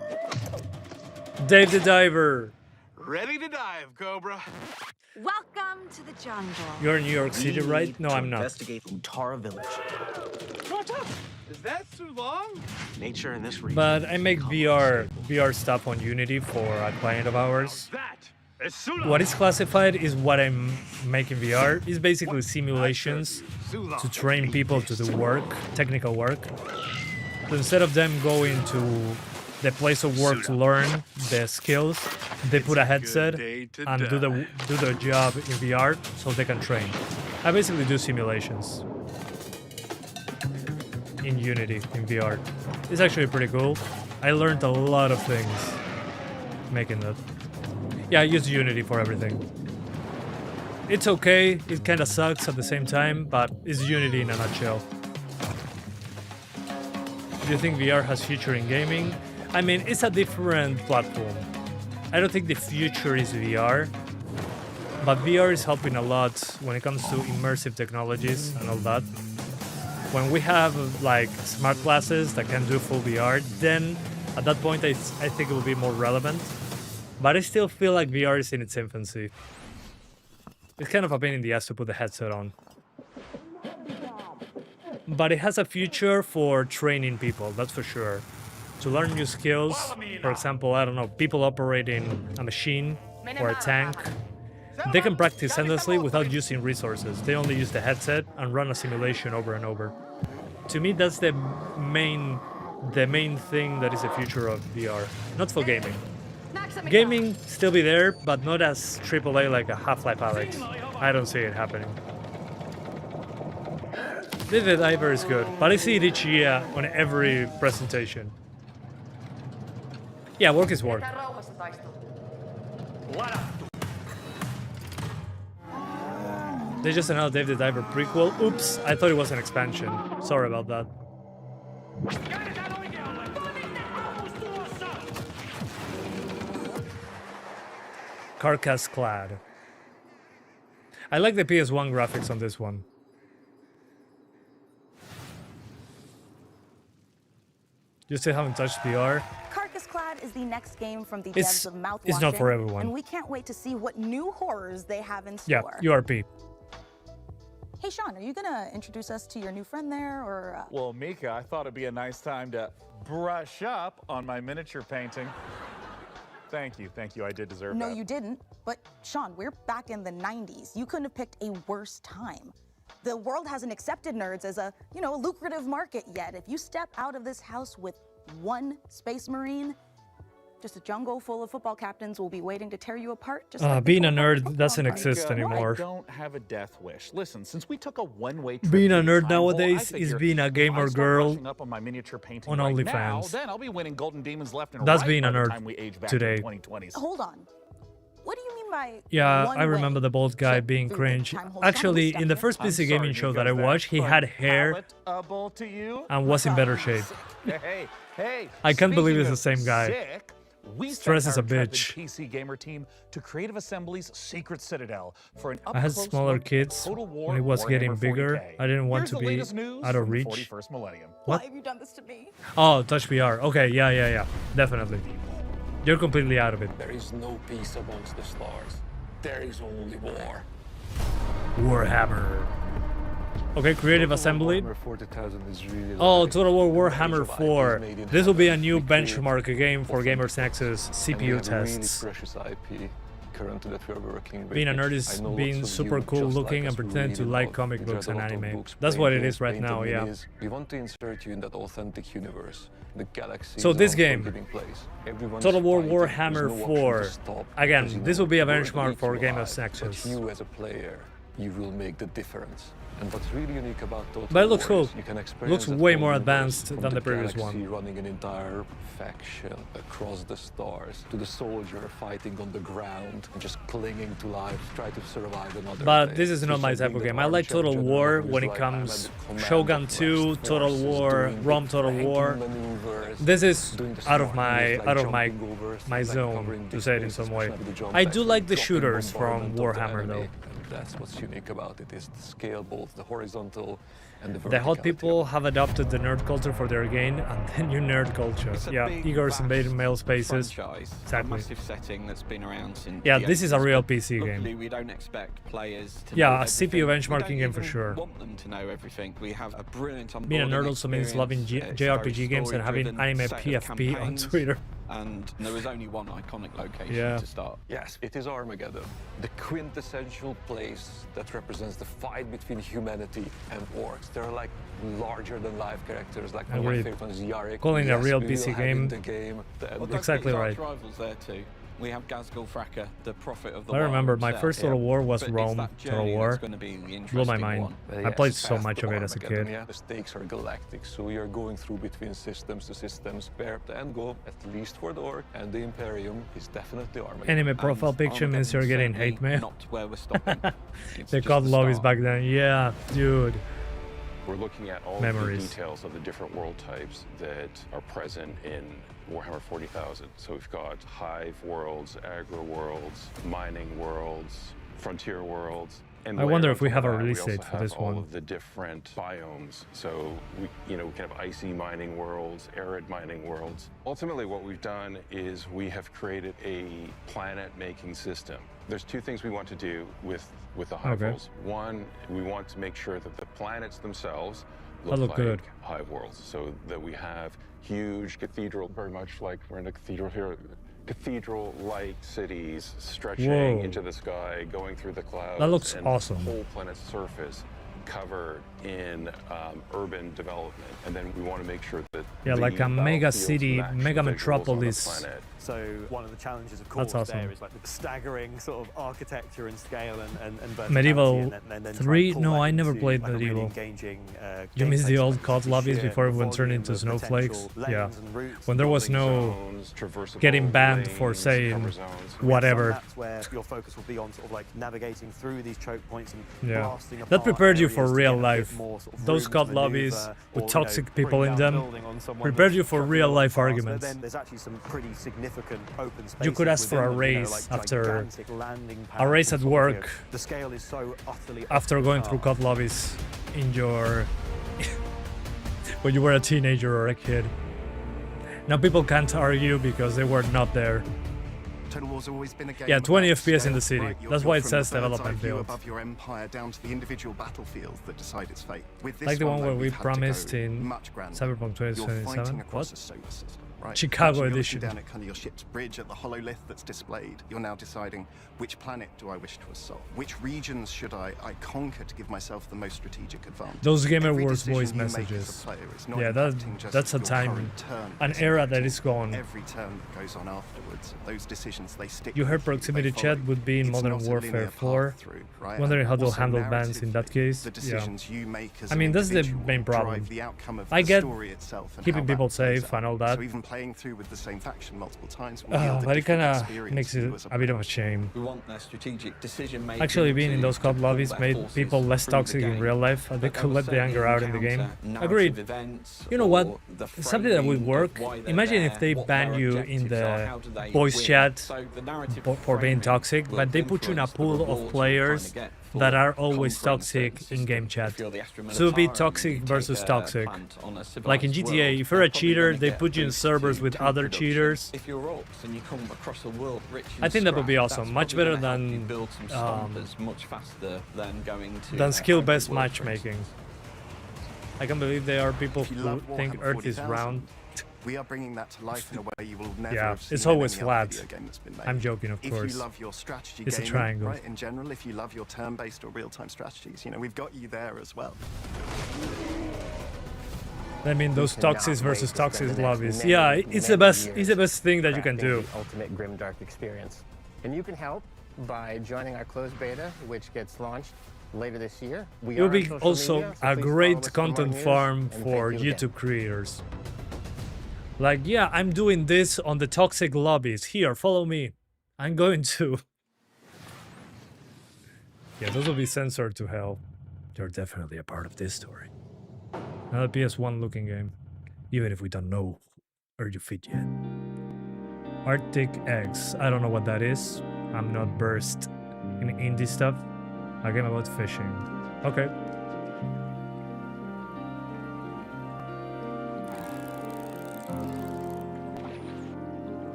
Dave the Diver. Ready to dive, Cobra. Welcome to the jungle. You're in New York City, right? No, I'm not. Investigate Utara Village. Is that too long? Nature in this region. But I make VR stuff on Unity for a client of ours. What is classified is what I'm making VR. It's basically simulations to train people to do work, technical work. So instead of them going to the place of work to learn the skills, they put a headset and do the job in VR so they can train. I basically do simulations in Unity, in VR. It's actually pretty cool. I learned a lot of things making that. Yeah, I use Unity for everything. It's okay, it kinda sucks at the same time, but it's Unity in a nutshell. Do you think VR has future in gaming? I mean, it's a different platform. I don't think the future is VR, but VR is helping a lot when it comes to immersive technologies and all that. When we have like smart glasses that can do full VR, then at that point I think it will be more relevant. But I still feel like VR is in its infancy. It's kind of a pain in the ass to put the headset on. But it has a future for training people, that's for sure. To learn new skills, for example, I don't know, people operating a machine or a tank, they can practice endlessly without using resources. They only use the headset and run a simulation over and over. To me, that's the main thing that is the future of VR. Not for gaming. Gaming still be there, but not as AAA like a Half-Life Alyx. I don't see it happening. The Diver is good, but I see it each year on every presentation. Yeah, work is work. They just announced Dave the Diver prequel. Oops, I thought it was an expansion. Sorry about that. Carcass clad. I like the PS1 graphics on this one. You still haven't touched VR? Carcass Clad is the next game from the devs of Mouthwashing. It's not for everyone. And we can't wait to see what new horrors they have in Yeah, store. URP. Hey, Sean, are you gonna introduce us to your new friend there, or? Well, Mika, I thought it'd be a nice time to brush up on my miniature painting. Thank you, I did deserve that. No, you didn't. But Sean, we're back in the 90s. You couldn't have picked a worse time. The world hasn't accepted nerds as a, lucrative market yet. If you step out of this house with one Space Marine, just a jungle full of football captains will be waiting to tear you apart. Just like being a nerd doesn't exist anymore. I don't have a death wish. Listen, since we took a one-way trip Being a through nerd time, nowadays well, is being a gamer girl up on my miniature painting on right OnlyFans. now, then I'll be winning golden demons left and That's right being by a the nerd time we age back today. in the 2020s. Hold on. What do you mean by Yeah, one I remember way? the bald guy being cringe. Actually, in the first PC gaming show that I watched, he had hair To you? and was in better shape. Hey, I can't believe speaking it's the of same guy. sick, we Stress sent is a our intrepid bitch. PC gamer team to Creative Assembly's Secret Citadel for an I had up-close smaller look at kids Total War when it was Warhammer getting 40K. bigger. I didn't want Here's to the be latest news out of from the reach. 41st millennium. What? Why have you done this to me? Oh, touch VR. Okay, yeah. Definitely. You're completely out of it. There is no peace amongst the stars. There is only war. Warhammer. Okay, Creative Assembly. Warhammer 40,000 is really Oh, like Total War a Warhammer range of 4. IPs made in This will be a heaven. new We create benchmark game for Gamers Nexus and we CPU have a really tests. precious IP currently that we are working with. Being a nerd which is I know being lots of super you, cool just looking like and us, pretend to really like love. comic We books read and a lot of anime. books, That's playing what it games, is right painting now, yeah. minis. We want to insert you in that authentic universe. The galaxy So is this our game, forgiving place. Everyone's Total War fighting. There's Warhammer no option 4. to stop, Again, because, this will be a you're benchmark for equal Gamers alive, Nexus. But you as a player, you will make the difference. And what's really unique about Total But it looks War cool. is you can experience Looks that way whole more universe advanced from than the previous galaxy one. running an entire faction across the stars, to the soldier fighting on the ground and just clinging to life, try to survive another But day. this is not my type of game. I like Total War when it comes Shogun 2, Total War, Rome Total War. This is out of my zone, to say it in some way. I do like the shooters from Warhammer though. That's what's unique about it, is the scale, both the horizontal and the vertical. The hot people have adopted the nerd culture for their game, and the new nerd culture. Yeah, Igor's invading male spaces. Franchise, a Exactly. massive setting that's been around since. Yeah, the this is a 80s, real but PC luckily game. we don't expect players to Yeah, know a CPU everything. benchmarking We game don't for even sure. want them to know everything. We have a brilliant onboarding Being a nerd also means loving experience. It's JRPG very games and having story-driven anime set of PFP on campaigns, Twitter. And there is only one iconic location Yeah. to start. Yes, it is Armageddon, the quintessential place that represents the fight between humanity and orcs. They're like larger-than-life characters, like one of my Agreed. favorite ones, Yarick. Calling it a Yes, real we will PC have game. in the game. Well, don't Exactly forget right. our rivals there too. We have Gazgul Fracker, the prophet of the I remember wild my himself. first Total War was But it's Rome that Total journey War. that's gonna be the Blew my interesting mind. one. I played so much of it as a Armageddon, kid. yeah. The stakes are galactic, so you're going through between systems to systems, where the end goal, at least for the Orc and the Imperium, is definitely Armageddon. Anime profile picture means you're getting hate mail. Not where we're stopping. It's They just called the lobbies start. back then. Yeah, dude. We're looking at all Memories. the details of the different world types that are present in Warhammer 40,000. So we've got hive worlds, agro worlds, mining worlds, frontier worlds. And I wonder if we layer have a on top of that, release we date also for have this all one. of the different biomes. So we can have icy mining worlds, arid mining worlds. Ultimately, what we've done is we have created a planet-making system. There's two things we want to do with the hive Okay. worlds. One, we want to make sure that the planets themselves That look like good. hive worlds, so that we have huge cathedral, very much like we're in a cathedral here, cathedral-like cities stretching Whoa. into the sky, going through the clouds. That looks and awesome. The whole planet's surface covered in urban development, and then we want to make sure that Yeah, the like a mega battlefields city, and action mega visuals on the metropolis. planet. So one of the challenges, of course, That's awesome. there is like the staggering sort of architecture and scale and verticality, Medieval and then try and 3? pull No, that I never into, played like, a really Medieval. engaging, You miss gameplay the old space. COD The lobbies sheer before everyone turned volume into of snowflakes? potential Yeah. lanes and routes, When there was building no zones, traversable getting banned for lanes, saying cover zones. So whatever. That's where your focus will be on sort of like navigating through these choke points and Yeah. blasting That apart prepared you for areas to real get a bit life. more sort of Those room COD to lobbies maneuver, with or, toxic people bring in down a them building on someone prepared that's you for traveling real a lot life faster. arguments. Then there's actually some pretty significant open spaces. You could ask for a within them, raise like after gigantic landing a raise pads at and sort of, work the scale is so utterly after off the going chart. through COD lobbies in your when you were a teenager or a kid. Now people can't argue because they were not there. Total War's always been a game Yeah, 20 about FPS in the scale, city. right? That's You're why it from says the bird's development eye view build. above your empire down to the individual battlefields that decide its fate. With this Like the one though, where we we've had to promised go in much grander. Cyberpunk You're 2077. fighting across What? a solar system, right? Chicago So you're looking edition. down at kind of your ship's bridge at the hololith that's displayed. You're now deciding which planet do I wish to assault? Which regions should I conquer to give myself the most strategic advantage? Those Game Every Awards decision voice you make as a messages. player is not Yeah, impacting just that's a your time, current turn, an it's era that impacting is gone. Every turn that goes on afterwards, those decisions they stick. You heard with proximity they chat follow. would be in It's Modern not a Warfare linear 4. path through, right? Wondering how they'll Also handle bans in that narratively, case. the Yeah. decisions you make as I an mean, that's the individual main problem. drive the outcome of I the get story itself and keeping how people that plays safe out. and all that. So even playing through with the same faction multiple times will yield a But it kind different of experience makes to it you as a bit of a shame. We want their strategic decision making. Actually, being in those COD to lobbies pull their made forces people less through the toxic in game. real life. They But could will let the certainly anger out in the game. encounter narrative Agreed. events You know what? or the Something that would framing work. of why they're Imagine there, if they what ban their you in objectives are, the how do they voice win. chat So the narrative for being framing toxic, will but they put you in a influence the pool rewards of you're trying players to get that are always toxic in game chat. So be toxic versus toxic. Like in GTA, if you're a cheater, they put you in servers with other cheaters. If you're orcs and you come across a world rich in I think that would be scrap, awesome. that's Much probably better gonna help you than build some stompers much faster than going to than skill-based world, for matchmaking. I can't believe there are people If you who love think Warhammer Earth is 40,000, round. we are bringing that to life in a way you will never Yeah, have seen it's in always any other flat. video game that's been made. I'm joking, of If course. you love your strategy It's a gaming, triangle. right, in general, if you love your turn-based or real-time strategies, you know, we've got you there as well. I mean, those cannot toxics wait versus to spend toxic the next lobbies. many, Yeah, it's the many best. It's the best thing that you can crafting do. the ultimate grimdark experience. And you can help by joining our closed beta, which gets launched later this year. It will be also a please follow great us for more content news, farm and thank for you again. YouTube creators. Like, yeah, I'm doing this on the toxic lobbies. Here, follow me. I'm going to. Yeah, those will be censored to hell. You're definitely a part of this story. Another PS1 looking game. Even if we don't know where you fit yet. Arctic Eggs. I don't know what that is. I'm not versed in indie stuff. A game about fishing. Okay.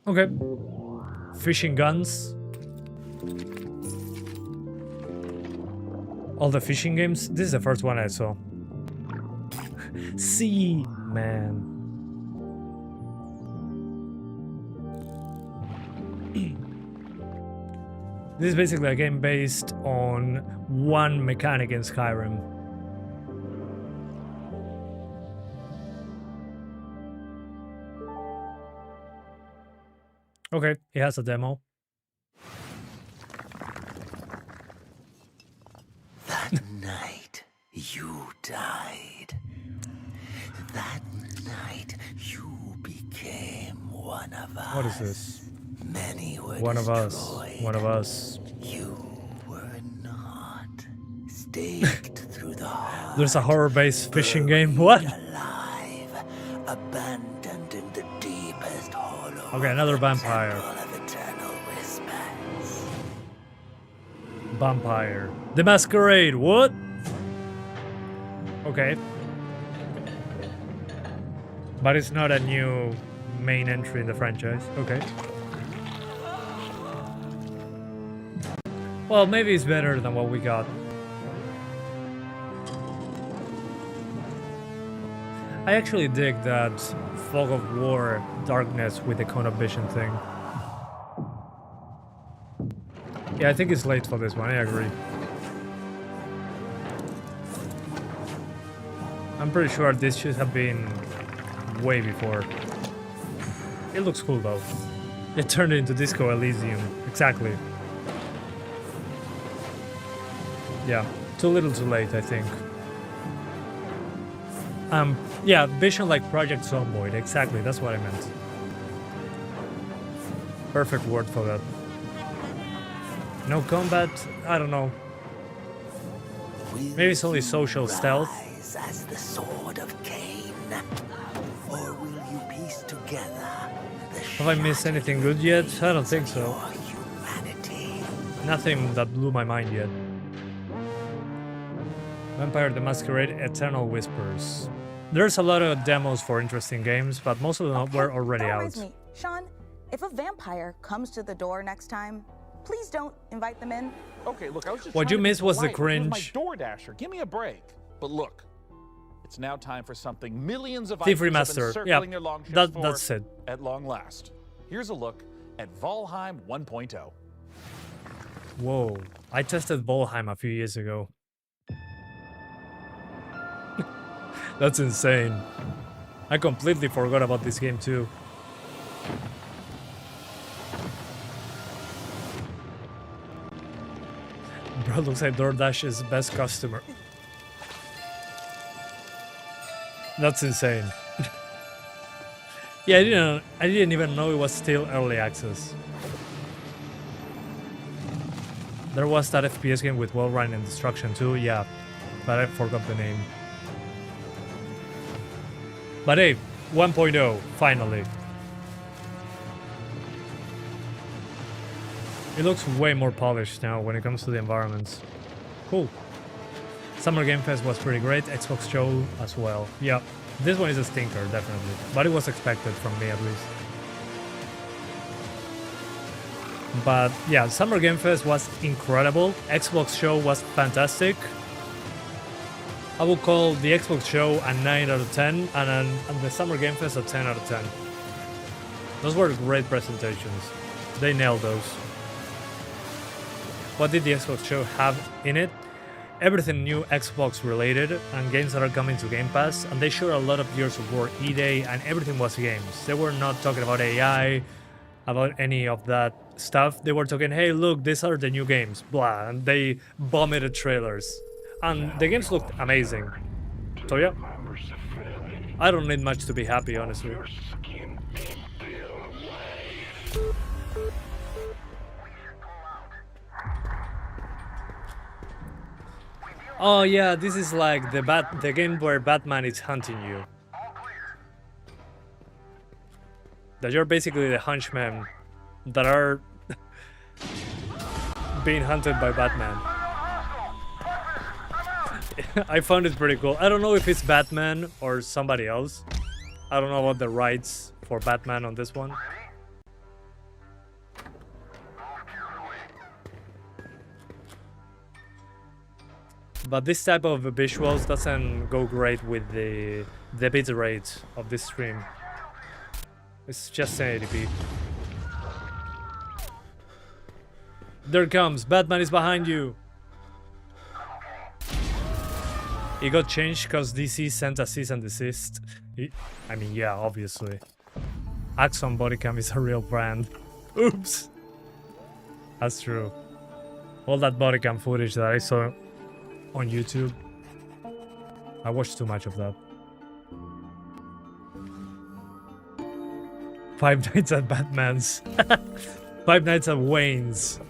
Okay. Fishing guns. All the fishing games. This is the first one I saw. Sea Man. This is basically a game based on one mechanic in Skyrim. Okay, he has a demo. That night, you died. That night, you became one of us. What is this? Many were One of us. destroyed. One of us. You were not. Staked through the heart. There's a horror-based fishing game. What? Alive, abandoned in the deepest hollow. Okay, another vampire. Of eternal whispers. Vampire. The Masquerade. What? Okay. But it's not a new main entry in the franchise. Okay. Well, maybe it's better than what we got. I actually dig that Fog of War darkness with the cone of vision thing. Yeah, I think it's late for this one, I agree. I'm pretty sure this should have been way before. It looks cool though. It turned into Disco Elysium, exactly. Yeah, too little too late, I think. Yeah, vision like Project Zomboid, exactly, that's what I meant. Perfect word for that. No combat, I don't know. Maybe it's only social stealth. As the sword of Cain, or will you piece together the Have I missed anything good yet? I don't think so. humanity? Nothing that blew my mind yet. Vampire the Masquerade Eternal Whispers. There's a lot of demos for interesting games, but most of them were already That out. reminds me, Sean, if a vampire comes to the door next time, please don't invite them in. Okay, look, I was just What trying you to be missed was the polite. It was cringe. my DoorDasher. Give me a break. But look, it's now time for something millions of Thief items have Remaster. been circling Yeah, their long that- for that's it. at long last. Here's a look at Valheim 1.0. Whoa, I tested Valheim a few years ago. That's insane. I completely forgot about this game too. Bro, looks like DoorDash's best customer. That's insane. Yeah, I didn't even know it was still early access. There was that FPS game with wall running and destruction too, yeah, but I forgot the name. But hey, 1.0, finally. It looks way more polished now when it comes to the environments. Cool. Summer Game Fest was pretty great, Xbox show as well. Yeah, this one is a stinker, definitely. But it was expected from me at least. But yeah, Summer Game Fest was incredible. Xbox show was fantastic. I would call the Xbox show a 9 out of 10 and the Summer Game Fest a 10 out of 10. Those were great presentations. They nailed those. What did the Xbox show have in it? Everything new Xbox related and games that are coming to Game Pass, and they showed a lot of Gears of War E-Day and everything was games. They were not talking about AI, about any of that stuff. They were talking, hey look, these are the new games, blah, and they vomited trailers. And the games looked amazing. So yeah, I don't need much to be happy, honestly. Oh yeah, this is like the game where Batman is hunting you. That you're basically the henchmen that are being hunted by Batman. I found it pretty cool. I don't know if it's Batman or somebody else. I don't know about the rights for Batman on this one. But this type of visuals doesn't go great with the bit rate of this stream. It's just 1080p. There it comes, Batman is behind you. It got changed because DC sent a cease and desist. I mean, yeah, obviously. Axon Bodycam is a real brand. Oops. That's true. All that bodycam footage that I saw on YouTube, I watched too much of that. Five Nights at Batman's. Five Nights at Wayne's.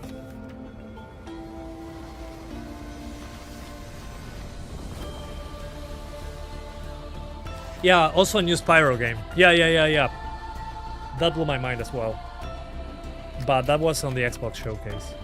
Yeah, also a new Spyro game. Yeah. That blew my mind as well. But that was on the Xbox showcase.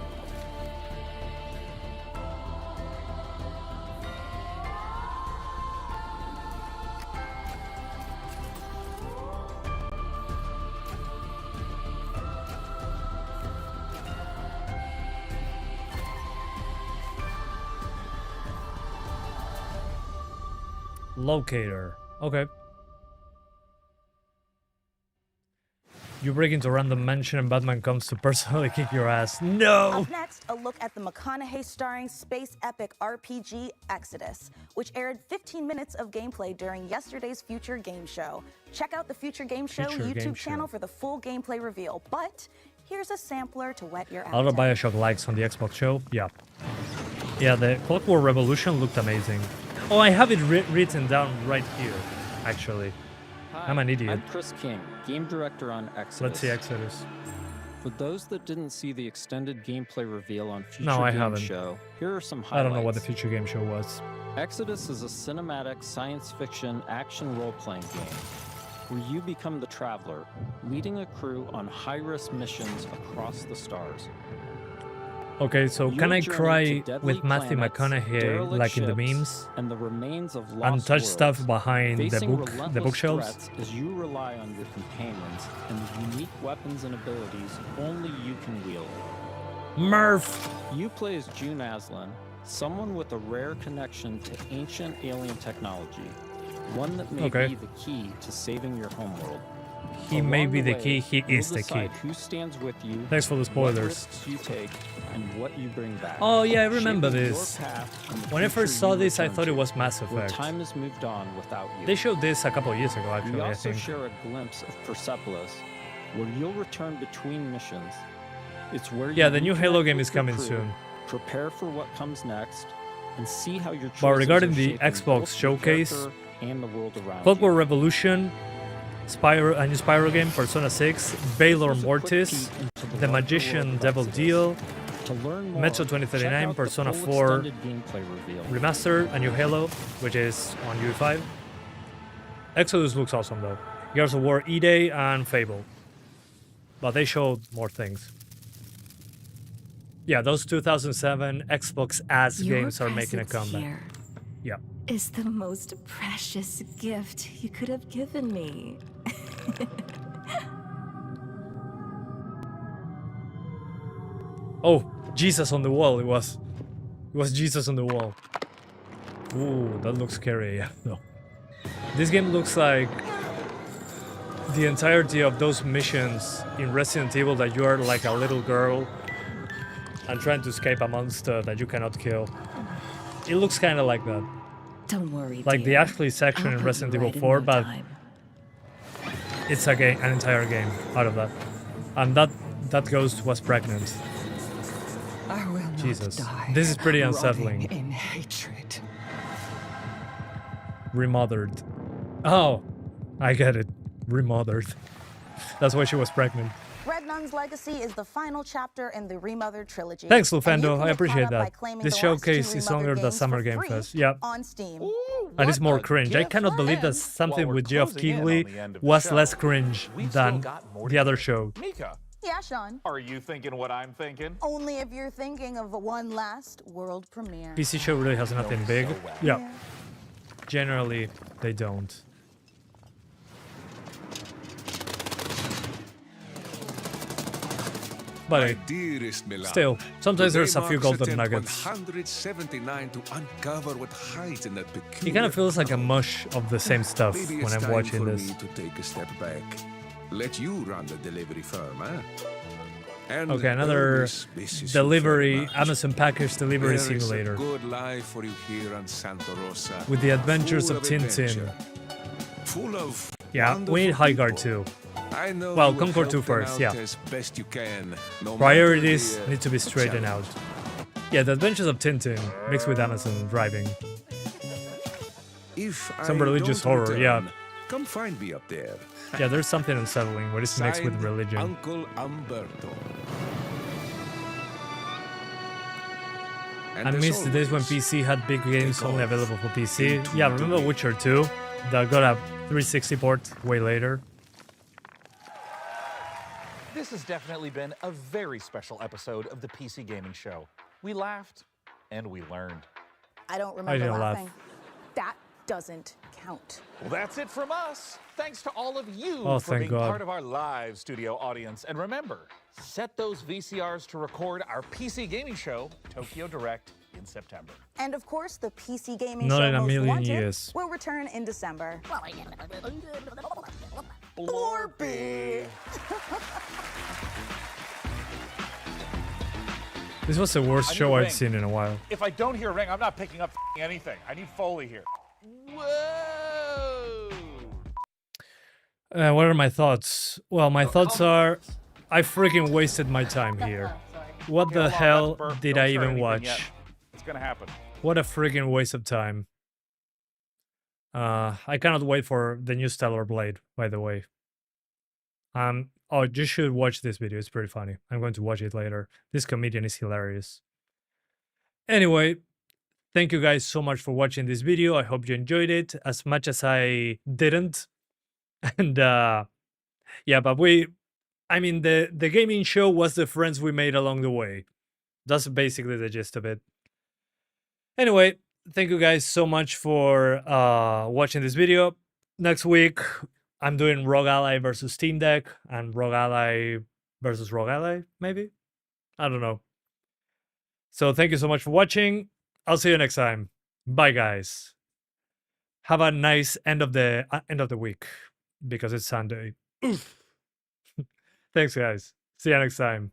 Locator. Okay. You break into a random mansion and Batman comes to personally kick your ass. No! Up next, a look at the McConaughey starring space epic RPG Exodus, which aired 15 minutes of gameplay during yesterday's Future Game Show. Check out the Future Game Show YouTube channel for the full gameplay reveal, but here's a sampler to wet your appetite. A lot of Bioshock likes on the Xbox show. Yeah. Yeah, the Clockwork Revolution looked amazing. Oh, I have it written down right here, actually. Hi, I'm an idiot. I'm Chris King, game director on Exodus. Let's see Exodus. For those that didn't see the extended gameplay reveal on Future No, I Game haven't. Show, here are some highlights. I don't know what the Future Game Show was. Exodus is a cinematic science fiction action role-playing game where you become the Traveler, leading a crew on high-risk missions across the stars. Okay, so can I Your journey cry to deadly with Matthew planets, McConaughey derelict like in the ships, memes? and the remains of And lost touch worlds, stuff behind the facing book, the relentless bookshelves? threats as you rely on your companions and the unique weapons and abilities only you can wield. Murph! You play as June Aslan, someone with a rare connection to ancient alien technology, one that may be the key to saving your homeworld. He may be the key, he is the key. Who stands with you, Thanks for the what spoilers. risks you take, and what you bring back. Oh yeah, I remember Shaping your this. path and the When I future first saw you this, I return thought it to, was Mass where Effect. time has moved on without you. They showed this a couple of years ago, actually, We I also think. share a glimpse of Persepolis, where you'll return between missions. It's where Yeah, you the new Halo reconnect game with is your coming crew, soon. Prepare for what comes next, and see how your choices But regarding are the shaping Xbox both your showcase, character and the world around Clockwork Revolution, Spyro, a new Spyro game, Persona 6, Valor Mortis, The Magician Devil Deal, Metro 2039, Persona 4 Remastered, a new Halo, which is on UE5. Exodus looks awesome though. Gears of War E-Day and Fable. But they showed more things. Yeah, those 2007 Xbox ass games are making a comeback. Here yeah. is the most precious gift you could have given me. Oh, Jesus on the wall. It was Jesus on the wall. Ooh, that looks scary. Yeah, no. This game looks like the entirety of those missions in Resident Evil that you are like a little girl and trying to escape a monster that you cannot kill. It looks kind of like that. Don't worry, like dear. the Ashley section I'll in put Resident you Evil right in 4, no but time. it's a game, an entire game out of that. And that ghost was pregnant. I will Jesus, not die this is pretty rotting unsettling. in hatred. Remothered. Oh, I get it. Remothered. That's why she was pregnant. Red Nun's Legacy is the final chapter in the Remothered trilogy. Thanks, And you Lufendo. can I get appreciate caught up by that. claiming This the last two showcase is Remothered longer than games Summer for Game free Fest. Yep. on Steam. And it's more cringe. I cannot believe that something with Geoff Keighley was less cringe than the other show. Mika, Yeah, Sean. are you thinking what I'm thinking? Only if you're thinking of one last world premiere. PC show really has nothing big. so well. Yeah. Generally, they don't. But still, sometimes there's a few golden nuggets. 179 to uncover what hides in that peculiar. It kind of feels like a mush of the same stuff Maybe when it's I'm time watching for this. me to take a step back. Let you run the delivery firm, huh? And Okay, another Ernest, this is delivery, your firm, Amazon package delivery There is a simulator good life for you here on Santa Rosa. with the adventures Full of Tintin. adventure, full of Yeah, we need Highguard too. I know Well, you will Concord 2 help them first, out yeah. as best you can, no Priorities matter the, need to be straightened out. Yeah, the adventures of Tintin mixed with Amazon driving. If Some I religious don't horror, yeah. return, come find me up there. Yeah, there's something unsettling when it's mixed with Signed, religion. Uncle Umberto. I miss the days when PC had big games only available for PC. Yeah, remember Witcher 2? That got a 360 port way later. This has definitely been a very special episode of the PC Gaming Show. We laughed and we learned. I don't I remember didn't laugh. laughing. That doesn't count. Well, that's it from us. Thanks to all of you Oh, for thank being God. part of our live studio audience. And remember, set those VCRs to record our PC Gaming Show, Tokyo Direct, in September. And of course, the PC Gaming Not Show in a Most million Wanted years. will return in December. Blorby. This was the worst I need show a I've ring. seen in a while. If I don't hear a ring, I'm not picking up anything. I need Foley here. Whoa! What are my thoughts? Well, my thoughts are, I freaking wasted my time here. What Okay, the hold on, hell that's a burp. did Don't I start even anything watch? yet. It's gonna happen. What a freaking waste of time. I cannot wait for the new Stellar Blade, by the way. Oh, you should watch this video. It's pretty funny. I'm going to watch it later. This comedian is hilarious. Anyway, thank you guys so much for watching this video. I hope you enjoyed it as much as I didn't. And yeah, but I mean, the gaming show was the friends we made along the way. That's basically the gist of it. Anyway, thank you guys so much for watching this video. Next week, I'm doing Rogue Ally versus Steam Deck and Rogue Ally versus Rogue Ally, maybe? I don't know. So thank you so much for watching. I'll see you next time. Bye, guys. Have a nice end of the week because it's Sunday. Thanks, guys. See you next time.